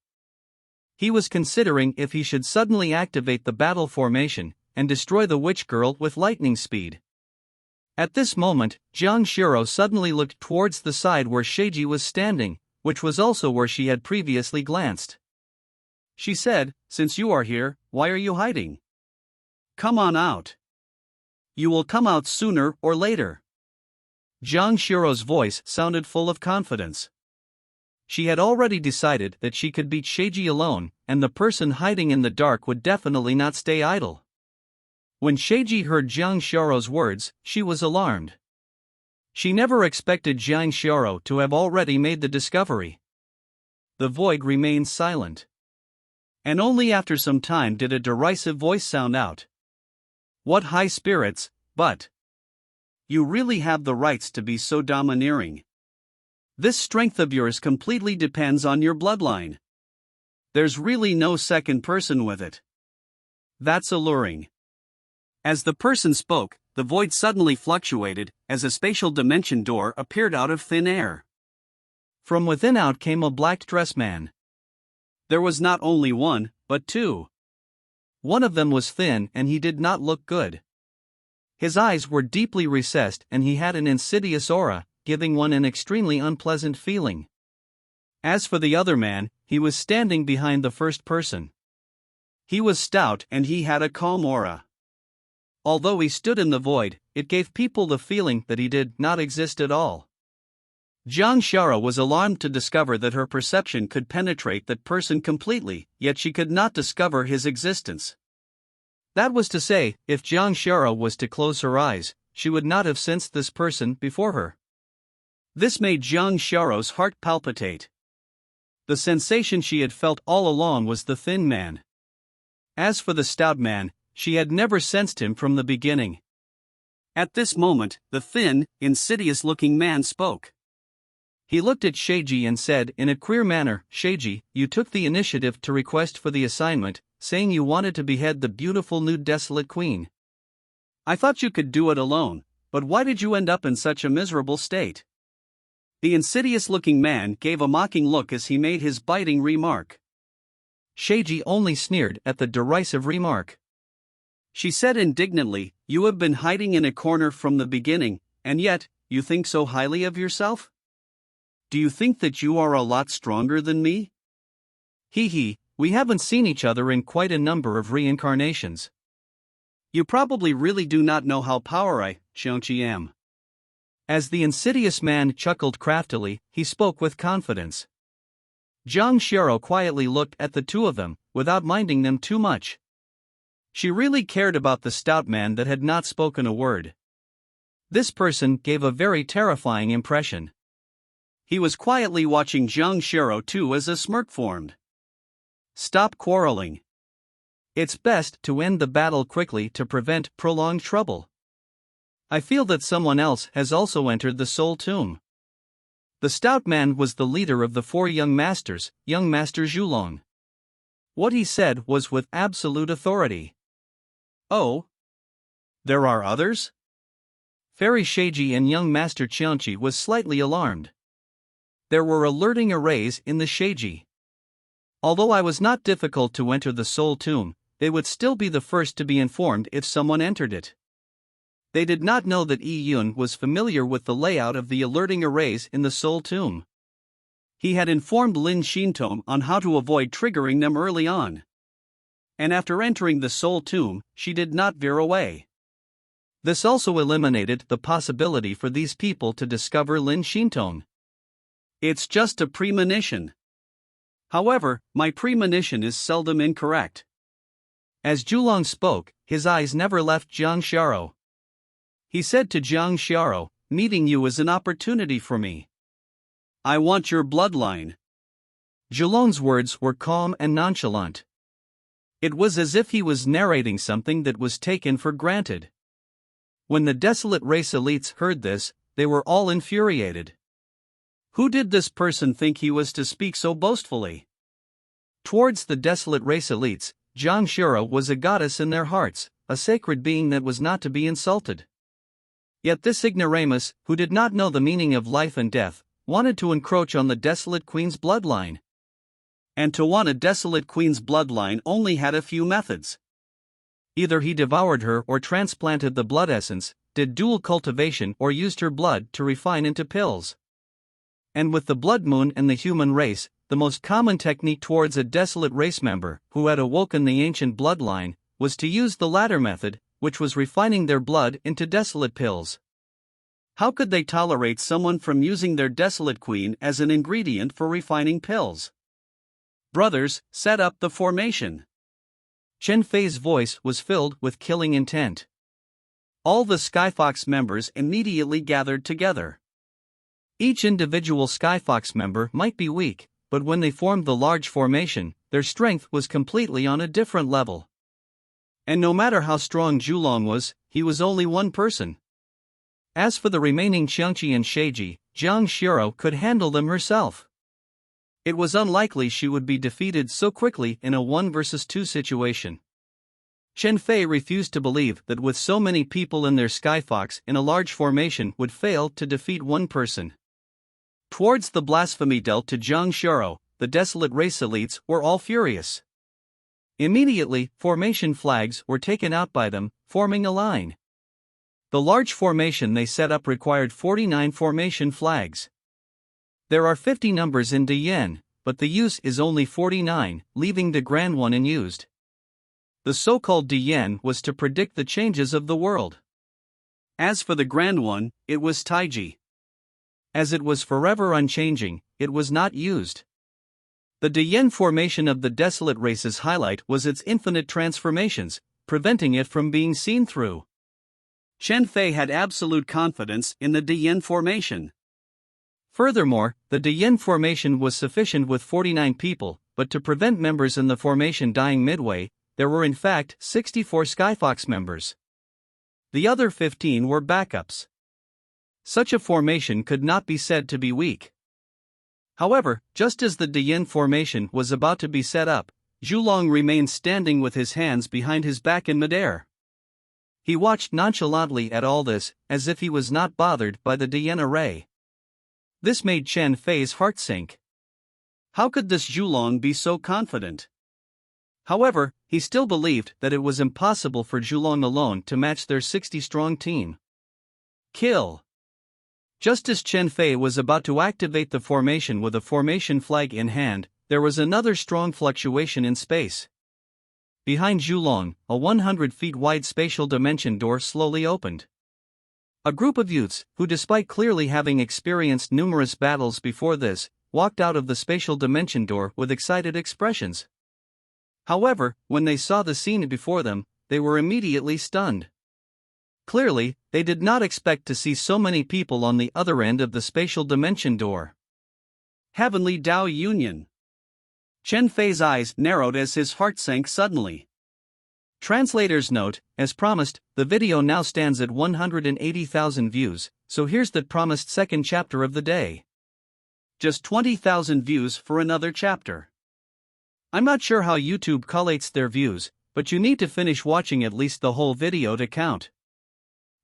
He was considering if he should suddenly activate the battle formation and destroy the witch girl with lightning speed. At this moment, Jiang Shiro suddenly looked towards the side where Sheiji was standing, which was also where she had previously glanced. She said, "Since you are here, why are you hiding? Come on out. You will come out sooner or later." Jiang Shiro's voice sounded full of confidence. She had already decided that she could beat Sheiji alone, and the person hiding in the dark would definitely not stay idle. When Sheiji heard Jiang Shiro's words, she was alarmed. She never expected Jiang Shiro to have already made the discovery. The void remained silent. And only after some time did a derisive voice sound out. "What high spirits, but you really have the rights to be so domineering. This strength of yours completely depends on your bloodline. There's really no second person with it. That's alluring." As the person spoke, the void suddenly fluctuated as a spatial dimension door appeared out of thin air. From within out came a black-dressed man. There was not only one, but two. One of them was thin and he did not look good. His eyes were deeply recessed and he had an insidious aura, giving one an extremely unpleasant feeling. As for the other man, he was standing behind the first person. He was stout and he had a calm aura. Although he stood in the void, it gave people the feeling that he did not exist at all. Jiang Shiro was alarmed to discover that her perception could penetrate that person completely, yet she could not discover his existence. That was to say, if Jiang Shiro was to close her eyes, she would not have sensed this person before her. This made Jiang Shiro's heart palpitate. The sensation she had felt all along was the thin man. As for the stout man, she had never sensed him from the beginning. At this moment, the thin, insidious-looking man spoke. He looked at Sheiji and said in a queer manner, "Sheiji, you took the initiative to request for the assignment, saying you wanted to behead the beautiful new desolate queen. I thought you could do it alone, but why did you end up in such a miserable state?" The insidious-looking man gave a mocking look as he made his biting remark. Sheiji only sneered at the derisive remark. She said indignantly, "You have been hiding in a corner from the beginning, and yet, you think so highly of yourself? Do you think that you are a lot stronger than me? Hee, we haven't seen each other in quite a number of reincarnations. You probably really do not know how powerful I am." As the insidious man chuckled craftily, he spoke with confidence. Jiang Shiro quietly looked at the two of them, without minding them too much. She really cared about the stout man that had not spoken a word. This person gave a very terrifying impression. He was quietly watching Jiang Shiro too as a smirk formed. "Stop quarreling. It's best to end the battle quickly to prevent prolonged trouble. I feel that someone else has also entered the Soul Tomb." The stout man was the leader of the four young masters, young Master Zhulong. What he said was with absolute authority. "Oh? There are others?" Fairy Sheiji and young Master Qianqi was slightly alarmed. There were alerting arrays in the Sheiji. Although I was not difficult to enter the Soul Tomb, they would still be the first to be informed if someone entered it. They did not know that Yi Yun was familiar with the layout of the alerting arrays in the Soul Tomb. He had informed Lin Xintong on how to avoid triggering them early on. And after entering the Soul Tomb, she did not veer away. This also eliminated the possibility for these people to discover Lin Xintong. It's just a premonition. However, my premonition is seldom incorrect. As Zhulong spoke, his eyes never left Jiang Xiao. He said to Jiang Xiao, "Meeting you is an opportunity for me. I want your bloodline." Zhulong's words were calm and nonchalant. It was as if he was narrating something that was taken for granted. When the Desolate Race elites heard this, they were all infuriated. Who did this person think he was to speak so boastfully? Towards the Desolate Race elites, Jiang Xiao was a goddess in their hearts, a sacred being that was not to be insulted. Yet this ignoramus, who did not know the meaning of life and death, wanted to encroach on the Desolate Queen's bloodline. And to want a Desolate Queen's bloodline only had a few methods. Either he devoured her or transplanted the blood essence, did dual cultivation or used her blood to refine into pills. And with the Blood Moon and the human race, the most common technique towards a Desolate Race member who had awoken the ancient bloodline was to use the latter method, which was refining their blood into Desolate pills. How could they tolerate someone from using their Desolate Queen as an ingredient for refining pills? Brothers, set up the formation. Chen Fei's voice was filled with killing intent. All the Skyfox members immediately gathered together. Each individual Skyfox member might be weak, but when they formed the large formation, their strength was completely on a different level. And no matter how strong Zhulong was, he was only one person. As for the remaining Qiangqi and Sheiji, Jiang Xiao could handle them herself. It was unlikely she would be defeated so quickly in a 1 versus 2 situation. Chen Fei refused to believe that with so many people in their Skyfox in a large formation would fail to defeat one person. Towards the blasphemy dealt to Jiang Xiao, the Desolate Race elites were all furious. Immediately, formation flags were taken out by them, forming a line. The large formation they set up required 49 formation flags. There are 50 numbers in Diyan, but the use is only 49, leaving the grand one unused. The so-called Diyan was to predict the changes of the world. As for the grand one, it was Taiji. As it was forever unchanging, it was not used. The Diyan formation of the Desolate Race's highlight was its infinite transformations, preventing it from being seen through. Chen Fei had absolute confidence in the Diyan formation. Furthermore, the Diyan formation was sufficient with 49 people, but to prevent members in the formation dying midway, there were in fact 64 Skyfox members. The other 15 were backups. Such a formation could not be said to be weak. However, just as the Diyan formation was about to be set up, Zhulong remained standing with his hands behind his back in midair. He watched nonchalantly at all this, as if he was not bothered by the Diyan array. This made Chen Fei's heart sink. How could this Zhulong be so confident? However, he still believed that it was impossible for Zhulong alone to match their 60-strong team. Kill! Just as Chen Fei was about to activate the formation with a formation flag in hand, there was another strong fluctuation in space. Behind Zhulong, a 100 feet wide spatial dimension door slowly opened. A group of youths, who despite clearly having experienced numerous battles before this, walked out of the spatial dimension door with excited expressions. However, when they saw the scene before them, they were immediately stunned. Clearly, they did not expect to see so many people on the other end of the spatial dimension door. Heavenly Dao Union. Chen Fei's eyes narrowed as his heart sank suddenly. Translator's note: as promised, the video now stands at 180,000 views, so here's the promised second chapter of the day. Just 20,000 views for another chapter. I'm not sure how YouTube collates their views, but you need to finish watching at least the whole video to count.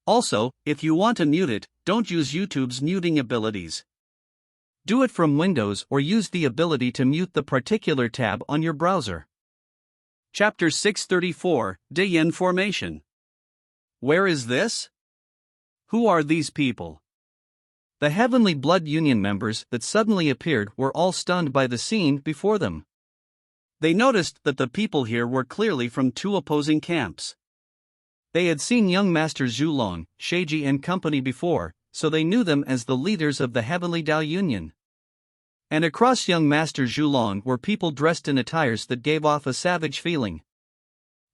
Also, if you want to mute it, don't use YouTube's muting abilities. Do it from Windows or use the ability to mute the particular tab on your browser. Chapter 634, Dayan Formation. Where is this? Who are these people? The Heavenly Blood Union members that suddenly appeared were all stunned by the scene before them. They noticed that the people here were clearly from two opposing camps. They had seen young Master Zhulong, Sheiji and company before, so they knew them as the leaders of the Heavenly Dao Union. And across young Master Zhulong were people dressed in attires that gave off a savage feeling.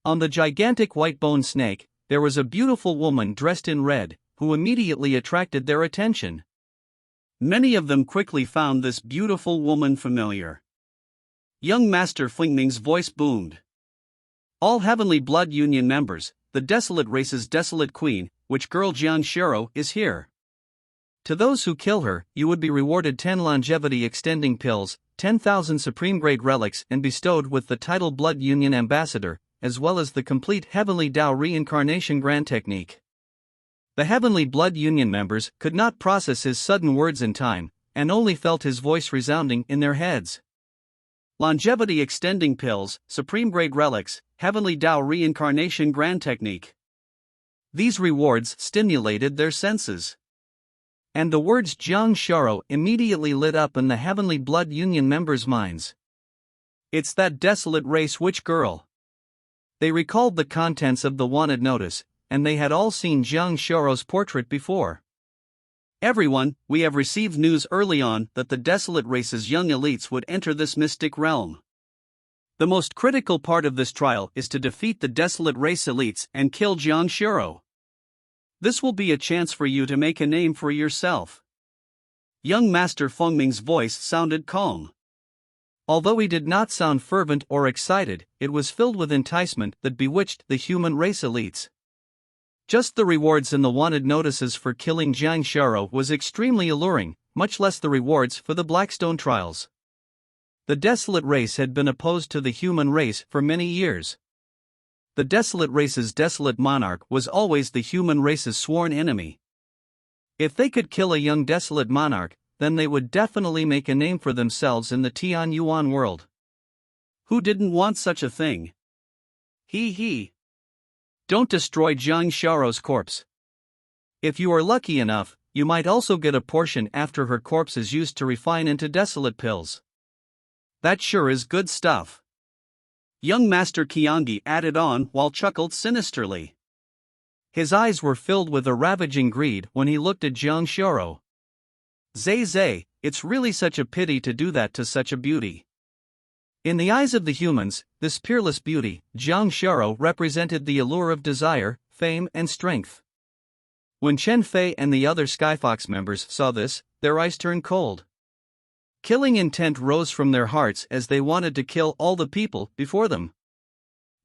On the gigantic white-boned snake, there was a beautiful woman dressed in red, who immediately attracted their attention. Many of them quickly found this beautiful woman familiar. Young Master Fengming's voice boomed. All Heavenly Blood Union members, the Desolate Race's Desolate Queen, which girl Jiang Shiro, is here. To those who kill her, you would be rewarded 10 longevity extending pills, 10,000 supreme grade relics, and bestowed with the title Blood Union Ambassador, as well as the complete Heavenly Dao Reincarnation Grand Technique. The Heavenly Blood Union members could not process his sudden words in time, and only felt his voice resounding in their heads. Longevity extending pills, supreme grade relics, Heavenly Dao Reincarnation Grand Technique. These rewards stimulated their senses. And the words Jiang Shiro immediately lit up in the Heavenly Blood Union members' minds. It's that Desolate Race witch girl. They recalled the contents of the wanted notice, and they had all seen Jiang Shiro's portrait before. Everyone, we have received news early on that the Desolate Race's young elites would enter this mystic realm. The most critical part of this trial is to defeat the Desolate Race elites and kill Jiang Shiro. This will be a chance for you to make a name for yourself. Young Master Fengming's voice sounded calm. Although he did not sound fervent or excited, it was filled with enticement that bewitched the human race elites. Just the rewards in the wanted notices for killing Jiang Shiro was extremely alluring, much less the rewards for the Blackstone trials. The Desolate Race had been opposed to the human race for many years. The Desolate Race's desolate monarch was always the human race's sworn enemy. If they could kill a young desolate monarch, then they would definitely make a name for themselves in the Tian Yuan world. Who didn't want such a thing? He. Don't destroy Jiang Shiro's corpse. If you are lucky enough, you might also get a portion after her corpse is used to refine into desolate pills. That sure is good stuff. Young Master Qiangi added on while chuckled sinisterly. His eyes were filled with a ravaging greed when he looked at Jiang Shiro. Zay, it's really such a pity to do that to such a beauty. In the eyes of the humans, this peerless beauty, Jiang Shiro, represented the allure of desire, fame, and strength. When Chen Fei and the other Skyfox members saw this, their eyes turned cold. Killing intent rose from their hearts as they wanted to kill all the people before them.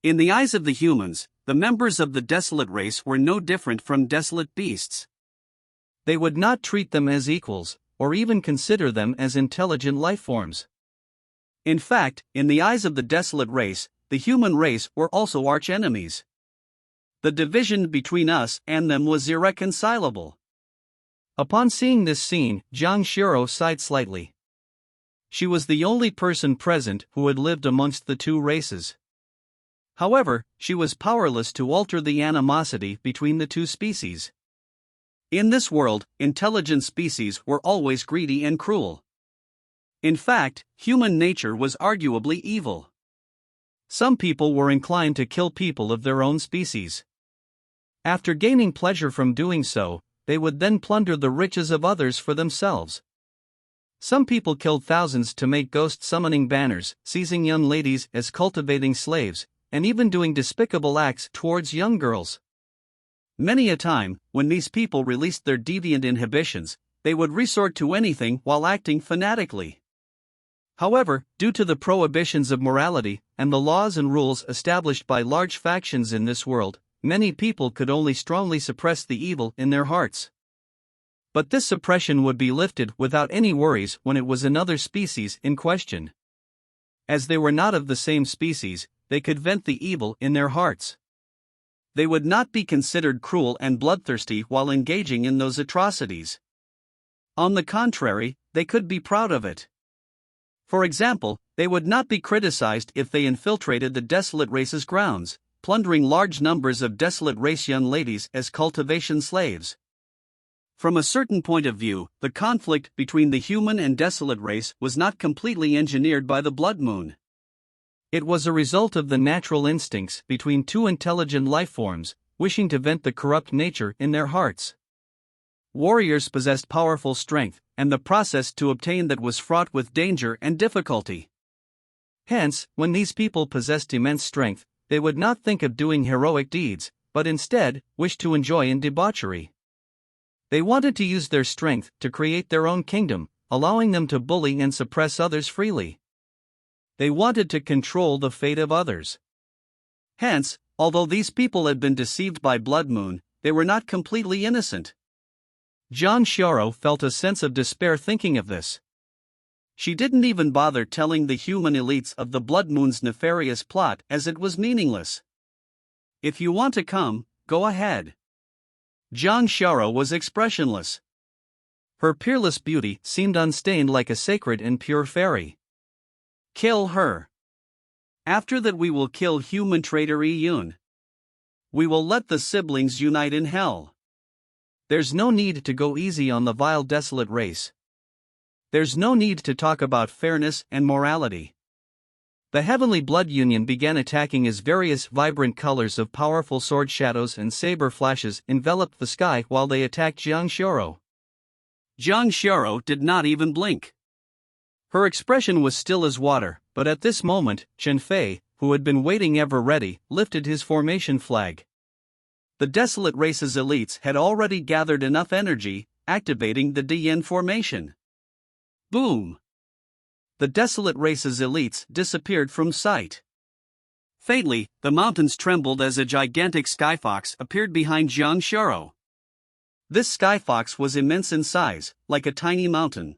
In the eyes of the humans, the members of the Desolate Race were no different from desolate beasts. They would not treat them as equals, or even consider them as intelligent life forms. In fact, in the eyes of the Desolate Race, the human race were also arch-enemies. The division between us and them was irreconcilable. Upon seeing this scene, Jiang Shiro sighed slightly. She was the only person present who had lived amongst the two races. However, she was powerless to alter the animosity between the two species. In this world, intelligent species were always greedy and cruel. In fact, human nature was arguably evil. Some people were inclined to kill people of their own species. After gaining pleasure from doing so, they would then plunder the riches of others for themselves. Some people killed thousands to make ghost summoning banners, seizing young ladies as cultivating slaves, and even doing despicable acts towards young girls. Many a time, when these people released their deviant inhibitions, they would resort to anything while acting fanatically. However, due to the prohibitions of morality and the laws and rules established by large factions in this world, many people could only strongly suppress the evil in their hearts. But this suppression would be lifted without any worries when it was another species in question. As they were not of the same species, they could vent the evil in their hearts. They would not be considered cruel and bloodthirsty while engaging in those atrocities. On the contrary, they could be proud of it. For example, they would not be criticized if they infiltrated the desolate race's grounds, plundering large numbers of desolate race young ladies as cultivation slaves. From a certain point of view, the conflict between the human and desolate race was not completely engineered by the blood moon. It was a result of the natural instincts between two intelligent life forms, wishing to vent the corrupt nature in their hearts. Warriors possessed powerful strength, and the process to obtain that was fraught with danger and difficulty. Hence, when these people possessed immense strength, they would not think of doing heroic deeds, but instead, wished to enjoy in debauchery. They wanted to use their strength to create their own kingdom, allowing them to bully and suppress others freely. They wanted to control the fate of others. Hence, although these people had been deceived by Blood Moon, they were not completely innocent. Jiang Xiaoro felt a sense of despair thinking of this. She didn't even bother telling the human elites of the Blood Moon's nefarious plot, as it was meaningless. If you want to come, go ahead. Jiang Xiaoro was expressionless. Her peerless beauty seemed unstained like a sacred and pure fairy. Kill her. After that we will kill human traitor Yun. We will let the siblings unite in hell. There's no need to go easy on the vile desolate race. There's no need to talk about fairness and morality. The Heavenly Blood Union began attacking as various vibrant colors of powerful sword shadows and saber flashes enveloped the sky while they attacked Jiang Xiaoro. Jiang Xiaoro did not even blink. Her expression was still as water, but at this moment, Chen Fei, who had been waiting ever ready, lifted his formation flag. The desolate race's elites had already gathered enough energy, activating the Dian formation. Boom! The desolate race's elites disappeared from sight. Faintly, the mountains trembled as a gigantic skyfox appeared behind Jiang Xiaoro. This skyfox was immense in size, like a tiny mountain.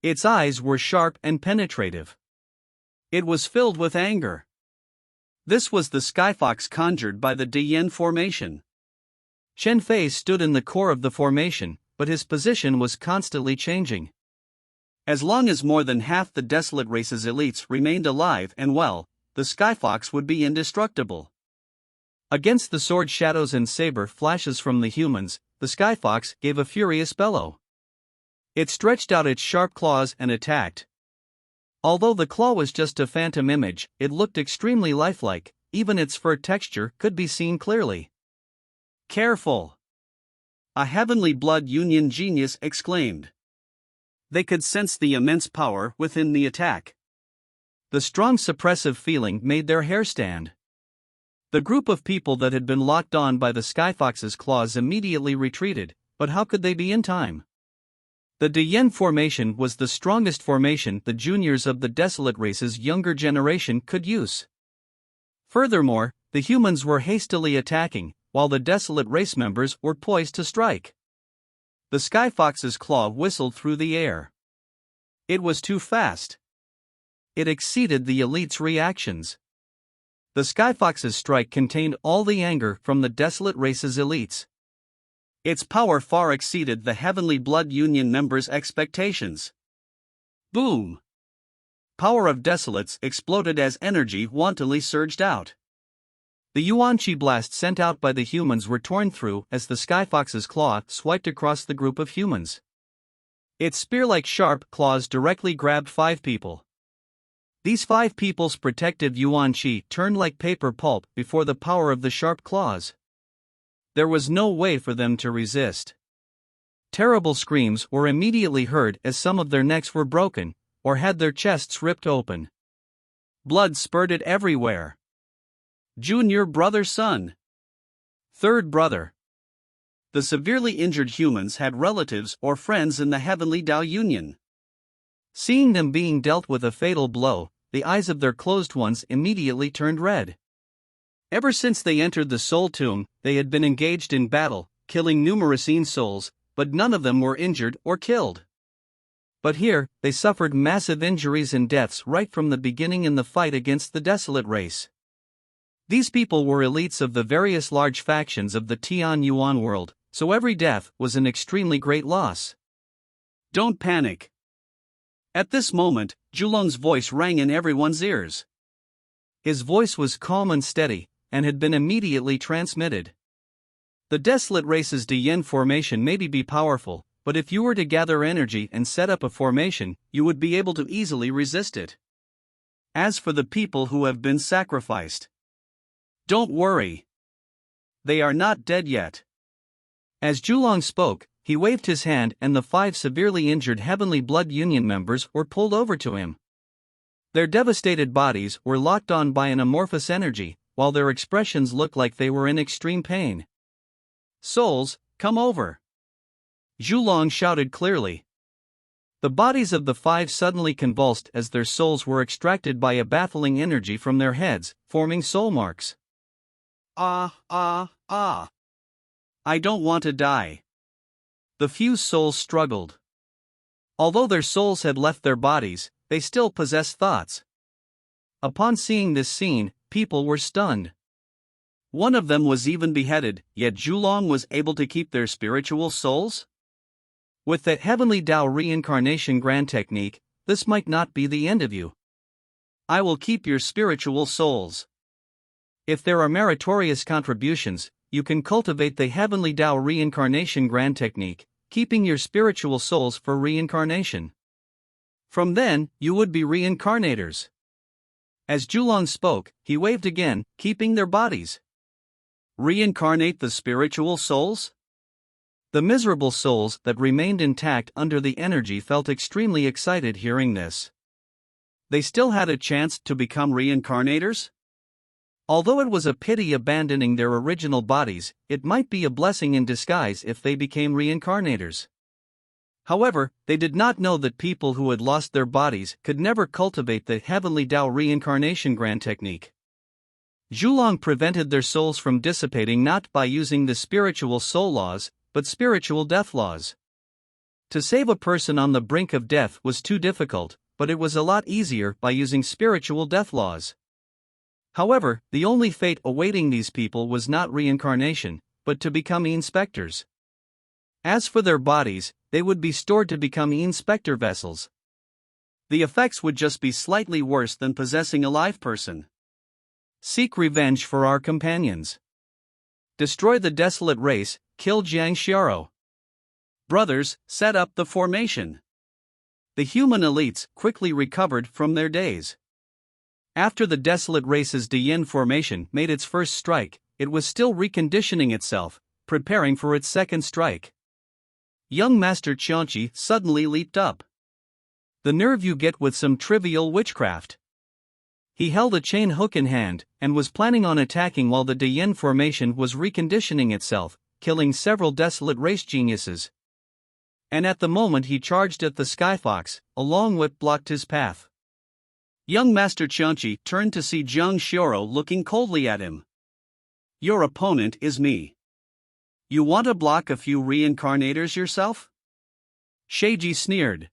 Its eyes were sharp and penetrative. It was filled with anger. This was the skyfox conjured by the Dian formation. Chen Fei stood in the core of the formation, but his position was constantly changing. As long as more than half the desolate race's elites remained alive and well, the skyfox would be indestructible. Against the sword shadows and saber flashes from the humans, the skyfox gave a furious bellow. It stretched out its sharp claws and attacked. Although the claw was just a phantom image, it looked extremely lifelike, even its fur texture could be seen clearly. Careful! A Heavenly Blood Union genius exclaimed. They could sense the immense power within the attack. The strong suppressive feeling made their hair stand. The group of people that had been locked on by the skyfox's claws immediately retreated, but how could they be in time? The Dian formation was the strongest formation the juniors of the desolate race's younger generation could use. Furthermore, the humans were hastily attacking, while the desolate race members were poised to strike. The skyfox's claw whistled through the air. It was too fast. It exceeded the elite's reactions. The skyfox's strike contained all the anger from the desolate race's elites. Its power far exceeded the Heavenly Blood Union members' expectations. Boom! Power of desolates exploded as energy wantonly surged out. The Yuan-Chi blasts sent out by the humans were torn through as the skyfox's claw swiped across the group of humans. Its spear-like sharp claws directly grabbed 5 people. These 5 people's protective Yuan-Chi turned like paper pulp before the power of the sharp claws. There was no way for them to resist. Terrible screams were immediately heard as some of their necks were broken, or had their chests ripped open. Blood spurted everywhere. Junior brother son. Third brother. The severely injured humans had relatives or friends in the Heavenly Dao Union. Seeing them being dealt with a fatal blow, the eyes of their closed ones immediately turned red. Ever since they entered the Soul Tomb, they had been engaged in battle, killing numerous souls, but none of them were injured or killed. But here, they suffered massive injuries and deaths right from the beginning in the fight against the desolate race. These people were elites of the various large factions of the Tian Yuan world, so every death was an extremely great loss. Don't panic. At this moment, Zhulong's voice rang in everyone's ears. His voice was calm and steady, and had been immediately transmitted. The Desolate Race's Diyin formation may be powerful, but if you were to gather energy and set up a formation, you would be able to easily resist it. As for the people who have been sacrificed, don't worry. They are not dead yet. As Zhulong spoke, he waved his hand and the 5 severely injured Heavenly Blood Union members were pulled over to him. Their devastated bodies were locked on by an amorphous energy, while their expressions looked like they were in extreme pain. Souls, come over. Zhulong shouted clearly. The bodies of the 5 suddenly convulsed as their souls were extracted by a baffling energy from their heads, forming soul marks. Ah. I don't want to die. The few souls struggled. Although their souls had left their bodies, they still possessed thoughts. Upon seeing this scene, people were stunned. One of them was even beheaded, yet Zhulong was able to keep their spiritual souls? With that Heavenly Tao reincarnation grand technique, this might not be the end of you. I will keep your spiritual souls. If there are meritorious contributions, you can cultivate the Heavenly Tao reincarnation grand technique, keeping your spiritual souls for reincarnation. From then, you would be reincarnators. As Zhulong spoke, he waved again, keeping their bodies. Reincarnate the spiritual souls? The miserable souls that remained intact under the energy felt extremely excited hearing this. They still had a chance to become reincarnators? Although it was a pity abandoning their original bodies, it might be a blessing in disguise if they became reincarnators. However, they did not know that people who had lost their bodies could never cultivate the Heavenly Tao reincarnation grand technique. Zhulong prevented their souls from dissipating not by using the spiritual soul laws, but spiritual death laws. To save a person on the brink of death was too difficult, but it was a lot easier by using spiritual death laws. However, the only fate awaiting these people was not reincarnation, but to become inspectors. As for their bodies, they would be stored to become inspector vessels. The effects would just be slightly worse than possessing a live person. Seek revenge for our companions. Destroy the Desolate Race, kill Jiang Xiaro. Brothers, set up the formation. The human elites quickly recovered from their daze. After the Desolate Race's Diyin formation made its first strike, it was still reconditioning itself, preparing for its second strike. Young Master Qianqi suddenly leaped up. The nerve you get with some trivial witchcraft. He held a chain hook in hand, and was planning on attacking while the Diyin formation was reconditioning itself, killing several Desolate Race geniuses. And at the moment he charged at the Skyfox, a long whip blocked his path. Young Master Qianqi turned to see Jiang Xioro looking coldly at him. Your opponent is me. You want to block a few reincarnators yourself? Sheiji sneered.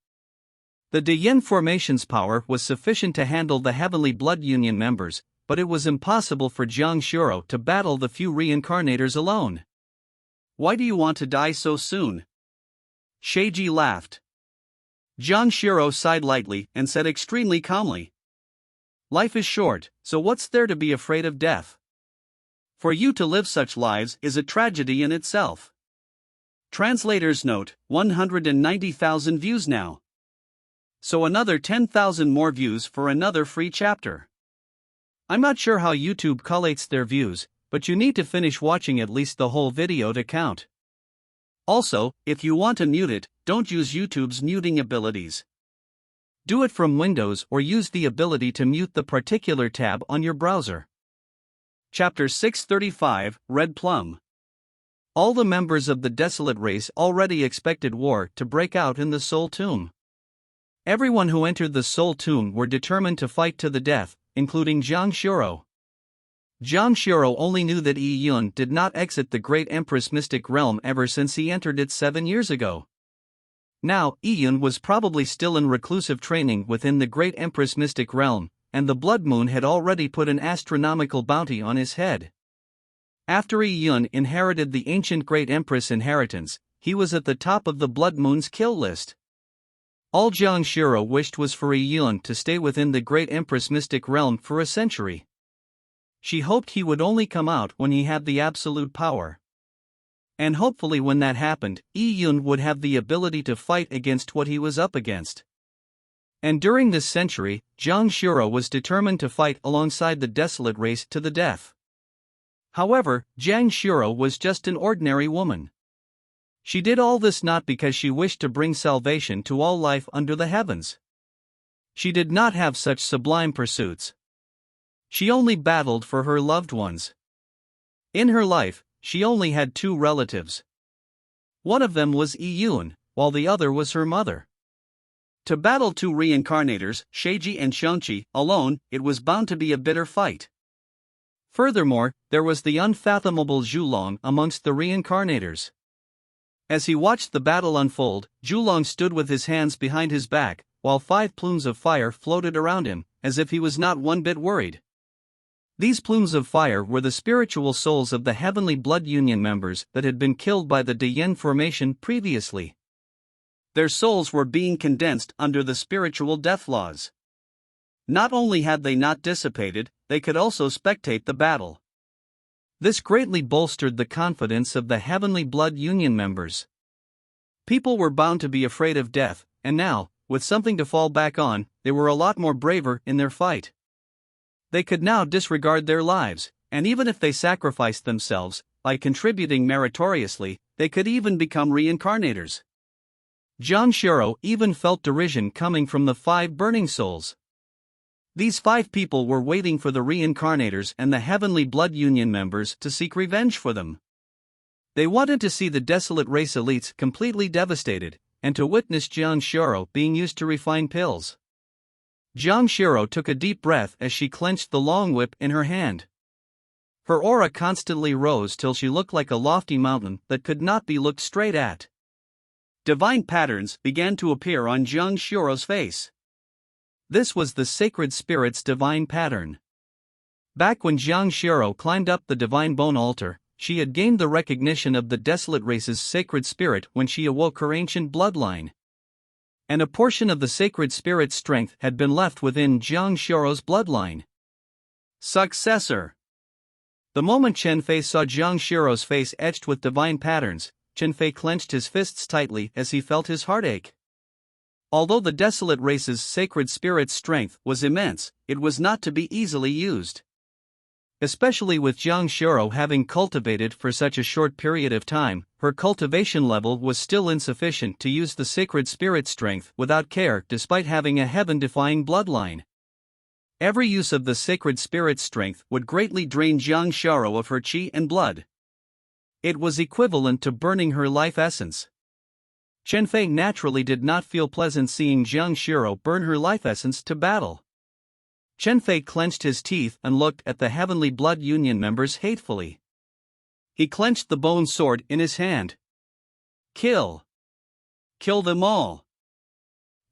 The Diyin formation's power was sufficient to handle the Heavenly Blood Union members, but it was impossible for Jiang Xioro to battle the few reincarnators alone. Why do you want to die so soon? Sheiji laughed. Jiang Xioro sighed lightly and said extremely calmly. Life is short, so what's there to be afraid of death? For you to live such lives is a tragedy in itself. Translator's note, 190,000 views now. So another 10,000 more views for another free chapter. I'm not sure how YouTube collates their views, but you need to finish watching at least the whole video to count. Also, if you want to mute it, don't use YouTube's muting abilities. Do it from Windows or use the ability to mute the particular tab on your browser. Chapter 635, Red Plum. All the members of the Desolate Race already expected war to break out in the Soul Tomb. Everyone who entered the Soul Tomb were determined to fight to the death, including Jiang Xioro. Jiang Xioro only knew that Yi Yun did not exit the Great Empress Mystic Realm ever since he entered it 7 years ago. Now, Yi Yun was probably still in reclusive training within the Great Empress Mystic Realm, and the Blood Moon had already put an astronomical bounty on his head. After Yi Yun inherited the ancient Great Empress inheritance, he was at the top of the Blood Moon's kill list. All Jiang Shiro wished was for Yi Yun to stay within the great Empress mystic realm for a century. She hoped he would only come out when he had the absolute power. And hopefully when that happened, Yi Yun would have the ability to fight against what he was up against. And during this century, Jiang Shiro was determined to fight alongside the desolate race to the death. However, Jiang Shiro was just an ordinary woman. She did all this not because she wished to bring salvation to all life under the heavens. She did not have such sublime pursuits. She only battled for her loved ones. In her life, she only had two relatives. One of them was Yi Yun, while the other was her mother. To battle two reincarnators, Sheiji and Shangqi, alone, it was bound to be a bitter fight. Furthermore, there was the unfathomable Zhulong amongst the reincarnators. As he watched the battle unfold, Zhulong stood with his hands behind his back, while 5 plumes of fire floated around him, as if he was not one bit worried. These plumes of fire were the spiritual souls of the Heavenly Blood Union members that had been killed by the Deyen formation previously. Their souls were being condensed under the spiritual death laws. Not only had they not dissipated, they could also spectate the battle. This greatly bolstered the confidence of the Heavenly Blood Union members. People were bound to be afraid of death, and now, with something to fall back on, they were a lot more braver in their fight. They could now disregard their lives, and even if they sacrificed themselves, by contributing meritoriously, they could even become reincarnators. Jiang Shiro even felt derision coming from the 5 burning souls. These 5 people were waiting for the reincarnators and the Heavenly Blood Union members to seek revenge for them. They wanted to see the desolate race elites completely devastated, and to witness Jiang Shiro being used to refine pills. Jiang Shiro took a deep breath as she clenched the long whip in her hand. Her aura constantly rose till she looked like a lofty mountain that could not be looked straight at. Divine patterns began to appear on Jiang Shiro's face. This was the Sacred Spirit's divine pattern. Back when Jiang Shiro climbed up the divine bone altar, she had gained the recognition of the desolate race's sacred spirit when she awoke her ancient bloodline. And a portion of the Sacred Spirit's strength had been left within Jiang Shiro's bloodline. Successor. The moment Chen Fei saw Jiang Shiro's face etched with divine patterns, Chen Fei clenched his fists tightly as he felt his heart ache. Although the desolate race's sacred spirit's strength was immense, it was not to be easily used. Especially with Jiang Shiro having cultivated for such a short period of time, her cultivation level was still insufficient to use the sacred spirit's strength without care despite having a heaven-defying bloodline. Every use of the sacred spirit's strength would greatly drain Jiang Shiro of her qi and blood. It was equivalent to burning her life essence. Chen Fei naturally did not feel pleasant seeing Jiang Shiro burn her life essence to battle. Chen Fei clenched his teeth and looked at the Heavenly Blood Union members hatefully. He clenched the bone sword in his hand. Kill! Kill them all!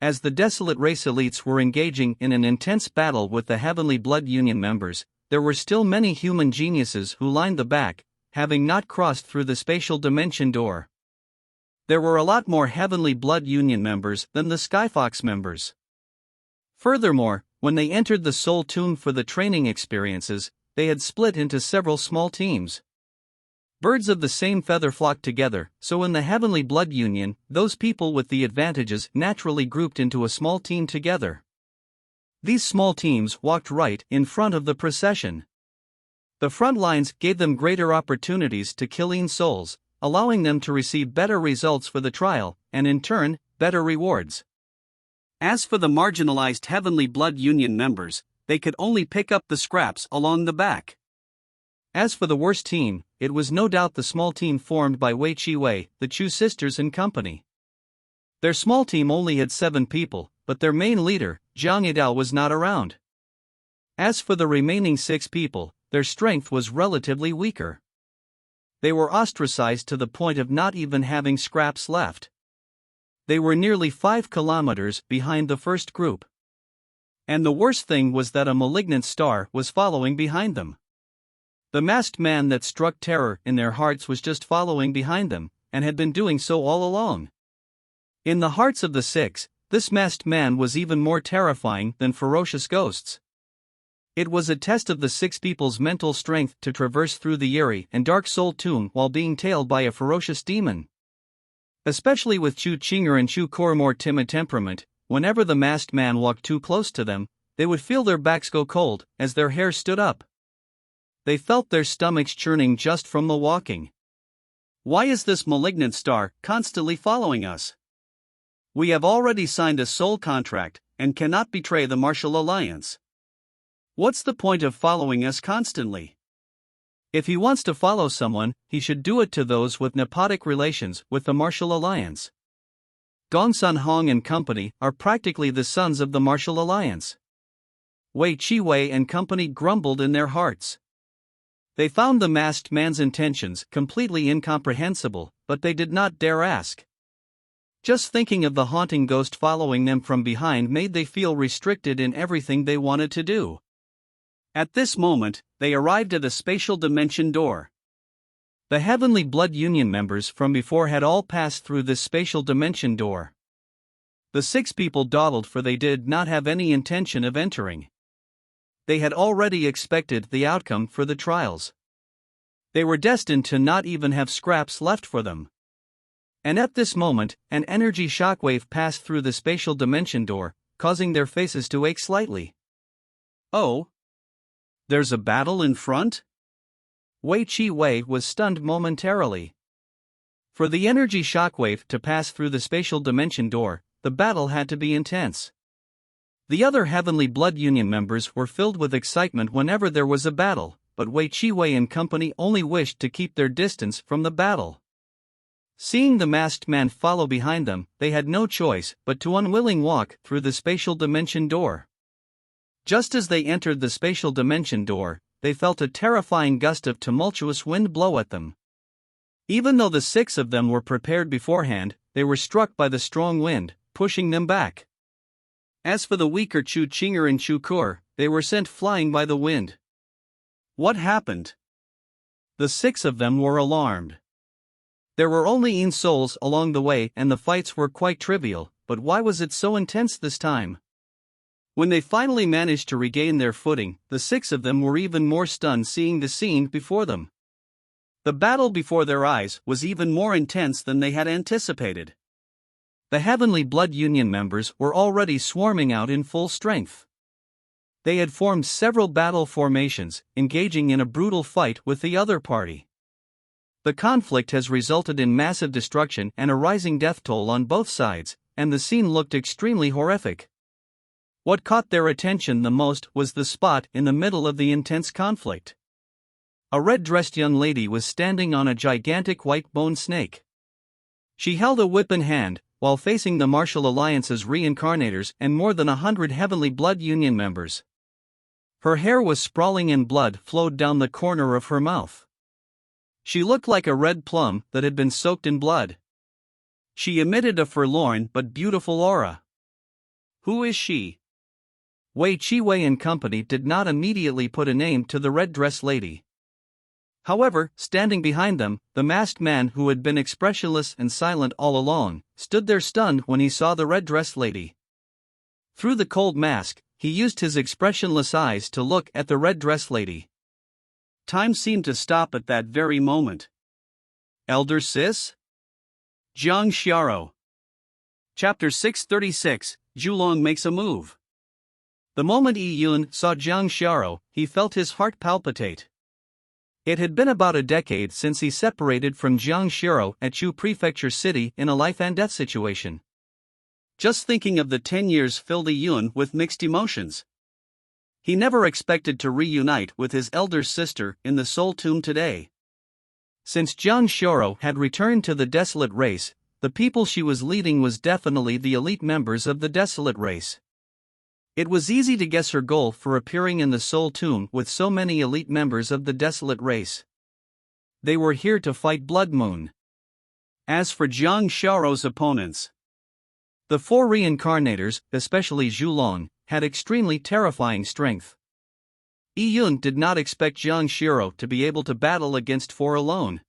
As the desolate race elites were engaging in an intense battle with the Heavenly Blood Union members, there were still many human geniuses who lined the back, having not crossed through the spatial dimension door. There were a lot more Heavenly Blood Union members than the Skyfox members. Furthermore, when they entered the Soul Tomb for the training experiences, they had split into several small teams. Birds of the same feather flocked together, so in the Heavenly Blood Union, those people with the advantages naturally grouped into a small team together. These small teams walked right in front of the procession. The front lines gave them greater opportunities to kill souls, allowing them to receive better results for the trial, and in turn, better rewards. As for the marginalized Heavenly Blood Union members, they could only pick up the scraps along the back. As for the worst team, it was no doubt the small team formed by Wei Chi-Wei, the Chu sisters and company. Their small team only had 7 people, but their main leader, Zhang Yidao, was not around. As for the remaining 6 people, their strength was relatively weaker. They were ostracized to the point of not even having scraps left. They were nearly 5 kilometers behind the first group. And the worst thing was that a malignant star was following behind them. The masked man that struck terror in their hearts was just following behind them, and had been doing so all along. In the hearts of the 6, this masked man was even more terrifying than ferocious ghosts. It was a test of the six people's mental strength to traverse through the eerie and dark Seoul tomb while being tailed by a ferocious demon. Especially with Chu Chinger and Chu Koromor's timid temperament, whenever the masked man walked too close to them, they would feel their backs go cold as their hair stood up. They felt their stomachs churning just from the walking. Why is this malignant star constantly following us? We have already signed a soul contract and cannot betray the Martial Alliance. What's the point of following us constantly? If he wants to follow someone, he should do it to those with nepotic relations with the Martial Alliance. Gong Sun Hong and company are practically the sons of the Martial Alliance. Wei Chi-wei and company grumbled in their hearts. They found the masked man's intentions completely incomprehensible, but they did not dare ask. Just thinking of the haunting ghost following them from behind made they feel restricted in everything they wanted to do. At this moment, they arrived at a spatial dimension door. The Heavenly Blood Union members from before had all passed through this spatial dimension door. The six people dawdled, for they did not have any intention of entering. They had already expected the outcome for the trials. They were destined to not even have scraps left for them. And at this moment, an energy shockwave passed through the spatial dimension door, causing their faces to ache slightly. Oh! There's a battle in front? Wei Chi-wei was stunned momentarily. For the energy shockwave to pass through the spatial dimension door, the battle had to be intense. The other Heavenly Blood Union members were filled with excitement whenever there was a battle, but Wei Chi-wei and company only wished to keep their distance from the battle. Seeing the masked man follow behind them, they had no choice but to unwilling walk through the spatial dimension door. Just as they entered the spatial dimension door, they felt a terrifying gust of tumultuous wind blow at them. Even though the six of them were prepared beforehand, they were struck by the strong wind, pushing them back. As for the weaker Chu Chinger and Chu Kur, they were sent flying by the wind. What happened? The six of them were alarmed. There were only 9 souls along the way and the fights were quite trivial, but why was it so intense this time? When they finally managed to regain their footing, the six of them were even more stunned seeing the scene before them. The battle before their eyes was even more intense than they had anticipated. The Heavenly Blood Union members were already swarming out in full strength. They had formed several battle formations, engaging in a brutal fight with the other party. The conflict has resulted in massive destruction and a rising death toll on both sides, and the scene looked extremely horrific. What caught their attention the most was the spot in the middle of the intense conflict. A red-dressed young lady was standing on a gigantic white-boned snake. She held a whip in hand, while facing the Martial Alliance's reincarnators and more than 100 Heavenly Blood Union members. Her hair was sprawling and blood flowed down the corner of her mouth. She looked like a red plum that had been soaked in blood. She emitted a forlorn but beautiful aura. Who is she? Wei Chi-wei and company did not immediately put a name to the red-dressed lady. However, standing behind them, the masked man who had been expressionless and silent all along, stood there stunned when he saw the red-dressed lady. Through the cold mask, he used his expressionless eyes to look at the red-dressed lady. Time seemed to stop at that very moment. Elder Sis? Jiang Xiaro. Chapter 636, Zhulong makes a move. The moment Yi Yun saw Jiang Xiaro, he felt his heart palpitate. It had been about a decade since he separated from Jiang Xiaro at Chu Prefecture City in a life-and-death situation. Just thinking of the 10 years filled Yi Yun with mixed emotions. He never expected to reunite with his elder sister in the Soul Tomb today. Since Jiang Xiaro had returned to the Desolate race, the people she was leading was definitely the elite members of the Desolate race. It was easy to guess her goal for appearing in the Soul Tomb with so many elite members of the Desolate race. They were here to fight Blood Moon. As for Jiang Xiao's opponents, the 4 reincarnators, especially Zhulong, had extremely terrifying strength. Yi Yun did not expect Jiang Xiao to be able to battle against 4 alone.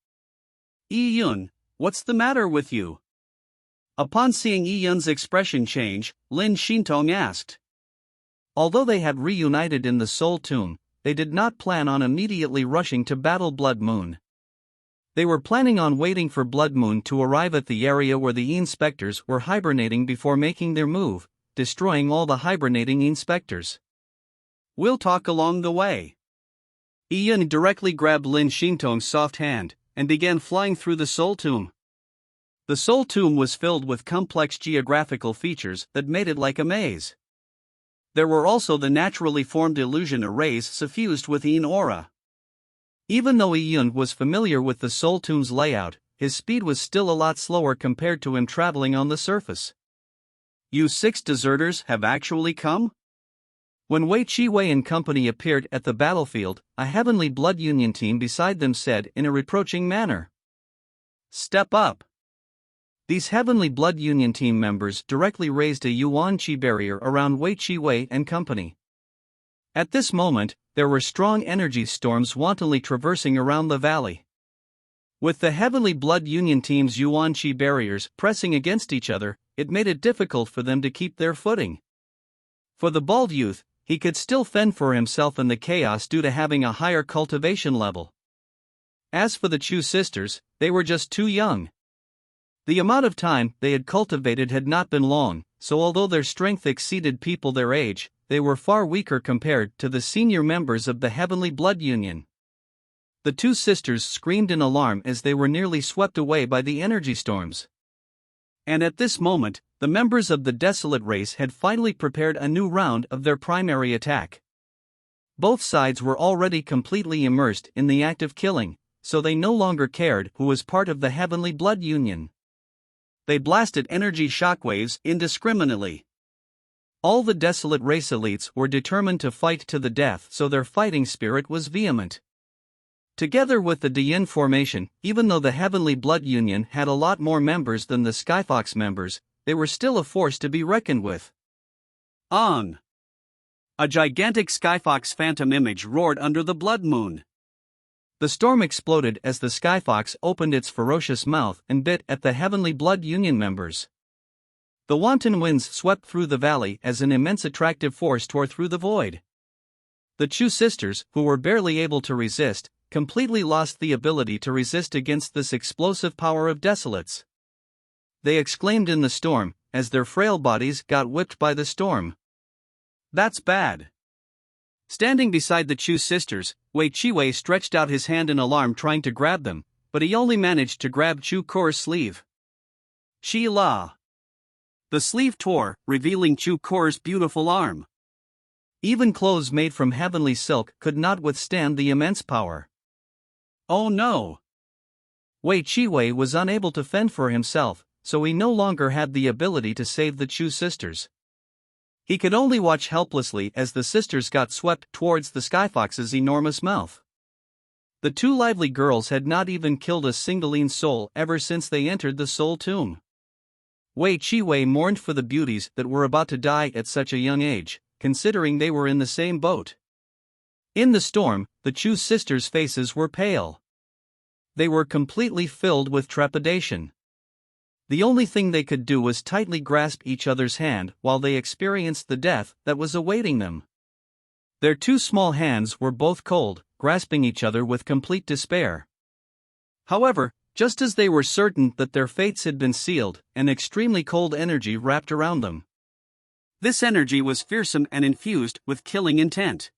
Yi Yun, what's the matter with you? Upon seeing Yi Yun's expression change, Lin Xintong asked. Although they had reunited in the Soul Tomb, they did not plan on immediately rushing to battle Blood Moon. They were planning on waiting for Blood Moon to arrive at the area where the inspectors were hibernating before making their move, destroying all the hibernating inspectors. We'll talk along the way. Yi Yun directly grabbed Lin Xintong's soft hand and began flying through the Soul Tomb. The Soul Tomb was filled with complex geographical features that made it like a maze. There were also the naturally formed illusion arrays suffused with Yin aura. Even though Yi Yun was familiar with the Soul Tomb's layout, his speed was still a lot slower compared to him traveling on the surface. You 6 deserters have actually come? When Wei Chiwei and company appeared at the battlefield, a Heavenly Blood Union team beside them said in a reproaching manner. Step up. These Heavenly Blood Union team members directly raised a Yuan Qi barrier around Wei Chiwei and company. At this moment, there were strong energy storms wantonly traversing around the valley. With the Heavenly Blood Union team's Yuan Qi barriers pressing against each other, it made it difficult for them to keep their footing. For the bald youth, he could still fend for himself in the chaos due to having a higher cultivation level. As for the Chu sisters, they were just too young. The amount of time they had cultivated had not been long, so although their strength exceeded people their age, they were far weaker compared to the senior members of the Heavenly Blood Union. The 2 sisters screamed in alarm as they were nearly swept away by the energy storms. And at this moment, the members of the Desolate race had finally prepared a new round of their primary attack. Both sides were already completely immersed in the act of killing, so they no longer cared who was part of the Heavenly Blood Union. They blasted energy shockwaves indiscriminately. All the Desolate race elites were determined to fight to the death, so their fighting spirit was vehement. Together with the Diyin formation, even though the Heavenly Blood Union had a lot more members than the Skyfox members, they were still a force to be reckoned with. On! A gigantic Skyfox phantom image roared under the Blood Moon. The storm exploded as the Skyfox opened its ferocious mouth and bit at the Heavenly Blood Union members. The wanton winds swept through the valley as an immense attractive force tore through the void. The Chu sisters, who were barely able to resist, completely lost the ability to resist against this explosive power of Desolates. They exclaimed in the storm, as their frail bodies got whipped by the storm. That's bad. Standing beside the Chu sisters, Wei Chiwei stretched out his hand in alarm trying to grab them, but he only managed to grab Chu Kor's sleeve. Shi La. The sleeve tore, revealing Chu Kor's beautiful arm. Even clothes made from heavenly silk could not withstand the immense power. Oh no! Wei Chiwei was unable to fend for himself, so he no longer had the ability to save the Chu sisters. He could only watch helplessly as the sisters got swept towards the Skyfox's enormous mouth. The 2 lively girls had not even killed a single Yin soul ever since they entered the Soul Tomb. Wei Chiwei mourned for the beauties that were about to die at such a young age, considering they were in the same boat. In the storm, the Chu sisters' faces were pale. They were completely filled with trepidation. The only thing they could do was tightly grasp each other's hand while they experienced the death that was awaiting them. Their 2 small hands were both cold, grasping each other with complete despair. However, just as they were certain that their fates had been sealed, an extremely cold energy wrapped around them. This energy was fearsome and infused with killing intent.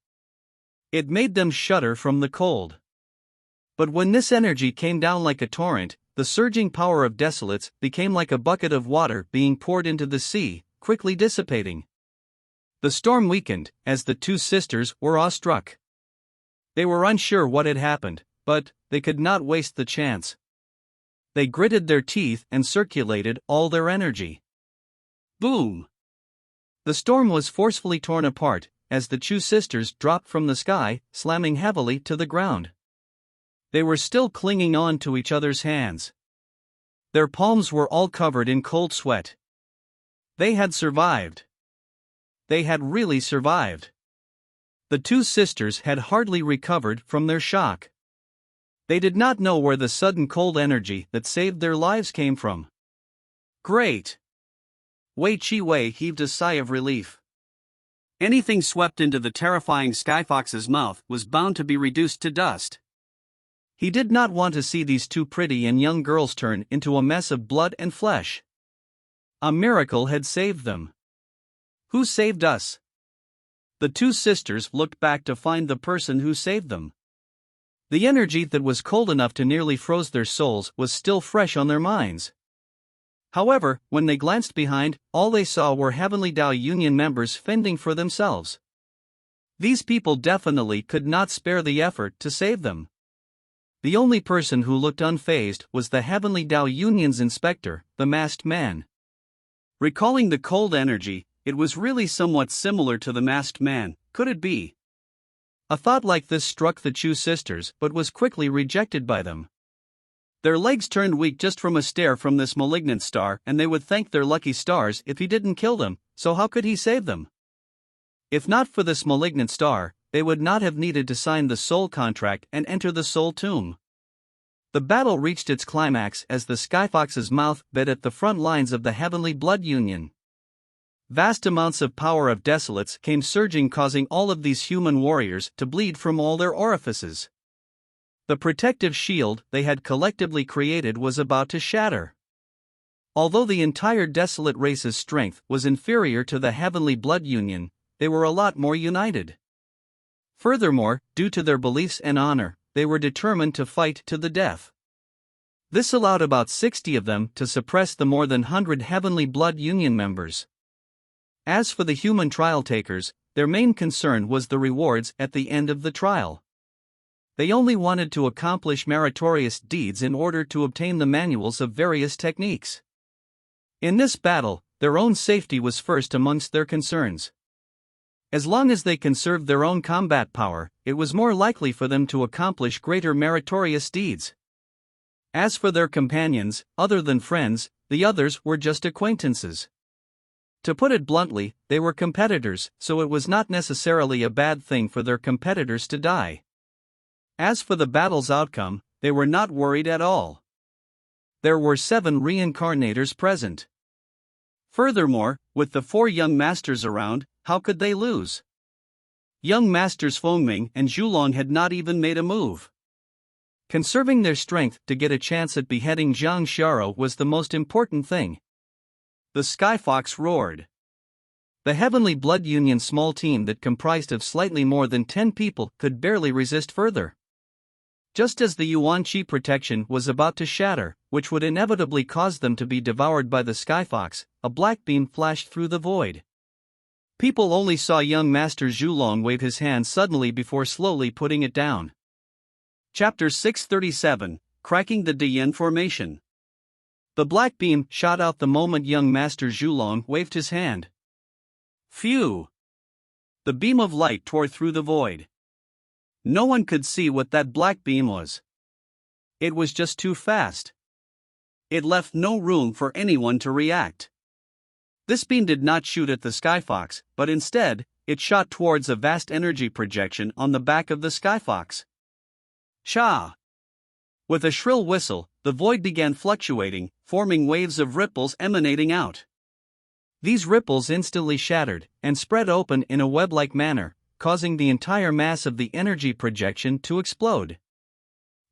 It made them shudder from the cold. But when this energy came down like a torrent, the surging power of Desolates became like a bucket of water being poured into the sea, quickly dissipating. The storm weakened, as the 2 sisters were awestruck. They were unsure what had happened, but they could not waste the chance. They gritted their teeth and circulated all their energy. Boom! The storm was forcefully torn apart, as the Chu sisters dropped from the sky, slamming heavily to the ground. They were still clinging on to each other's hands. Their palms were all covered in cold sweat. They had survived. They had really survived. The 2 sisters had hardly recovered from their shock. They did not know where the sudden cold energy that saved their lives came from. Great! Wei Chi-wei heaved a sigh of relief. Anything swept into the terrifying Skyfox's mouth was bound to be reduced to dust. He did not want to see these two pretty and young girls turn into a mess of blood and flesh. A miracle had saved them. Who saved us? The two sisters looked back to find the person who saved them. The energy that was cold enough to nearly froze their souls was still fresh on their minds. However, when they glanced behind, all they saw were Heavenly Dao Union members fending for themselves. These people definitely could not spare the effort to save them. The only person who looked unfazed was the Heavenly Dao Union's inspector, the masked man. Recalling the cold energy, it was really somewhat similar to the masked man. Could it be? A thought like this struck the Chu sisters but was quickly rejected by them. Their legs turned weak just from a stare from this malignant star, and they would thank their lucky stars if he didn't kill them, so how could he save them? If not for this malignant star, they would not have needed to sign the soul contract and enter the soul tomb. The battle reached its climax as the Skyfox's mouth bit at the front lines of the Heavenly Blood Union. Vast amounts of power of desolates came surging, causing all of these human warriors to bleed from all their orifices. The protective shield they had collectively created was about to shatter. Although the entire desolate race's strength was inferior to the Heavenly Blood Union, they were a lot more united. Furthermore, due to their beliefs and honor, they were determined to fight to the death. This allowed about 60 of them to suppress the more than 100 Heavenly Blood Union members. As for the human trial takers, their main concern was the rewards at the end of the trial. They only wanted to accomplish meritorious deeds in order to obtain the manuals of various techniques. In this battle, their own safety was first amongst their concerns. As long as they conserved their own combat power, it was more likely for them to accomplish greater meritorious deeds. As for their companions, other than friends, the others were just acquaintances. To put it bluntly, they were competitors, so it was not necessarily a bad thing for their competitors to die. As for the battle's outcome, they were not worried at all. There were 7 reincarnators present. Furthermore, with the 4 young masters around, how could they lose? Young masters Fengming and Zhulong had not even made a move. Conserving their strength to get a chance at beheading Zhang Xiaro was the most important thing. The Skyfox roared. The Heavenly Blood Union's small team that comprised of slightly more than 10 people could barely resist further. Just as the Yuan Qi protection was about to shatter, which would inevitably cause them to be devoured by the Skyfox, a black beam flashed through the void. People only saw young Master Zhulong wave his hand suddenly before slowly putting it down. Chapter 637, Cracking the Diyin Formation. The black beam shot out the moment young Master Zhulong waved his hand. Phew! The beam of light tore through the void. No one could see what that black beam was. It was just too fast. It left no room for anyone to react. This beam did not shoot at the Skyfox, but instead, it shot towards a vast energy projection on the back of the Skyfox. Sha! With a shrill whistle, the void began fluctuating, forming waves of ripples emanating out. These ripples instantly shattered and spread open in a web-like manner, causing the entire mass of the energy projection to explode.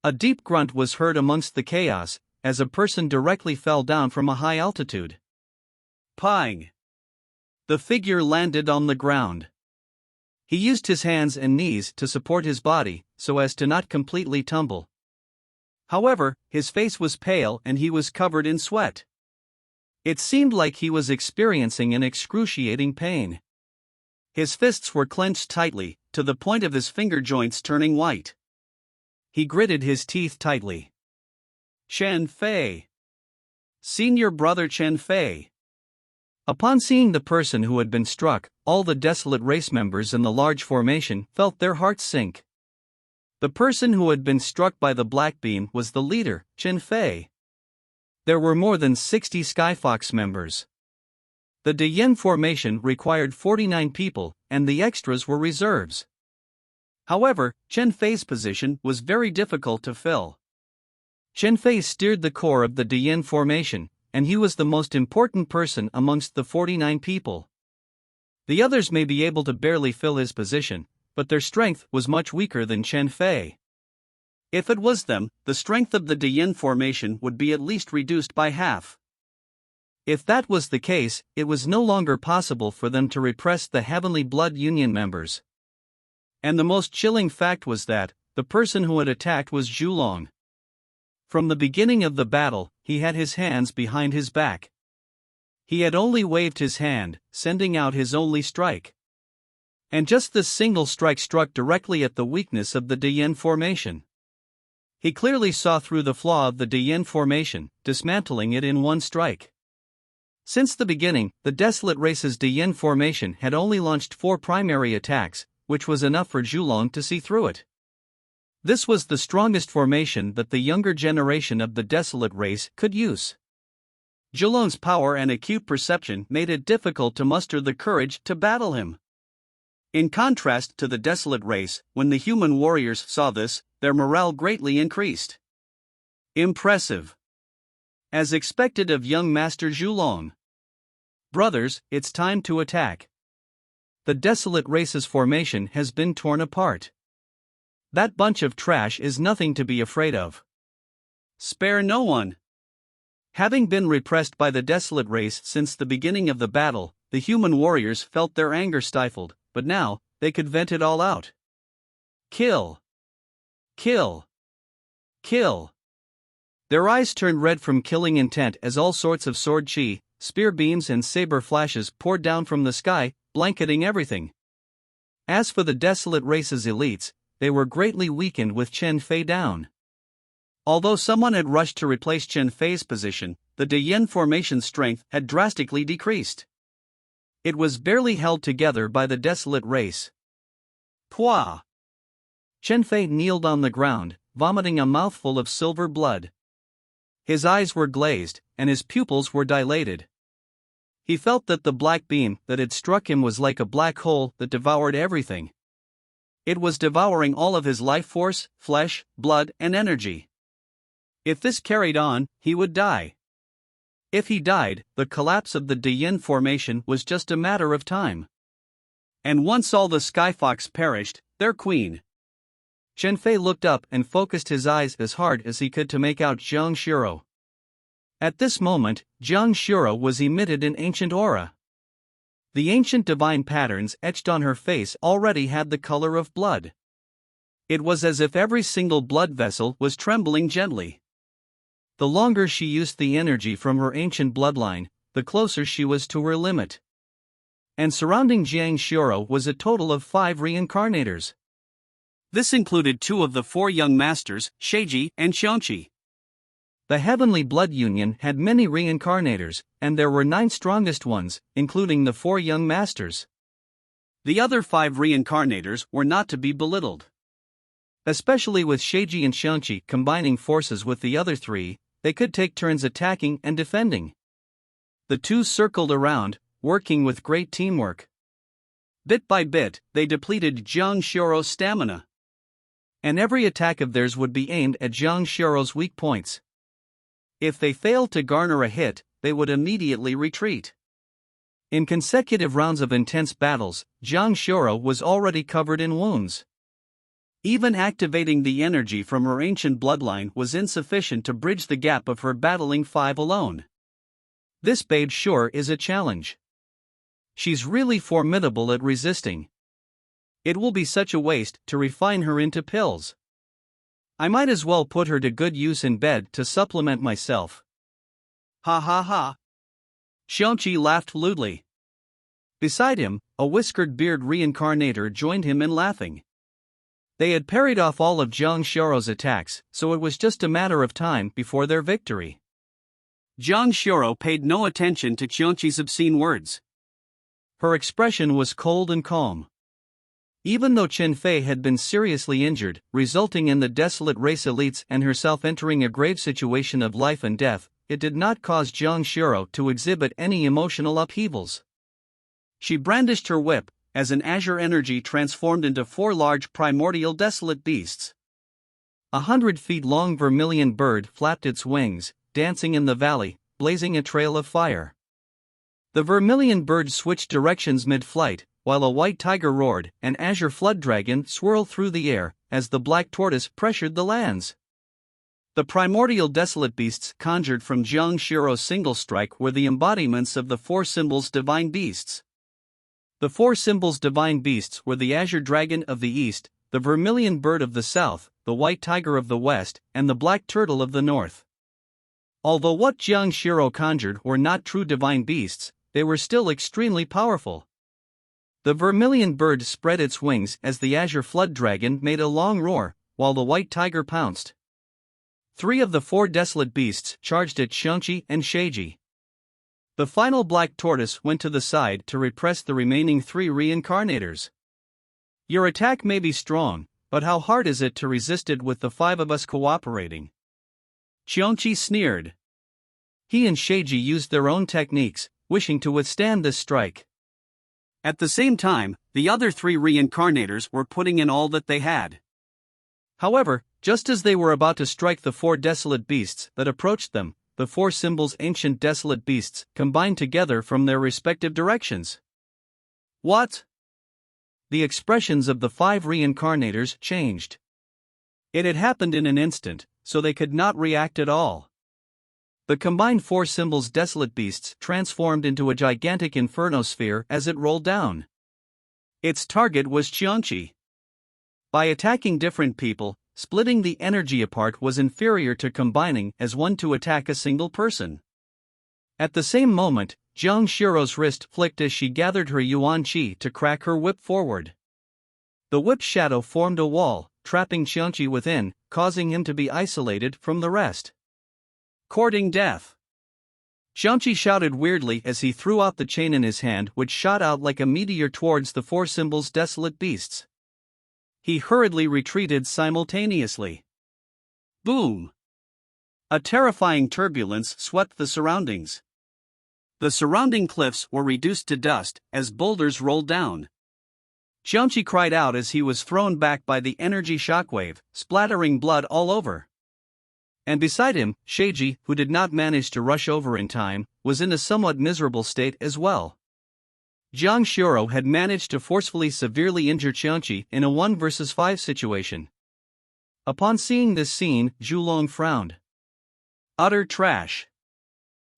A deep grunt was heard amongst the chaos, as a person directly fell down from a high altitude. Pang! The figure landed on the ground. He used his hands and knees to support his body, so as to not completely tumble. However, his face was pale and he was covered in sweat. It seemed like he was experiencing an excruciating pain. His fists were clenched tightly, to the point of his finger joints turning white. He gritted his teeth tightly. Chen Fei. Senior brother Chen Fei. Upon seeing the person who had been struck, all the desolate race members in the large formation felt their hearts sink. The person who had been struck by the black beam was the leader, Chen Fei. There were more than 60 Skyfox members. The Diyin formation required 49 people, and the extras were reserves. However, Chen Fei's position was very difficult to fill. Chen Fei steered the core of the Diyin formation, and he was the most important person amongst the 49 people. The others may be able to barely fill his position, but their strength was much weaker than Chen Fei. If it was them, the strength of the Diyin formation would be at least reduced by half. If that was the case, it was no longer possible for them to repress the Heavenly Blood Union members. And the most chilling fact was that the person who had attacked was Zhulong. From the beginning of the battle, he had his hands behind his back. He had only waved his hand, sending out his only strike. And just this single strike struck directly at the weakness of the Diyin formation. He clearly saw through the flaw of the Diyin formation, dismantling it in one strike. Since the beginning, the Desolate Race's Diyin formation had only launched 4 primary attacks, which was enough for Zhulong to see through it. This was the strongest formation that the younger generation of the Desolate Race could use. Zhulong's power and acute perception made it difficult to muster the courage to battle him. In contrast to the Desolate Race, when the human warriors saw this, their morale greatly increased. Impressive. As expected of young Master Zhulong. Brothers, it's time to attack. The Desolate Race's formation has been torn apart. That bunch of trash is nothing to be afraid of. Spare no one. Having been repressed by the Desolate Race since the beginning of the battle, the human warriors felt their anger stifled, but now, they could vent it all out. Kill! Kill! Kill! Their eyes turned red from killing intent as all sorts of sword chi, spear beams and saber flashes poured down from the sky, blanketing everything. As for the Desolate Race's elites, they were greatly weakened with Chen Fei down. Although someone had rushed to replace Chen Fei's position, the Diyin formation's strength had drastically decreased. It was barely held together by the Desolate Race. Pwah! Chen Fei kneeled on the ground, vomiting a mouthful of silver blood. His eyes were glazed, and his pupils were dilated. He felt that the black beam that had struck him was like a black hole that devoured everything. It was devouring all of his life force, flesh, blood, and energy. If this carried on, he would die. If he died, the collapse of the Diyin formation was just a matter of time. And once all the Skyfox perished, their queen. Chen Fei looked up and focused his eyes as hard as he could to make out Jiang Shuro. At this moment, Jiang Shuro was emitted in ancient aura. The ancient divine patterns etched on her face already had the color of blood. It was as if every single blood vessel was trembling gently. The longer she used the energy from her ancient bloodline, the closer she was to her limit. And surrounding Jiang Shuro was a total of 5 reincarnators. This included 2 of the 4 young masters, Sheiji and Xiangqi. The Heavenly Blood Union had many reincarnators, and there were 9 strongest ones, including the 4 young masters. The other 5 reincarnators were not to be belittled. Especially with Sheiji and Xiangqi combining forces with the other 3, they could take turns attacking and defending. The 2 circled around, working with great teamwork. Bit by bit, they depleted Jiang Shuro's stamina. And every attack of theirs would be aimed at Jiang Shuro's weak points. If they failed to garner a hit, they would immediately retreat. In consecutive rounds of intense battles, Jiang Shuro was already covered in wounds. Even activating the energy from her ancient bloodline was insufficient to bridge the gap of her battling 5 alone. This babe sure is a challenge. She's really formidable at resisting. It will be such a waste to refine her into pills. I might as well put her to good use in bed to supplement myself. Ha ha ha. Xiangqi laughed lewdly. Beside him, a whiskered beard reincarnator joined him in laughing. They had parried off all of Jiang Shuro's attacks, so it was just a matter of time before their victory. Jiang Shuro paid no attention to Xiangqi's obscene words. Her expression was cold and calm. Even though Chen Fei had been seriously injured, resulting in the Desolate Race elites and herself entering a grave situation of life and death, it did not cause Jiang Shuro to exhibit any emotional upheavals. She brandished her whip, as an azure energy transformed into 4 large primordial desolate beasts. 100 feet long vermilion bird flapped its wings, dancing in the valley, blazing a trail of fire. The vermilion bird switched directions mid-flight, while a white tiger roared, and azure flood dragon swirled through the air as the black tortoise pressured the lands. The primordial desolate beasts conjured from Jiang Shiro's single strike were the embodiments of the four symbols divine beasts. The four symbols divine beasts were the azure dragon of the east, the vermilion bird of the south, the white tiger of the west, and the black turtle of the north. Although what Jiang Shiro conjured were not true divine beasts, they were still extremely powerful. The vermilion bird spread its wings as the azure flood dragon made a long roar, while the white tiger pounced. 3 of the 4 desolate beasts charged at Xiangqi and Sheiji. The final black tortoise went to the side to repress the remaining 3 reincarnators. Your attack may be strong, but how hard is it to resist it with the 5 of us cooperating? Xiangqi sneered. He and Sheiji used their own techniques, wishing to withstand this strike. At the same time, the other 3 reincarnators were putting in all that they had. However, just as they were about to strike the 4 desolate beasts that approached them, the 4 symbols ancient desolate beasts combined together from their respective directions. What? The expressions of the 5 reincarnators changed. It had happened in an instant, so they could not react at all. The combined 4 symbols desolate beasts transformed into a gigantic inferno sphere as it rolled down. Its target was Xiangqi. By attacking different people, splitting the energy apart was inferior to combining as one to attack a single person. At the same moment, Jiang Shiro's wrist flicked as she gathered her yuan qi to crack her whip forward. The whip's shadow formed a wall, trapping Xiangqi within, causing him to be isolated from the rest. Courting death. Xiangqi shouted weirdly as he threw out the chain in his hand, which shot out like a meteor towards the 4 symbols desolate beasts. He hurriedly retreated simultaneously. Boom! A terrifying turbulence swept the surroundings. The surrounding cliffs were reduced to dust as boulders rolled down. Xiangqi cried out as he was thrown back by the energy shockwave, splattering blood all over. And beside him, Sheiji, who did not manage to rush over in time, was in a somewhat miserable state as well. Jiang Shiro had managed to forcefully severely injure Xiangqi in a 1 versus 5 situation. Upon seeing this scene, Zhulong frowned. Utter trash.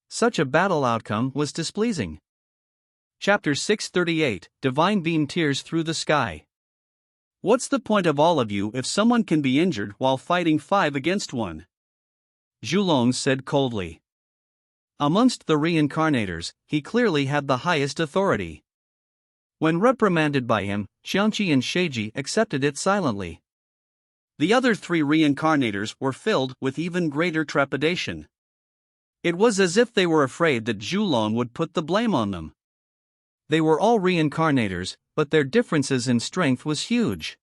Such a battle outcome was displeasing. Chapter 638, Divine Beam Tears Through the Sky. What's the point of all of you if someone can be injured while fighting 5 against 1? Zhulong said coldly. Amongst the reincarnators, he clearly had the highest authority. When reprimanded by him, Xiangqi and Sheiji accepted it silently. The other 3 reincarnators were filled with even greater trepidation. It was as if they were afraid that Zhulong would put the blame on them. They were all reincarnators, but their differences in strength was huge.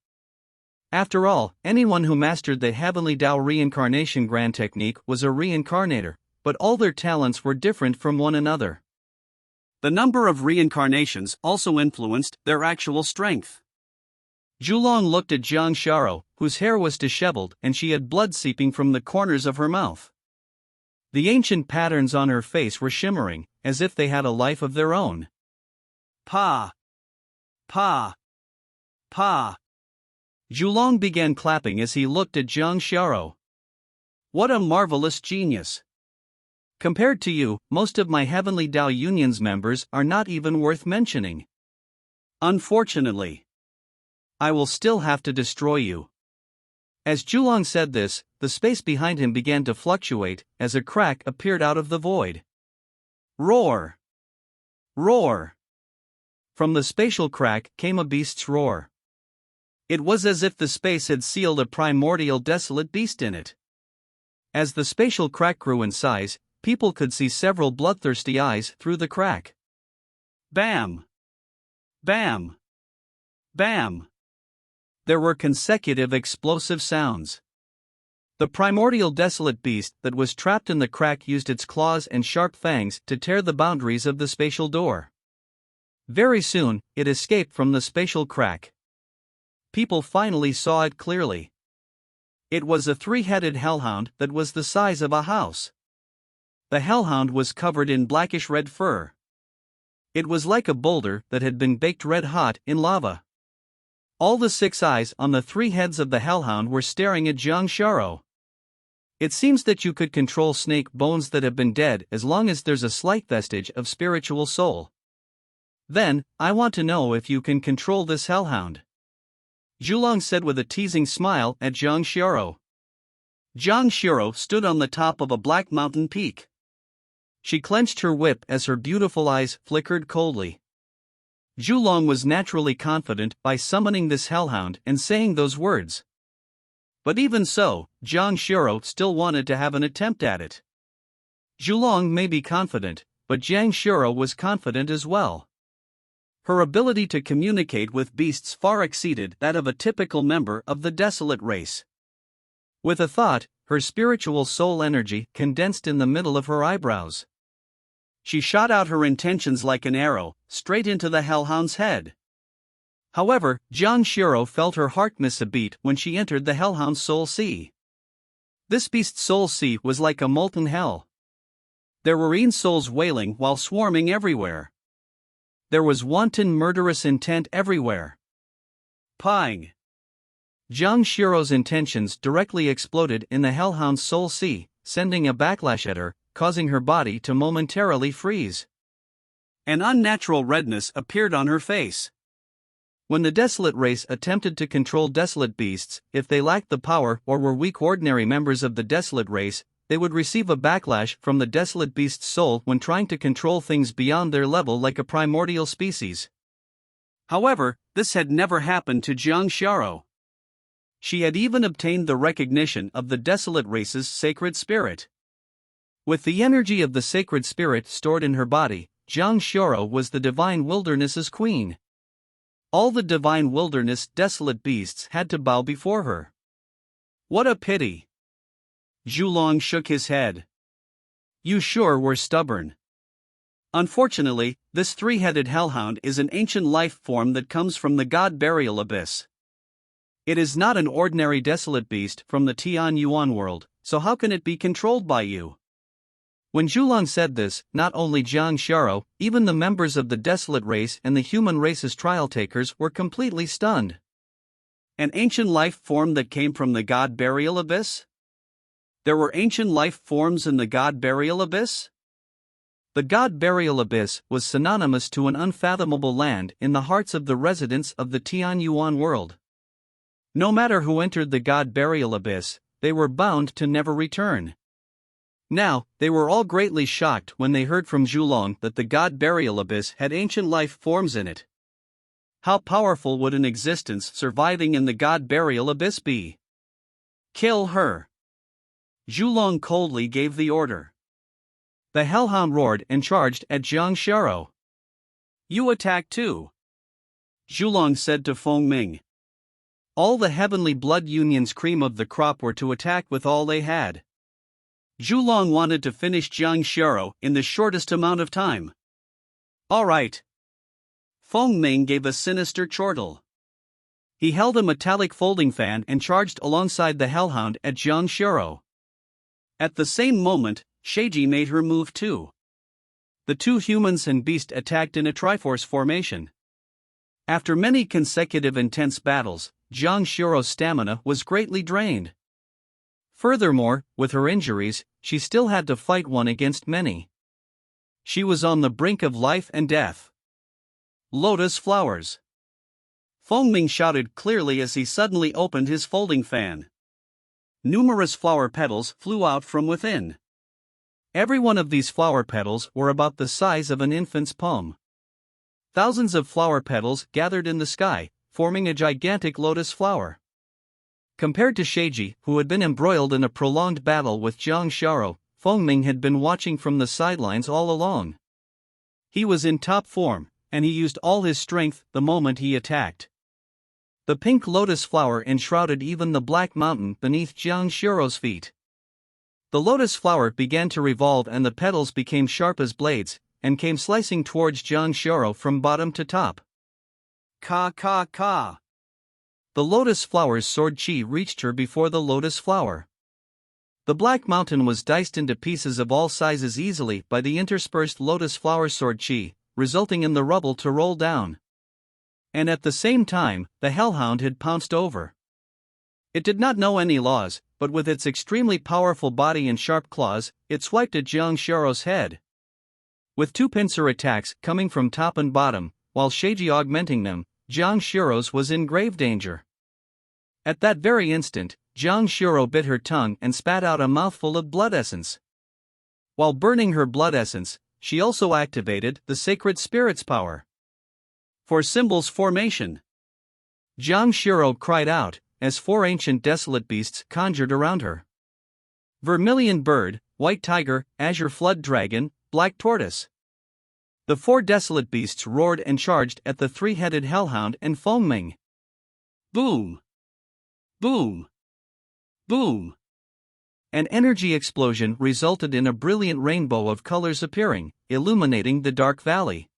After all, anyone who mastered the Heavenly Tao reincarnation grand technique was a reincarnator, but all their talents were different from one another. The number of reincarnations also influenced their actual strength. Zhulong looked at Jiang Shiro, whose hair was disheveled and she had blood seeping from the corners of her mouth. The ancient patterns on her face were shimmering, as if they had a life of their own. Pa! Pa! Pa! Zhulong began clapping as he looked at Jiang Shiro. What a marvelous genius! Compared to you, most of my Heavenly Tao Union's members are not even worth mentioning. Unfortunately, I will still have to destroy you. As Zhulong said this, the space behind him began to fluctuate as a crack appeared out of the void. Roar! Roar! From the spatial crack came a beast's roar. It was as if the space had sealed a primordial desolate beast in it. As the spatial crack grew in size, people could see several bloodthirsty eyes through the crack. Bam! Bam! Bam! There were consecutive explosive sounds. The primordial desolate beast that was trapped in the crack used its claws and sharp fangs to tear the boundaries of the spatial door. Very soon, it escaped from the spatial crack. People finally saw it clearly. It was a 3-headed hellhound that was the size of a house. The hellhound was covered in blackish-red fur. It was like a boulder that had been baked red-hot in lava. All the 6 eyes on the 3 heads of the hellhound were staring at Jiang Xiao. It seems that you could control snake bones that have been dead as long as there's a slight vestige of spiritual soul. Then, I want to know if you can control this hellhound. Zhulong said with a teasing smile at Jiang Xiao. Jiang Xiao stood on the top of a black mountain peak. She clenched her whip as her beautiful eyes flickered coldly. Zhulong was naturally confident by summoning this hellhound and saying those words. But even so, Jiang Xiao still wanted to have an attempt at it. Zhulong may be confident, but Jiang Xiao was confident as well. Her ability to communicate with beasts far exceeded that of a typical member of the Desolate race. With a thought, her spiritual soul energy condensed in the middle of her eyebrows. She shot out her intentions like an arrow, straight into the hellhound's head. However, Jiang Xiao felt her heart miss a beat when she entered the hellhound's soul sea. This beast's soul sea was like a molten hell. There were souls wailing while swarming everywhere. There was wanton murderous intent everywhere. Pang! Jiang Xiao's intentions directly exploded in the hellhound's soul sea, sending a backlash at her, causing her body to momentarily freeze. An unnatural redness appeared on her face. When the Desolate race attempted to control Desolate beasts, if they lacked the power or were weak ordinary members of the Desolate race, they would receive a backlash from the Desolate beast's soul when trying to control things beyond their level like a primordial species. However, this had never happened to Jiang Xiao. She had even obtained the recognition of the Desolate race's sacred spirit. With the energy of the sacred spirit stored in her body, Jiang Xiao was the divine wilderness's queen. All the divine wilderness Desolate beasts had to bow before her. What a pity! Zhulong shook his head. You sure were stubborn. Unfortunately, this 3-headed hellhound is an ancient life form that comes from the God Burial Abyss. It is not an ordinary Desolate beast from the Tian Yuan world, so how can it be controlled by you? When Zhulong said this, not only Jiang Xiao, even the members of the Desolate race and the human race's trial takers were completely stunned. An ancient life form that came from the God Burial Abyss? There were ancient life forms in the God Burial Abyss? The God Burial Abyss was synonymous to an unfathomable land in the hearts of the residents of the Tian Yuan world. No matter who entered the God Burial Abyss, they were bound to never return. Now, they were all greatly shocked when they heard from Zhulong that the God Burial Abyss had ancient life forms in it. How powerful would an existence surviving in the God Burial Abyss be? Kill her! Zhulong coldly gave the order. The hellhound roared and charged at Jiang Xiao. You attack too! Zhulong said to Feng Ming. All the Heavenly Blood Union's cream of the crop were to attack with all they had. Zhulong wanted to finish Jiang Xiao in the shortest amount of time. All right. Feng Ming gave a sinister chortle. He held a metallic folding fan and charged alongside the hellhound at Jiang Xiao. At the same moment, Sheiji made her move too. The 2 humans and beast attacked in a triforce formation. After many consecutive intense battles, Jiang Xiao's stamina was greatly drained. Furthermore, with her injuries, she still had to fight one against many. She was on the brink of life and death. Lotus flowers! Feng Ming shouted clearly as he suddenly opened his folding fan. Numerous flower petals flew out from within. Every one of these flower petals were about the size of an infant's palm. Thousands of flower petals gathered in the sky, forming a gigantic lotus flower. Compared to Sheiji, who had been embroiled in a prolonged battle with Jiang Xiao, Feng Ming had been watching from the sidelines all along. He was in top form, and he used all his strength the moment he attacked. The pink lotus flower enshrouded even the black mountain beneath Jiang Xiao's feet. The lotus flower began to revolve and the petals became sharp as blades, and came slicing towards Jiang Xiao from bottom to top. Ka ka ka! The lotus flower's sword chi reached her before the lotus flower. The Black Mountain was diced into pieces of all sizes easily by the interspersed lotus flower sword chi, resulting in the rubble to roll down. And at the same time, the Hellhound had pounced over. It did not know any laws, but with its extremely powerful body and sharp claws, it swiped at Jiang Xiaorou's head. With two pincer attacks coming from top and bottom, while Sheiji augmenting them, Jiang Xiaorou's was in grave danger. At that very instant, Jiang Xiaorou bit her tongue and spat out a mouthful of blood essence. While burning her blood essence, she also activated the Sacred Spirit's power. For symbols formation. Jiang Xiaorou cried out, as four ancient desolate beasts conjured around her. Vermilion bird, white tiger, azure flood dragon, black tortoise. The four desolate beasts roared and charged at the three-headed Hellhound and Fengming. Boom! Boom! Boom! An energy explosion resulted in a brilliant rainbow of colors appearing, illuminating the dark valley.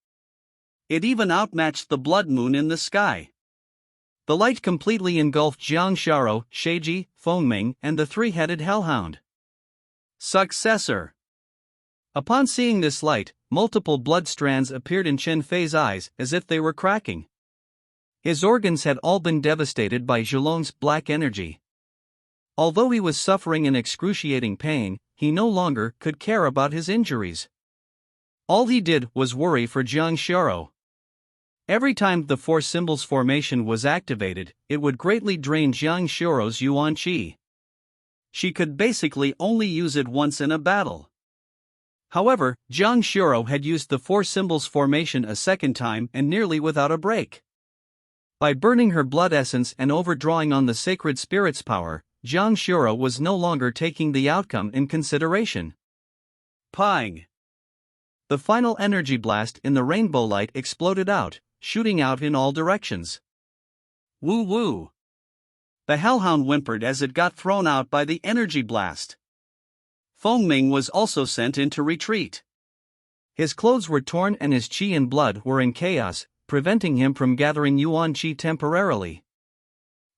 It even outmatched the blood moon in the sky. The light completely engulfed Jiang Xiaorou, Sheiji, Fengming, and the three-headed Hellhound. Successor. Upon seeing this light, multiple blood strands appeared in Chen Fei's eyes as if they were cracking. His organs had all been devastated by Zhilong's black energy. Although he was suffering in excruciating pain, he no longer could care about his injuries. All he did was worry for Jiang Xiaorou. Every time the four symbols formation was activated, it would greatly drain Jiang Xiaorou's Yuan Qi. She could basically only use it once in a battle. However, Jiang Xiaorou had used the four symbols formation a second time and nearly without a break. By burning her blood essence and overdrawing on the Sacred Spirit's power, Jiang Xiaorou was no longer taking the outcome in consideration. Pang! The final energy blast in the rainbow light exploded out, shooting out in all directions. Woo woo! The Hellhound whimpered as it got thrown out by the energy blast. Fengming was also sent into retreat. His clothes were torn and his qi and blood were in chaos, preventing him from gathering Yuan Qi temporarily.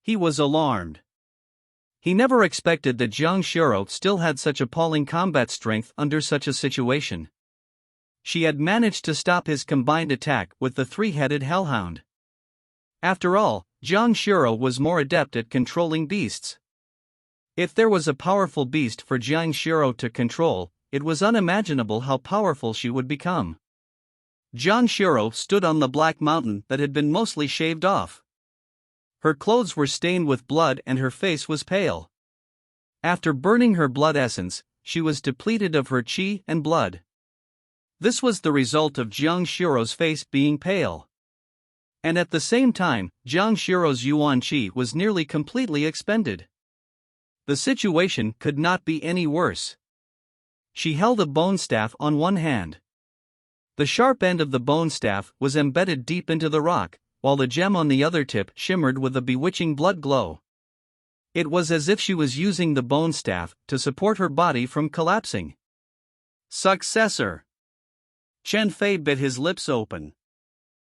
He was alarmed. He never expected that Jiang Xiaorou still had such appalling combat strength under such a situation. She had managed to stop his combined attack with the three-headed Hellhound. After all, Jiang Xiaorou was more adept at controlling beasts. If there was a powerful beast for Jiang Xiaorou to control, it was unimaginable how powerful she would become. Jiang Xiaorou stood on the Black Mountain that had been mostly shaved off. Her clothes were stained with blood and her face was pale. After burning her blood essence, she was depleted of her qi and blood. This was the result of Jiang Xiaorou's face being pale. And at the same time, Jiang Xiaorou's Yuan Qi was nearly completely expended. The situation could not be any worse. She held a bone staff on one hand. The sharp end of the bone staff was embedded deep into the rock, while the gem on the other tip shimmered with a bewitching blood glow. It was as if she was using the bone staff to support her body from collapsing. Successor. Chen Fei bit his lips open.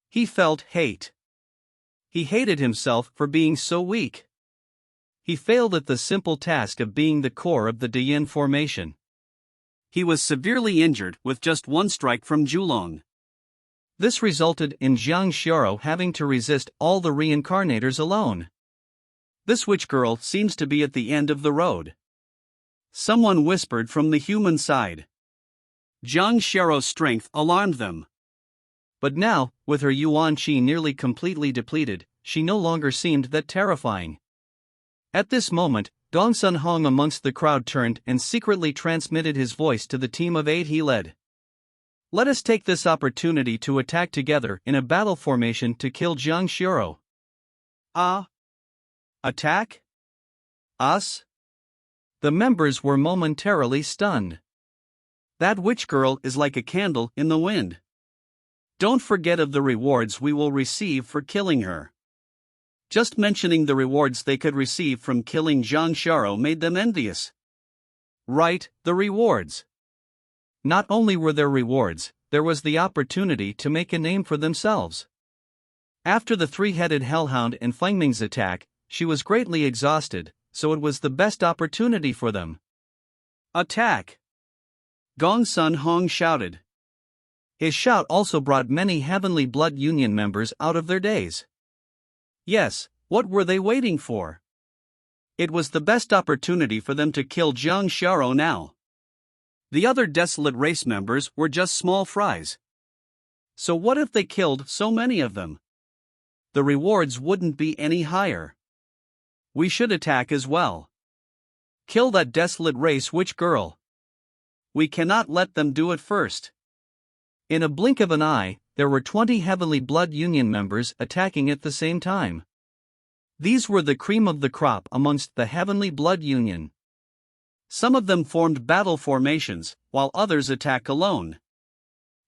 He felt hate. He hated himself for being so weak. He failed at the simple task of being the core of the Diyin formation. He was severely injured with just one strike from Zhulong. This resulted in Jiang Xiaorou having to resist all the reincarnators alone. This witch girl seems to be at the end of the road. Someone whispered from the human side. Jiang Xiaorou's strength alarmed them. But now, with her Yuan Qi nearly completely depleted, she no longer seemed that terrifying. At this moment, Dongsun Hong amongst the crowd turned and secretly transmitted his voice to the team of 8 he led. Let us take this opportunity to attack together in a battle formation to kill Jiang Xiaorou. Ah? Attack? Us? The members were momentarily stunned. That witch girl is like a candle in the wind. Don't forget of the rewards we will receive for killing her. Just mentioning the rewards they could receive from killing Jiang Xiaorou made them envious. Right, the rewards. Not only were there rewards, there was the opportunity to make a name for themselves. After the three-headed Hellhound and Fengming's attack, she was greatly exhausted, so it was the best opportunity for them. Attack! Gong Sun Hong shouted. His shout also brought many Heavenly Blood Union members out of their daze. Yes, what were they waiting for? It was the best opportunity for them to kill Jiang Xiao now. The other Desolate Race members were just small fries. So what if they killed so many of them? The rewards wouldn't be any higher. We should attack as well. Kill that Desolate Race witch girl. We cannot let them do it first. In a blink of an eye, there were 20 Heavenly Blood Union members attacking at the same time. These were the cream of the crop amongst the Heavenly Blood Union. Some of them formed battle formations, while others attacked alone.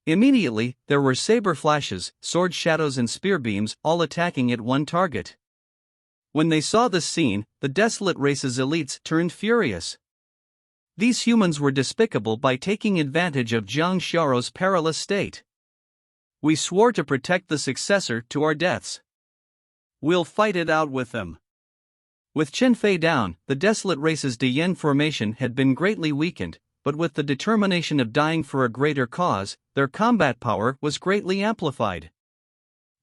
Immediately, there were saber flashes, sword shadows and spear beams all attacking at one target. When they saw this scene, the Desolate Race's elites turned furious. These humans were despicable by taking advantage of Jiang Xiao's perilous state. We swore to protect the successor to our deaths. We'll fight it out with them. With Chen Fei down, the Desolate Race's Dian formation had been greatly weakened, but with the determination of dying for a greater cause, their combat power was greatly amplified.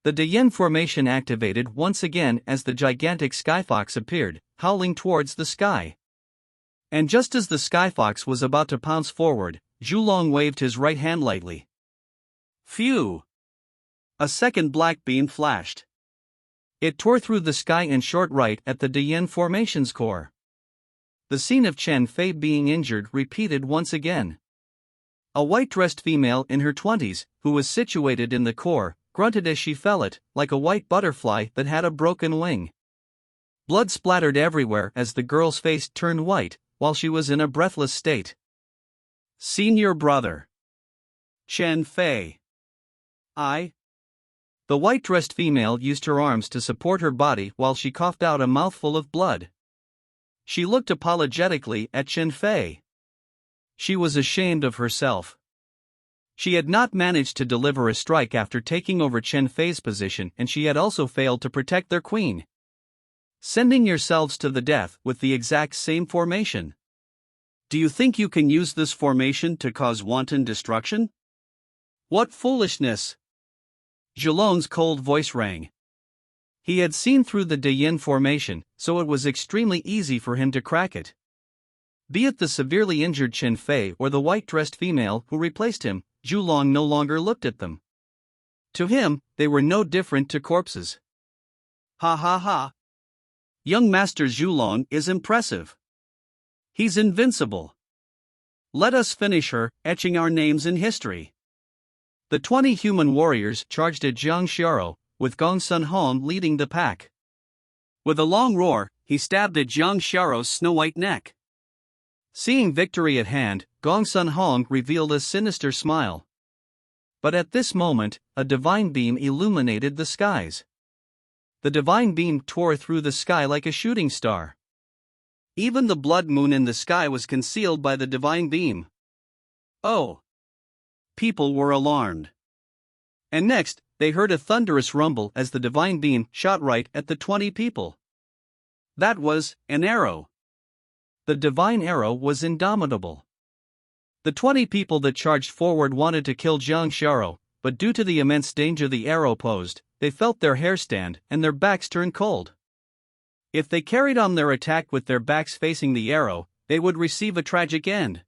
The Dian formation activated once again as the gigantic Skyfox appeared, howling towards the sky. And just as the Skyfox was about to pounce forward, Zhulong waved his right hand lightly. Phew! A second black beam flashed. It tore through the sky and short right at the Dian formation's core. The scene of Chen Fei being injured repeated once again. A white-dressed female in her 20s, who was situated in the core, grunted as she fell it, like a white butterfly that had a broken wing. Blood splattered everywhere as the girl's face turned white, while she was in a breathless state. Senior brother. Chen Fei. The white-dressed female used her arms to support her body while she coughed out a mouthful of blood. She looked apologetically at Chen Fei. She was ashamed of herself. She had not managed to deliver a strike after taking over Chen Fei's position, and she had also failed to protect their queen. Sending yourselves to the death with the exact same formation. Do you think you can use this formation to cause wanton destruction? What foolishness! Zhulong's cold voice rang. He had seen through the Dian formation, so it was extremely easy for him to crack it. Be it the severely injured Chen Fei or the white-dressed female who replaced him, Zhulong no longer looked at them. To him, they were no different to corpses. Ha ha ha! Young Master Zhulong is impressive. He's invincible. Let us finish her, etching our names in history. The 20 human warriors charged at Jiang Xiao, with Gong Sun Hong leading the pack. With a long roar, he stabbed at Jiang Xiao's snow-white neck. Seeing victory at hand, Gong Sun Hong revealed a sinister smile. But at this moment, a divine beam illuminated the skies. The divine beam tore through the sky like a shooting star. Even the blood moon in the sky was concealed by the divine beam. Oh! People were alarmed. And next, they heard a thunderous rumble as the divine beam shot right at the 20 people. That was an arrow. The divine arrow was indomitable. The 20 people that charged forward wanted to kill Jiang Xiao, but due to the immense danger the arrow posed, they felt their hair stand and their backs turn cold. If they carried on their attack with their backs facing the arrow, they would receive a tragic end.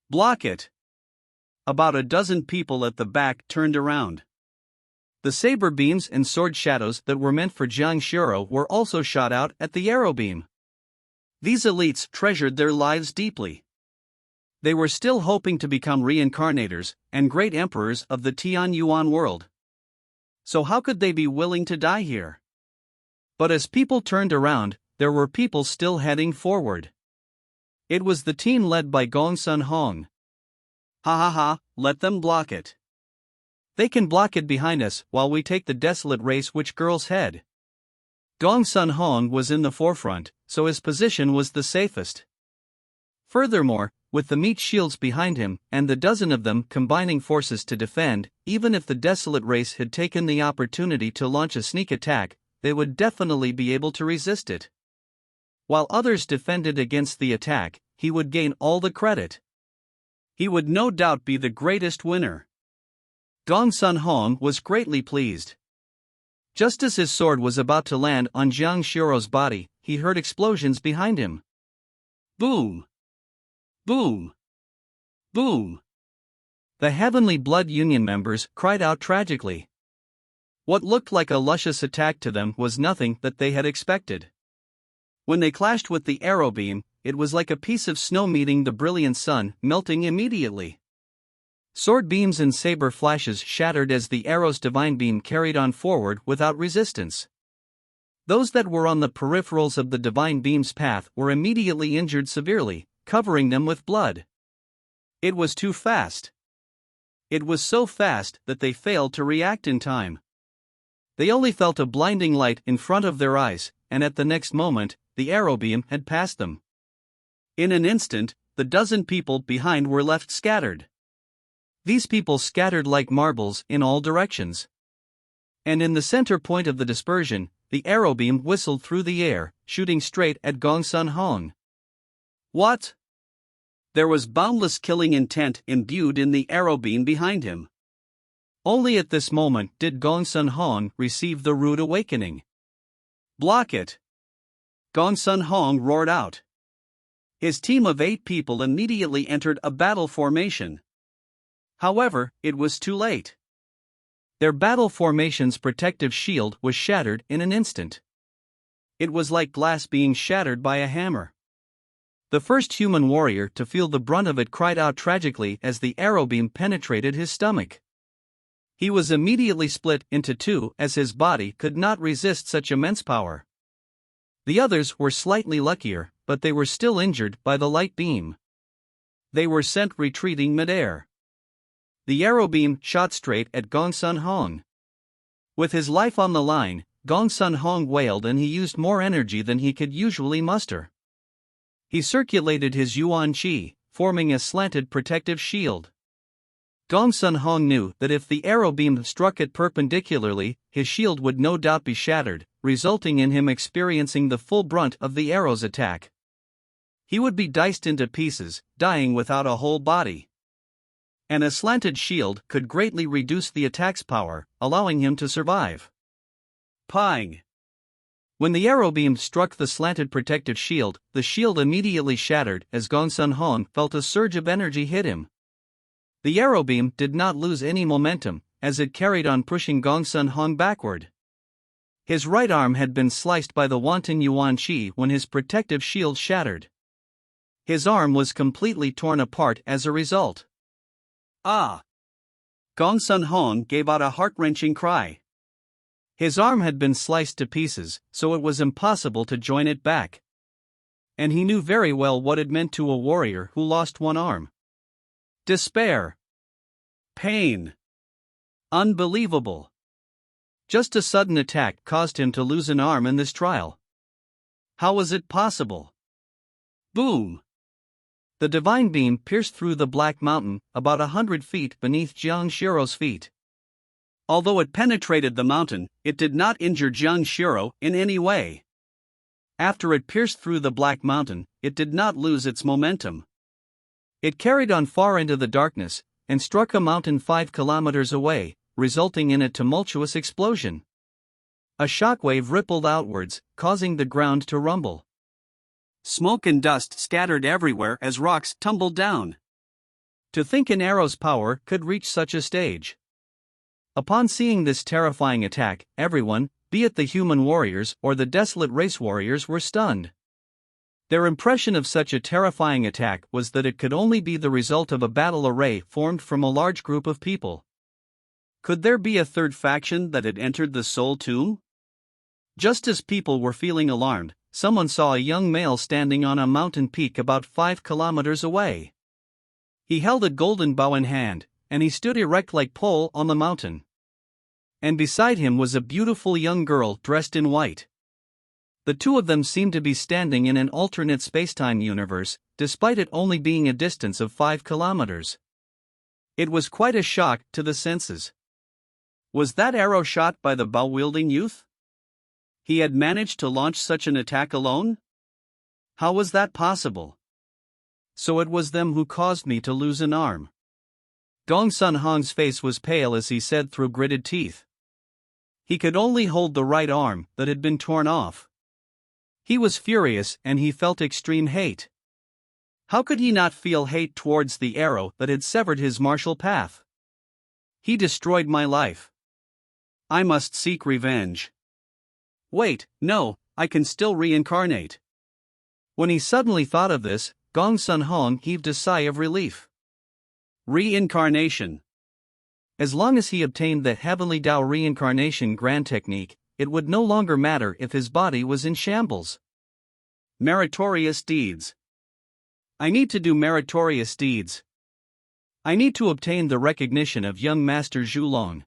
Block it! About a dozen people at the back turned around. The saber beams and sword shadows that were meant for Jiang Xiao were also shot out at the arrow beam. These elites treasured their lives deeply. They were still hoping to become reincarnators and great emperors of the Tian Yuan world. So how could they be willing to die here? But as people turned around, there were people still heading forward. It was the team led by Gong Sun Hong. Ha ha ha, let them block it. They can block it behind us while we take the Desolate Race witch girl's head. Gong Sun Hong was in the forefront, so his position was the safest. Furthermore, with the meat shields behind him and the dozen of them combining forces to defend, even if the Desolate Race had taken the opportunity to launch a sneak attack, they would definitely be able to resist it. While others defended against the attack, he would gain all the credit. He would no doubt be the greatest winner. Gong Sun Hong was greatly pleased. Just as his sword was about to land on Jiang Shiro's body, he heard explosions behind him. Boom! Boom! Boom! The Heavenly Blood Union members cried out tragically. What looked like a luscious attack to them was nothing that they had expected. When they clashed with the arrow beam, it was like a piece of snow meeting the brilliant sun, melting immediately. Sword beams and saber flashes shattered as the arrow's divine beam carried on forward without resistance. Those that were on the peripherals of the divine beam's path were immediately injured severely, covering them with blood. It was too fast. It was so fast that they failed to react in time. They only felt a blinding light in front of their eyes, and at the next moment, the arrow beam had passed them. In an instant, the dozen people behind were left scattered. These people scattered like marbles in all directions. And in the center point of the dispersion, the arrow beam whistled through the air, shooting straight at Gong Sun Hong. What? There was boundless killing intent imbued in the arrow beam behind him. Only at this moment did Gong Sun Hong receive the rude awakening. Block it! Gong Sun Hong roared out. His team of 8 people immediately entered a battle formation. However, it was too late. Their battle formation's protective shield was shattered in an instant. It was like glass being shattered by a hammer. The first human warrior to feel the brunt of it cried out tragically as the arrow beam penetrated his stomach. He was immediately split into 2 as his body could not resist such immense power. The others were slightly luckier, but they were still injured by the light beam. They were sent retreating midair. The arrow beam shot straight at Gong Sun Hong. With his life on the line, Gong Sun Hong wailed, and he used more energy than he could usually muster. He circulated his Yuan Qi, forming a slanted protective shield. Gong Sun Hong knew that if the arrow beam struck it perpendicularly, his shield would no doubt be shattered, resulting in him experiencing the full brunt of the arrow's attack. He would be diced into pieces, dying without a whole body. And a slanted shield could greatly reduce the attack's power, allowing him to survive. Pang! When the arrow beam struck the slanted protective shield, the shield immediately shattered as Gong Sun Hong felt a surge of energy hit him. The arrow beam did not lose any momentum, as it carried on pushing Gong Sun Hong backward. His right arm had been sliced by the wanton Yuan Qi when his protective shield shattered. His arm was completely torn apart as a result. Ah! Gong Sun Hong gave out a heart-wrenching cry. His arm had been sliced to pieces, so it was impossible to join it back. And he knew very well what it meant to a warrior who lost one arm. Despair. Pain. Unbelievable. Just a sudden attack caused him to lose an arm in this trial. How was it possible? Boom! The divine beam pierced through the Black Mountain, about 100 feet beneath Jiang Shiro's feet. Although it penetrated the mountain, it did not injure Jiang Shiro in any way. After it pierced through the Black Mountain, it did not lose its momentum. It carried on far into the darkness, and struck a mountain 5 kilometers away, resulting in a tumultuous explosion. A shockwave rippled outwards, causing the ground to rumble. Smoke and dust scattered everywhere as rocks tumbled down. To think an arrow's power could reach such a stage. Upon seeing this terrifying attack, everyone, be it the human warriors or the desolate race warriors, were stunned. Their impression of such a terrifying attack was that it could only be the result of a battle array formed from a large group of people. Could there be a third faction that had entered the Soul Tomb? Just as people were feeling alarmed, someone saw a young male standing on a mountain peak about 5 kilometers away. He held a golden bow in hand, and he stood erect like pole on the mountain. And beside him was a beautiful young girl dressed in white. The two of them seemed to be standing in an alternate spacetime universe, despite it only being a distance of 5 kilometers. It was quite a shock to the senses. Was that arrow shot by the bow-wielding youth? He had managed to launch such an attack alone? How was that possible? So it was them who caused me to lose an arm. Gongsun Hong's face was pale as he said through gritted teeth. He could only hold the right arm that had been torn off. He was furious and he felt extreme hate. How could he not feel hate towards the arrow that had severed his martial path? He destroyed my life. I must seek revenge. Wait, no, I can still reincarnate. When he suddenly thought of this, Gongsun Hong heaved a sigh of relief. Reincarnation. As long as he obtained the Heavenly Dao reincarnation grand technique, it would no longer matter if his body was in shambles. Meritorious deeds. I need to do meritorious deeds. I need to obtain the recognition of young Master Zhulong.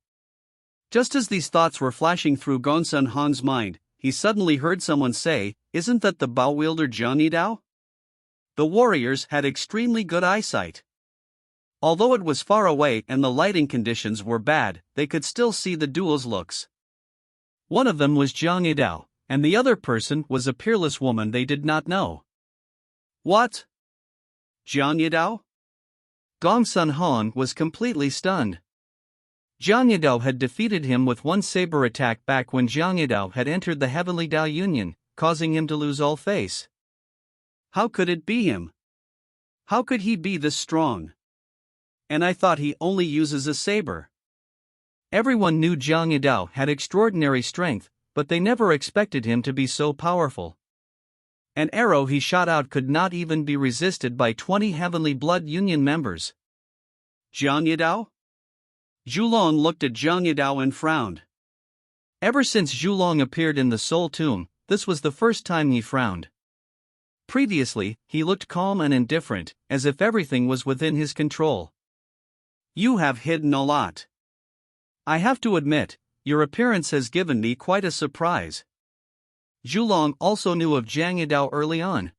Just as these thoughts were flashing through Gongsun Hong's mind, he suddenly heard someone say, "Isn't that the bow wielder Jiang Yidao?" The warriors had extremely good eyesight. Although it was far away and the lighting conditions were bad, they could still see the duel's looks. One of them was Jiang Yidao, and the other person was a peerless woman they did not know. What? Jiang Yidao? Gongsun Hong was completely stunned. Jiang Yidao had defeated him with one saber attack back when Jiang Yidao had entered the Heavenly Dao Union, causing him to lose all face. How could it be him? How could he be this strong? And I thought he only uses a saber. Everyone knew Jiang Yidao had extraordinary strength, but they never expected him to be so powerful. An arrow he shot out could not even be resisted by 20 Heavenly Blood Union members. Jiang Yidao? Zhulong looked at Jiang Yidao and frowned. Ever since Zhulong appeared in the Soul Tomb, this was the first time he frowned. Previously, he looked calm and indifferent, as if everything was within his control. You have hidden a lot. I have to admit, your appearance has given me quite a surprise. Zhulong also knew of Jiang Yidao early on.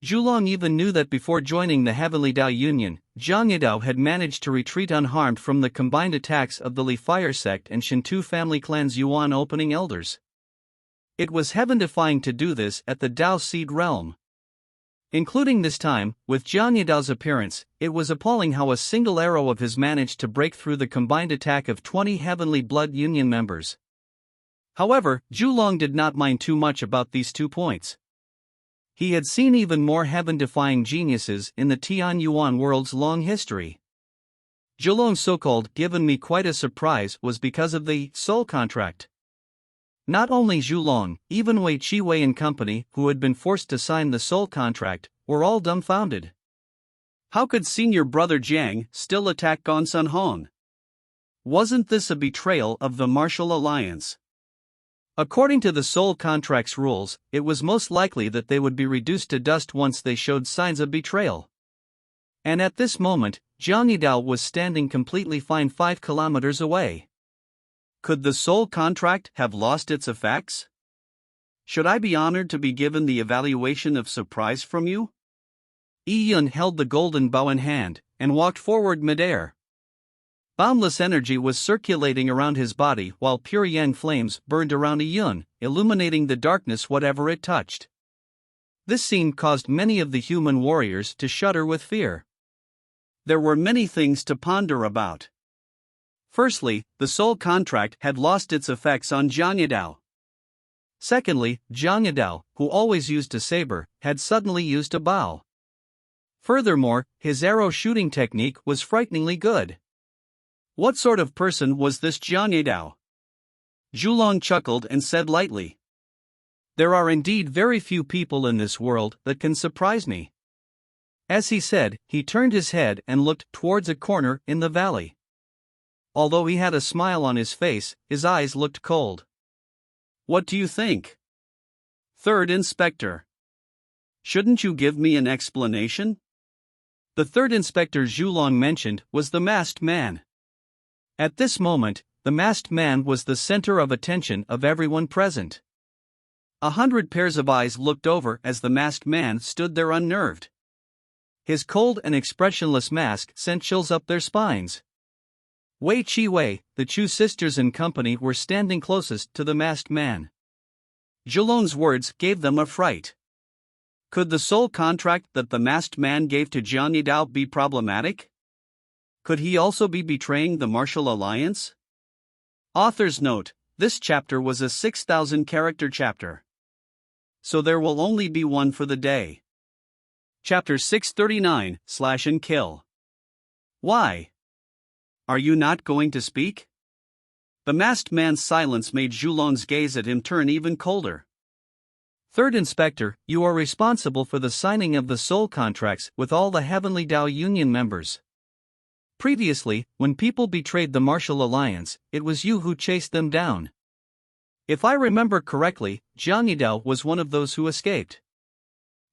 Zhulong even knew that before joining the Heavenly Dao Union, Jiang Yidao had managed to retreat unharmed from the combined attacks of the Li Fire sect and Shintu family clan's Yuan opening elders. It was heaven-defying to do this at the Dao Seed realm. Including this time, with Jiang Yidao's appearance, it was appalling how a single arrow of his managed to break through the combined attack of 20 Heavenly Blood Union members. However, Zhulong did not mind too much about these 2 points. He had seen even more heaven-defying geniuses in the Tian Yuan world's long history. Zhulong's so-called given me quite a surprise was because of the soul contract. Not only Zhulong, even Wei Chiwei and company, who had been forced to sign the soul contract, were all dumbfounded. How could senior brother Jiang still attack Gongsun Hong? Wasn't this a betrayal of the martial alliance? According to the soul contract's rules, it was most likely that they would be reduced to dust once they showed signs of betrayal. And at this moment, Jiang Yidao was standing completely fine 5 kilometers away. Could the soul contract have lost its effects? Should I be honored to be given the evaluation of surprise from you? Yi Yun held the golden bow in hand, and walked forward midair. Boundless energy was circulating around his body while pure yang flames burned around Yi Yun, illuminating the darkness whatever it touched. This scene caused many of the human warriors to shudder with fear. There were many things to ponder about. Firstly, the soul contract had lost its effects on Jiang Yidao. Secondly, Jiang Yidao, who always used a saber, had suddenly used a bow. Furthermore, his arrow shooting technique was frighteningly good. What sort of person was this Jiang Yidao? Zhulong chuckled and said lightly, "There are indeed very few people in this world that can surprise me." As he said, he turned his head and looked towards a corner in the valley. Although he had a smile on his face, his eyes looked cold. "What do you think? Third Inspector? Shouldn't you give me an explanation?" The third inspector Zhulong mentioned was the masked man. At this moment, the masked man was the center of attention of everyone present. 100 pairs of eyes looked over as the masked man stood there unnerved. His cold and expressionless mask sent chills up their spines. Wei Chiwei, the Chu sisters and company were standing closest to the masked man. Zhulong's words gave them a fright. Could the soul contract that the masked man gave to Jiang Yidao be problematic? Could he also be betraying the Martial Alliance? Author's note: this chapter was a 6,000 character chapter. So there will only be one for the day. Chapter 639, Slash and Kill. Why? Are you not going to speak? The masked man's silence made Zhulong's gaze at him turn even colder. Third Inspector, you are responsible for the signing of the soul contracts with all the Heavenly Dao Union members. Previously, when people betrayed the Martial Alliance, it was you who chased them down. If I remember correctly, Jiang Yidao was one of those who escaped.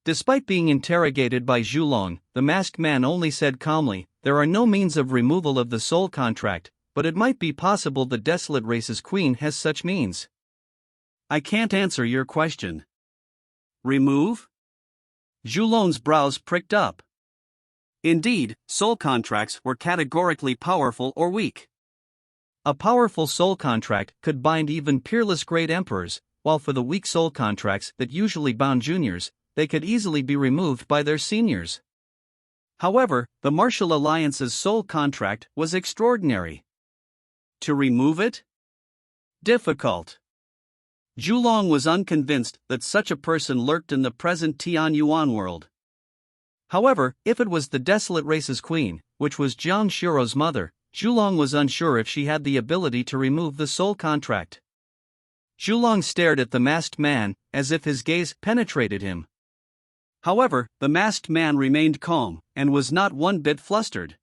Despite being interrogated by Zhulong, the masked man only said calmly, there are no means of removal of the soul contract, but it might be possible the Desolate Race's queen has such means. I can't answer your question. Remove? Zhulong's brows pricked up. Indeed, soul contracts were categorically powerful or weak. A powerful soul contract could bind even peerless great emperors, while for the weak soul contracts that usually bound juniors, they could easily be removed by their seniors. However, the Martial Alliance's soul contract was extraordinary. To remove it? Difficult. Zhulong was unconvinced that such a person lurked in the present Tianyuan world. However, if it was the Desolate Race's queen, which was Jiang Shiro's mother, Zhulong was unsure if she had the ability to remove the soul contract. Zhulong stared at the masked man, as if his gaze penetrated him. However, the masked man remained calm, and was not one bit flustered.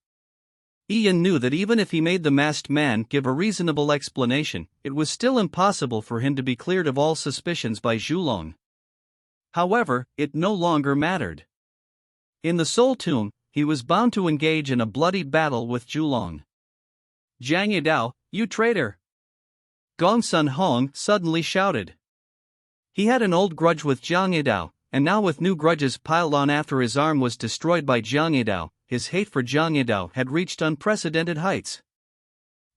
Ian knew that even if he made the masked man give a reasonable explanation, it was still impossible for him to be cleared of all suspicions by Zhulong. However, it no longer mattered. In the Soul Tomb, he was bound to engage in a bloody battle with Zhulong. Jiang Yidao, you traitor! Gongsun Hong suddenly shouted. He had an old grudge with Jiang Yidao, and now with new grudges piled on after his arm was destroyed by Jiang Yidao, his hate for Jiang Yidao had reached unprecedented heights.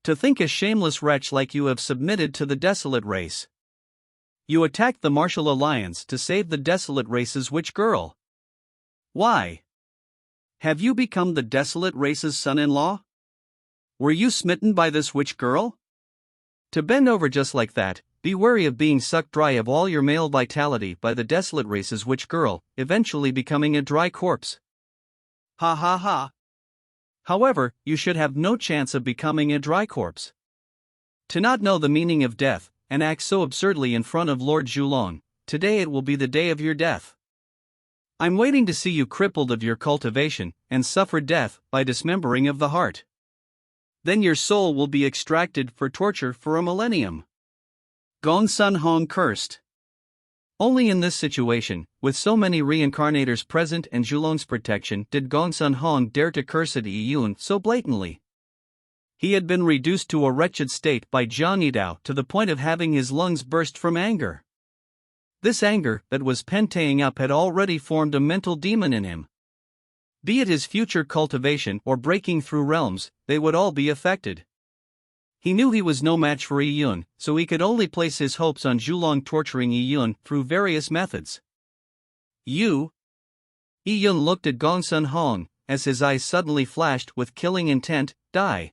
To think a shameless wretch like you have submitted to the Desolate Race. You attacked the Martial Alliance to save the Desolate Race's witch girl. Why? Have you become the Desolate Race's son-in-law? Were you smitten by this witch girl? To bend over just like that, be wary of being sucked dry of all your male vitality by the Desolate Race's witch girl, eventually becoming a dry corpse. Ha ha ha. However, you should have no chance of becoming a dry corpse. To not know the meaning of death, and act so absurdly in front of Lord Zhulong, today it will be the day of your death. I'm waiting to see you crippled of your cultivation, and suffer death by dismembering of the heart. Then your soul will be extracted for torture for a millennium. Gongsun Hong cursed. Only in this situation, with so many reincarnators present and Zhulong's protection, did Gongsun Hong dare to curse at Yiyun so blatantly. He had been reduced to a wretched state by Jiang Yidao to the point of having his lungs burst from anger. This anger that was pentaying up had already formed a mental demon in him. Be it his future cultivation or breaking through realms, they would all be affected. He knew he was no match for Yiyun, so he could only place his hopes on Zhulong torturing Yiyun through various methods. You? Yiyun looked at Gongsun Hong, as his eyes suddenly flashed with killing intent, die.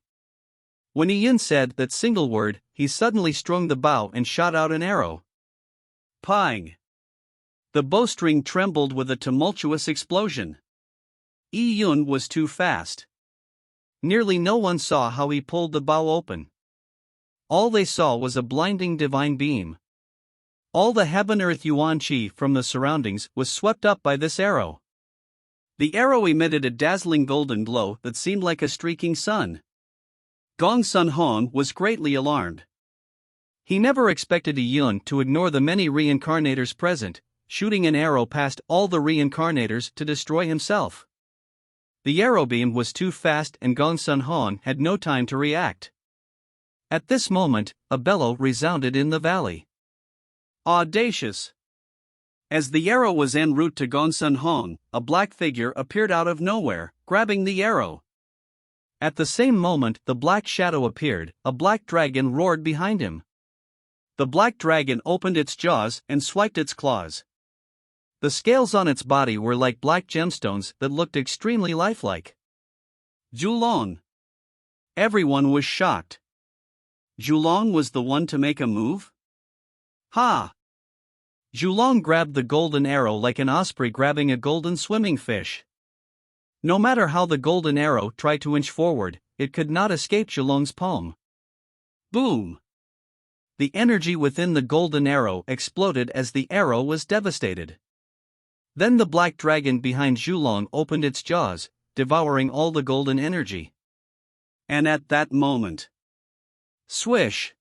When Yiyun said that single word, he suddenly strung the bow and shot out an arrow. Pang! The bowstring trembled with a tumultuous explosion. Yiyun was too fast. Nearly no one saw how he pulled the bow open. All they saw was a blinding divine beam. All the heaven-earth yuan qi from the surroundings was swept up by this arrow. The arrow emitted a dazzling golden glow that seemed like a streaking sun. Gongsun Hong was greatly alarmed. He never expected Yiyun to ignore the many reincarnators present, shooting an arrow past all the reincarnators to destroy himself. The arrow beam was too fast and Gongsun Hong had no time to react. At this moment, a bellow resounded in the valley. Audacious! As the arrow was en route to Gongsun Hong, a black figure appeared out of nowhere, grabbing the arrow. At the same moment the black shadow appeared, a black dragon roared behind him. The black dragon opened its jaws and swiped its claws. The scales on its body were like black gemstones that looked extremely lifelike. Zhulong. Everyone was shocked. Zhulong was the one to make a move? Ha! Zhulong grabbed the golden arrow like an osprey grabbing a golden swimming fish. No matter how the golden arrow tried to inch forward, it could not escape Zhulong's palm. Boom! The energy within the golden arrow exploded as the arrow was devastated. Then the black dragon behind Zhulong opened its jaws, devouring all the golden energy. And at that moment, swish!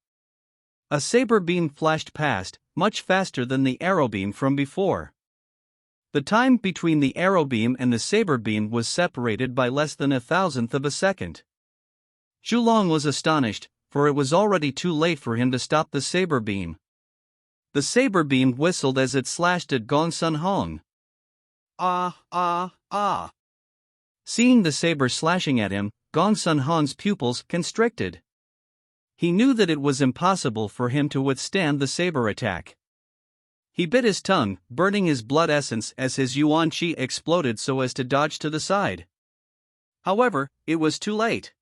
A saber beam flashed past, much faster than the arrow beam from before. The time between the arrow beam and the saber beam was separated by less than 1,000th of a second. Zhulong was astonished, for it was already too late for him to stop the saber beam. The saber beam whistled as it slashed at Gong Sun Hong. Ah, ah, ah. Seeing the saber slashing at him, Gong Sun Hong's pupils constricted. He knew that it was impossible for him to withstand the saber attack. He bit his tongue, burning his blood essence as his yuan qi exploded so as to dodge to the side. However, it was too late.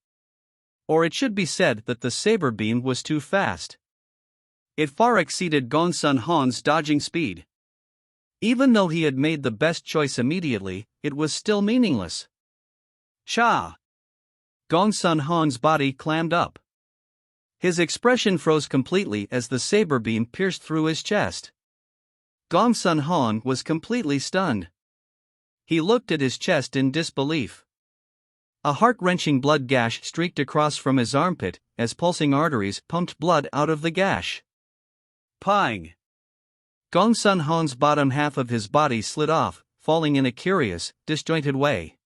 Or it should be said that the saber beam was too fast. It far exceeded Gong Sun Hong's dodging speed. Even though he had made the best choice immediately, it was still meaningless. Cha! Gong Sun Hong's body clammed up. His expression froze completely as the saber beam pierced through his chest. Gong Sun Hong was completely stunned. He looked at his chest in disbelief. A heart-wrenching blood gash streaked across from his armpit as pulsing arteries pumped blood out of the gash. Pang! Gong Sun Hong's bottom half of his body slid off, falling in a curious, disjointed way.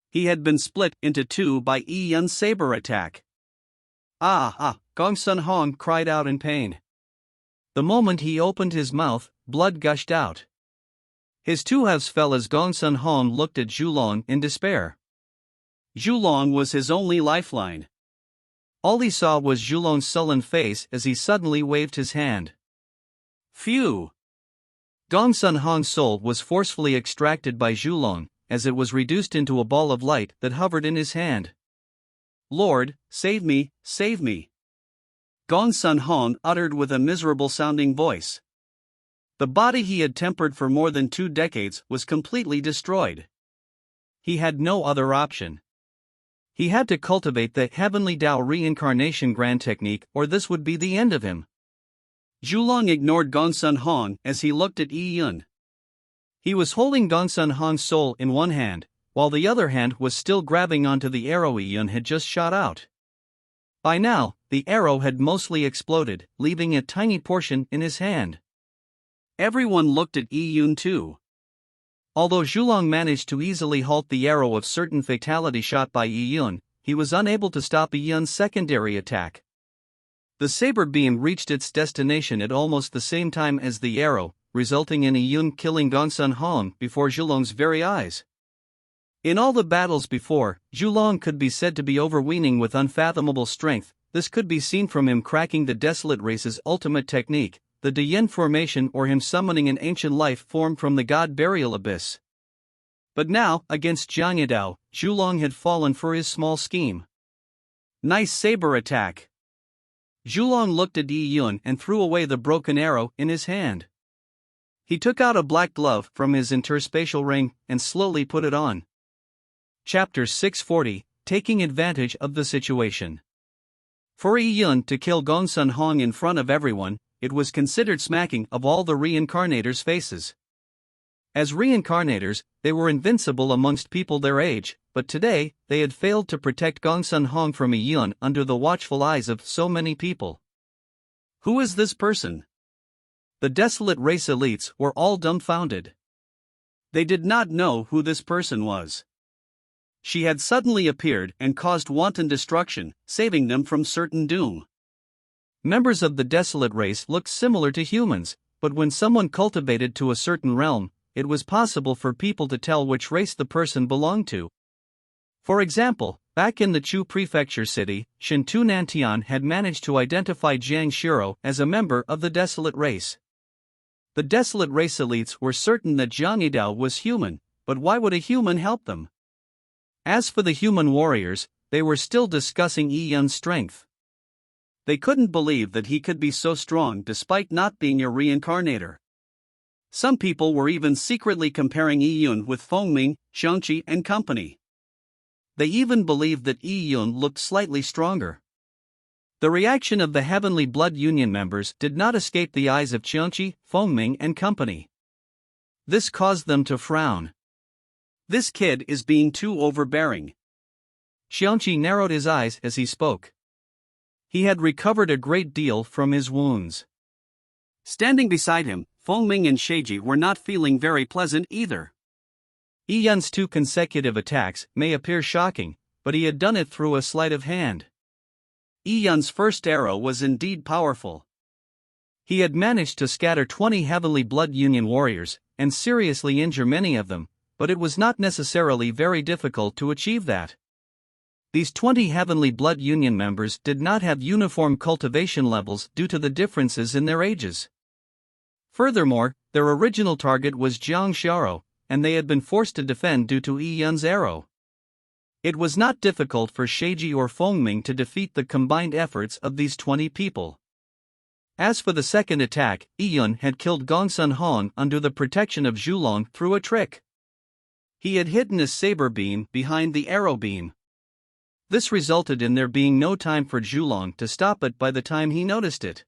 He had been split into two by Yi Yun's saber attack. Gong Sun Hong cried out in pain. The moment he opened his mouth, blood gushed out. His two halves fell as Gong Sun Hong looked at Zhulong in despair. Zhulong was his only lifeline. All he saw was Zhulong's sullen face as he suddenly waved his hand. Phew! Gong Sun Hong's soul was forcefully extracted by Zhulong, as it was reduced into a ball of light that hovered in his hand. Lord, save me, save me! Gong Sun Hong uttered with a miserable-sounding voice. The body he had tempered for more than 2 decades was completely destroyed. He had no other option. He had to cultivate the Heavenly Tao reincarnation grand technique, or this would be the end of him. Zhulong ignored Gong Sun Hong as he looked at Yi Yun. He was holding Gong Sun Hong's soul in one hand, while the other hand was still grabbing onto the arrow Yi Yun had just shot out. By now, the arrow had mostly exploded, leaving a tiny portion in his hand. Everyone looked at Yi Yun too. Although Zhulong managed to easily halt the arrow of certain fatality shot by Yi Yun, he was unable to stop Yi Yun's secondary attack. The saber beam reached its destination at almost the same time as the arrow, resulting in Yi Yun killing Gong Sun Hong before Zhulong's very eyes. In all the battles before, Zhulong could be said to be overweening with unfathomable strength. This could be seen from him cracking the Desolate Race's ultimate technique, the Dian formation, or him summoning an ancient life form from the God Burial Abyss. But now, against Jiang Yidao, Zhulong had fallen for his small scheme. Nice saber attack! Zhulong looked at Yi Yun and threw away the broken arrow in his hand. He took out a black glove from his interspatial ring and slowly put it on. Chapter 640, Taking Advantage of the Situation. For Yi Yun to kill Gong Sun Hong in front of everyone, it was considered smacking of all the reincarnators' faces. As reincarnators, they were invincible amongst people their age, but today, they had failed to protect Gong Sun Hong from Yi Yun under the watchful eyes of so many people. Who is this person? The Desolate Race elites were all dumbfounded. They did not know who this person was. She had suddenly appeared and caused wanton destruction, saving them from certain doom. Members of the Desolate Race looked similar to humans, but when someone cultivated to a certain realm, it was possible for people to tell which race the person belonged to. For example, back in the Chu Prefecture city, Shintu Nantian had managed to identify Jiang Shiro as a member of the Desolate Race. The desolate race elites were certain that Zhang Yidao was human, but why would a human help them? As for the human warriors, they were still discussing Yi Yun's strength. They couldn't believe that he could be so strong despite not being a reincarnator. Some people were even secretly comparing Yi Yun with Fengming, Xiangqi and company. They even believed that Yi Yun looked slightly stronger. The reaction of the Heavenly Blood Union members did not escape the eyes of Xiangqi, Fengming and company. This caused them to frown. This kid is being too overbearing. Xiangqi narrowed his eyes as he spoke. He had recovered a great deal from his wounds. Standing beside him, Fengming and Sheiji were not feeling very pleasant either. Yi Yun's 2 consecutive attacks may appear shocking, but he had done it through a sleight of hand. Yi Yun's first arrow was indeed powerful. He had managed to scatter 20 Heavenly Blood Union warriors, and seriously injure many of them, but it was not necessarily very difficult to achieve that. These 20 Heavenly Blood Union members did not have uniform cultivation levels due to the differences in their ages. Furthermore, their original target was Jiang Xiao, and they had been forced to defend due to Yi Yun's arrow. It was not difficult for Sheiji or Fengming to defeat the combined efforts of these 20 people. As for the second attack, Yi Yun had killed Gongsun Han under the protection of Zhulong through a trick. He had hidden his saber beam behind the arrow beam. This resulted in there being no time for Zhulong to stop it by the time he noticed it.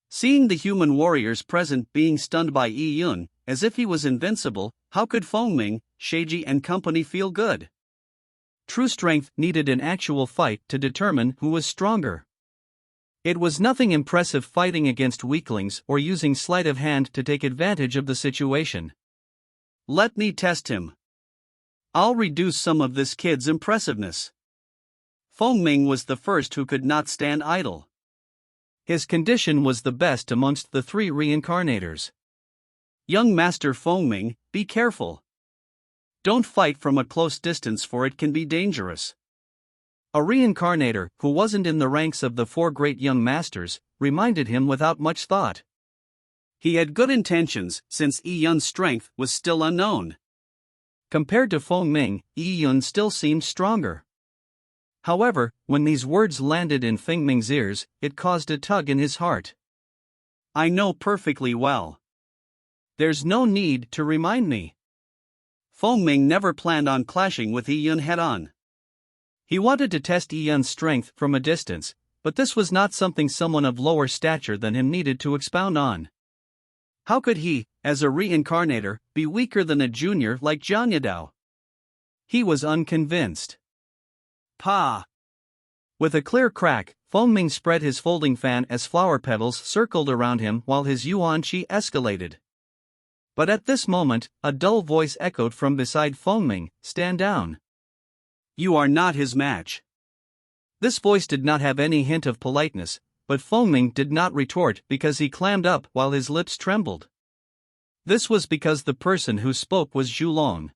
Seeing the human warriors present being stunned by Yi Yun, as if he was invincible, how could Fengming, Sheiji and company feel good? True strength needed an actual fight to determine who was stronger. It was nothing impressive fighting against weaklings or using sleight of hand to take advantage of the situation. Let me test him. I'll reduce some of this kid's impressiveness. Fengming was the first who could not stand idle. His condition was the best amongst the 3 reincarnators. Young Master Fengming, be careful. Don't fight from a close distance, for it can be dangerous. A reincarnator, who wasn't in the ranks of the 4 great young masters, reminded him without much thought. He had good intentions, since Yi Yun's strength was still unknown. Compared to Fengming, Yi Yun still seemed stronger. However, when these words landed in Fengming's ears, it caused a tug in his heart. I know perfectly well. There's no need to remind me. Fengming never planned on clashing with Yi Yun head-on. He wanted to test Yi Yun's strength from a distance, but this was not something someone of lower stature than him needed to expound on. How could he, as a reincarnator, be weaker than a junior like Zhang Yidao? He was unconvinced. Pa! With a clear crack, Fengming spread his folding fan as flower petals circled around him while his yuan qi escalated. But at this moment, a dull voice echoed from beside Fengming, "Stand down. You are not his match." This voice did not have any hint of politeness, but Fengming did not retort because he clammed up while his lips trembled. This was because the person who spoke was Zhulong.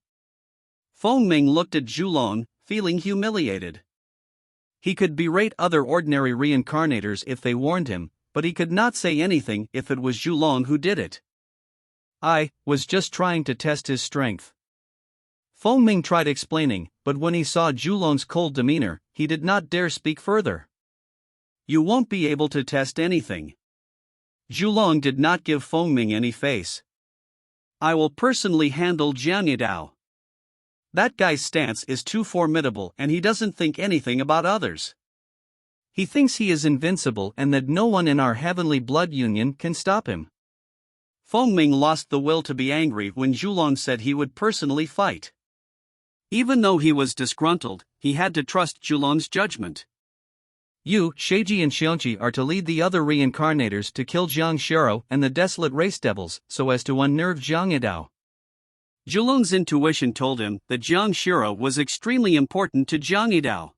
Fengming looked at Zhulong, feeling humiliated. He could berate other ordinary reincarnators if they warned him, but he could not say anything if it was Zhulong who did it. I was just trying to test his strength. Fengming tried explaining, but when he saw Zhulong's cold demeanor, he did not dare speak further. You won't be able to test anything. Zhulong did not give Fengming any face. I will personally handle Zhang Yidao. That guy's stance is too formidable and he doesn't think anything about others. He thinks he is invincible and that no one in our Heavenly Blood Union can stop him. Fengming lost the will to be angry when Zhulong said he would personally fight. Even though he was disgruntled, he had to trust Zhulong's judgment. You, Sheiji and Xiangqi are to lead the other reincarnators to kill Jiang Xiao and the desolate race devils so as to unnerve Zhang Yidao. Zhulong's intuition told him that Jiang Xiao was extremely important to Zhang Yidao.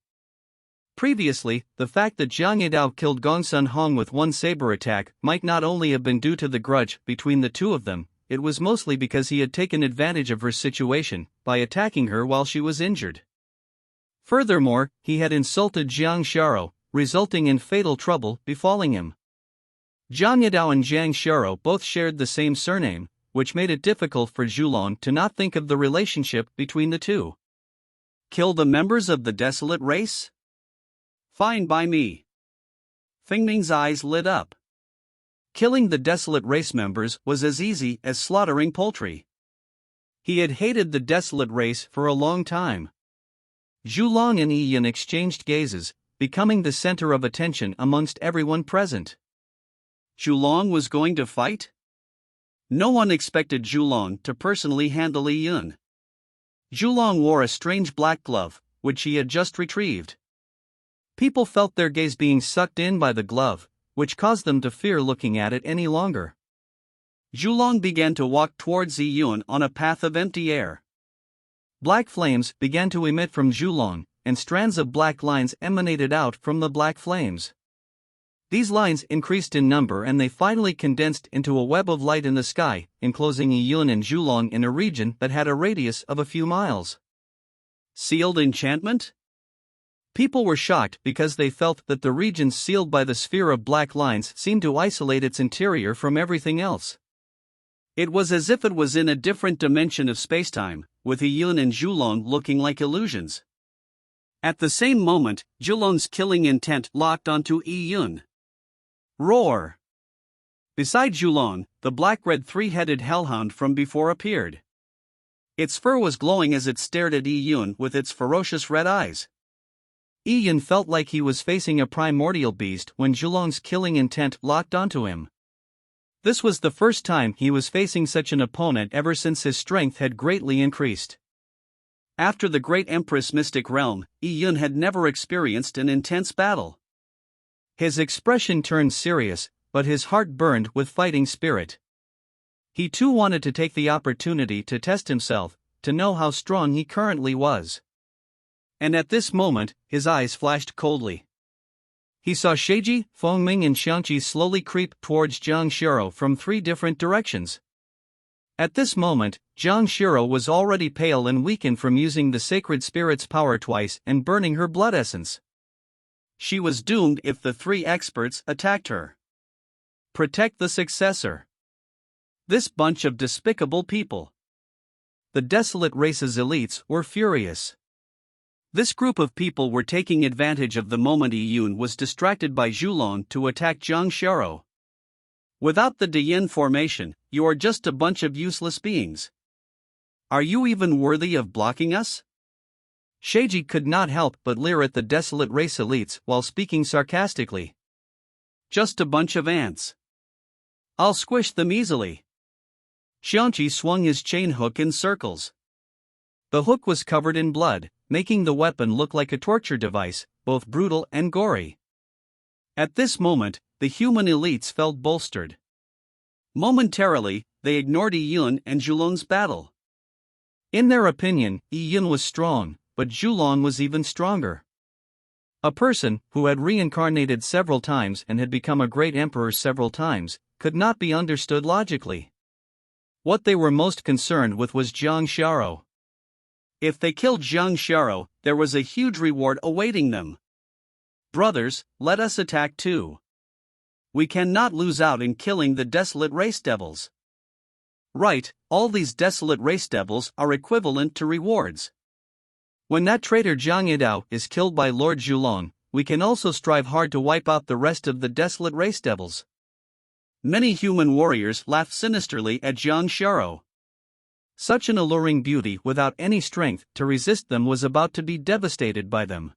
Previously, the fact that Zhang Yidao killed Gongsun Han with one saber attack might not only have been due to the grudge between the two of them, it was mostly because he had taken advantage of her situation by attacking her while she was injured. Furthermore, he had insulted Jiang Xiao, resulting in fatal trouble befalling him. Zhang Yidao and Zhang Xiao both shared the same surname, which made it difficult for Zhulong to not think of the relationship between the two. Kill the members of the desolate race? Fine by me. Fingming's eyes lit up. Killing the desolate race members was as easy as slaughtering poultry. He had hated the desolate race for a long time. Zhulong and Yi Yun exchanged gazes, becoming the center of attention amongst everyone present. Zhulong was going to fight? No one expected Zhulong to personally handle Yi Yun. Zhulong wore a strange black glove, which he had just retrieved. People felt their gaze being sucked in by the glove, which caused them to fear looking at it any longer. Zhulong began to walk towards Yi Yun on a path of empty air. Black flames began to emit from Zhulong, and strands of black lines emanated out from the black flames. These lines increased in number and they finally condensed into a web of light in the sky, enclosing Yi Yun and Zhulong in a region that had a radius of a few miles. Sealed enchantment? People were shocked because they felt that the region sealed by the sphere of black lines seemed to isolate its interior from everything else. It was as if it was in a different dimension of spacetime, with Yi Yun and Zhulong looking like illusions. At the same moment, Zhulong's killing intent locked onto Yi Yun. Roar! Beside Zhulong, the black-red three-headed hellhound from before appeared. Its fur was glowing as it stared at Yi Yun with its ferocious red eyes. Yi Yun felt like he was facing a primordial beast when Zhulong's killing intent locked onto him. This was the first time he was facing such an opponent ever since his strength had greatly increased. After the great Empress Mystic Realm, Yi Yun had never experienced an intense battle. His expression turned serious, but his heart burned with fighting spirit. He too wanted to take the opportunity to test himself, to know how strong he currently was. And at this moment, his eyes flashed coldly. He saw Sheiji, Fengming and Xiangqi slowly creep towards Zhang Xiao from 3 different directions. At this moment, Zhang Xiao was already pale and weakened from using the sacred spirit's power twice and burning her blood essence. She was doomed if the 3 experts attacked her. Protect the successor. This bunch of despicable people. The desolate race's elites were furious. This group of people were taking advantage of the moment Yi Yun was distracted by Zhulong to attack Zhang Xiao. Without the Diyin formation, you are just a bunch of useless beings. Are you even worthy of blocking us? Sheiji could not help but leer at the desolate race elites while speaking sarcastically. Just a bunch of ants. I'll squish them easily. Xiangqi swung his chain hook in circles. The hook was covered in blood, making the weapon look like a torture device, both brutal and gory. At this moment, the human elites felt bolstered. Momentarily, they ignored Yi Yun and Zhulong's battle. In their opinion, Yi Yun was strong, but Zhulong was even stronger. A person who had reincarnated several times and had become a great emperor several times could not be understood logically. What they were most concerned with was Zhang Xiao. If they killed Zhang Xiao, there was a huge reward awaiting them. Brothers, let us attack too. We cannot lose out in killing the desolate race devils. Right, all these desolate race devils are equivalent to rewards. When that traitor Zhang Yidao is killed by Lord Zhulong, we can also strive hard to wipe out the rest of the desolate race devils. Many human warriors laughed sinisterly at Zhang Xiao. Such an alluring beauty without any strength to resist them was about to be devastated by them.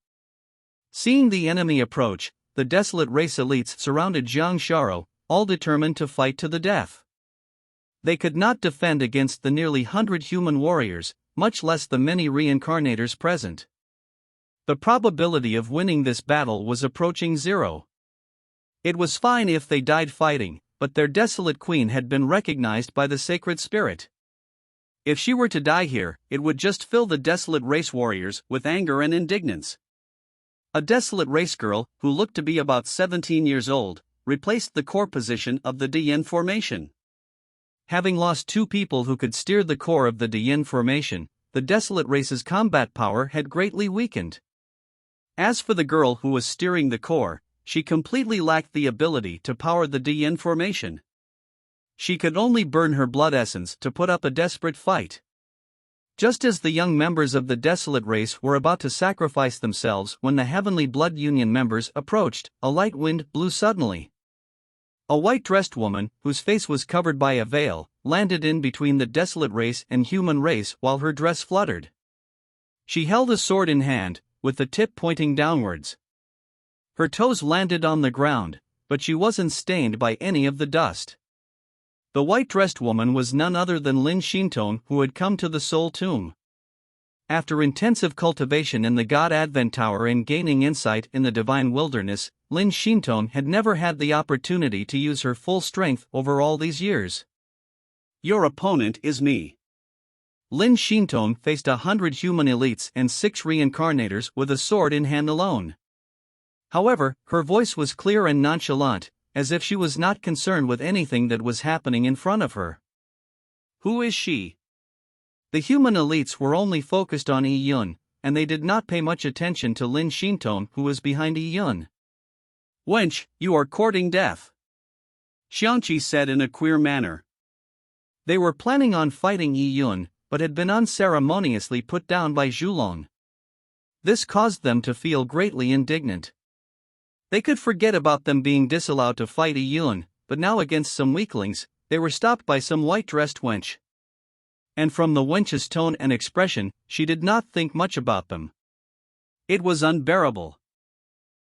Seeing the enemy approach, the desolate race elites surrounded Zhang Xiao, all determined to fight to the death. They could not defend against the nearly 100 human warriors, much less the many reincarnators present. The probability of winning this battle was approaching 0. It was fine if they died fighting, but their desolate queen had been recognized by the sacred spirit. If she were to die here, it would just fill the desolate race warriors with anger and indignance. A desolate race girl, who looked to be about 17 years old, replaced the core position of the Diyin formation. Having lost 2 people who could steer the core of the Diyin formation, the desolate race's combat power had greatly weakened. As for the girl who was steering the core, she completely lacked the ability to power the DN formation. She could only burn her blood essence to put up a desperate fight. Just as the young members of the Desolate race were about to sacrifice themselves when the Heavenly Blood Union members approached, a light wind blew suddenly. A white-dressed woman, whose face was covered by a veil, landed in between the Desolate race and human race while her dress fluttered. She held a sword in hand, with the tip pointing downwards. Her toes landed on the ground, but she wasn't stained by any of the dust. The white-dressed woman was none other than Lin Shinton, who had come to the Soul Tomb. After intensive cultivation in the God Advent Tower and gaining insight in the Divine Wilderness, Lin Shinton had never had the opportunity to use her full strength over all these years. Your opponent is me. Lin Shinton faced 100 human elites and 6 reincarnators with a sword in hand alone. However, her voice was clear and nonchalant, as if she was not concerned with anything that was happening in front of her. Who is she? The human elites were only focused on Yi Yun, and they did not pay much attention to Lin Shinton, who was behind Yi Yun. Wench, you are courting death, Xiangqi said in a queer manner. They were planning on fighting Yi Yun, but had been unceremoniously put down by Zhulong. This caused them to feel greatly indignant. They could forget about them being disallowed to fight Yi Yun, but now against some weaklings, they were stopped by some white-dressed wench. And from the wench's tone and expression, she did not think much about them. It was unbearable.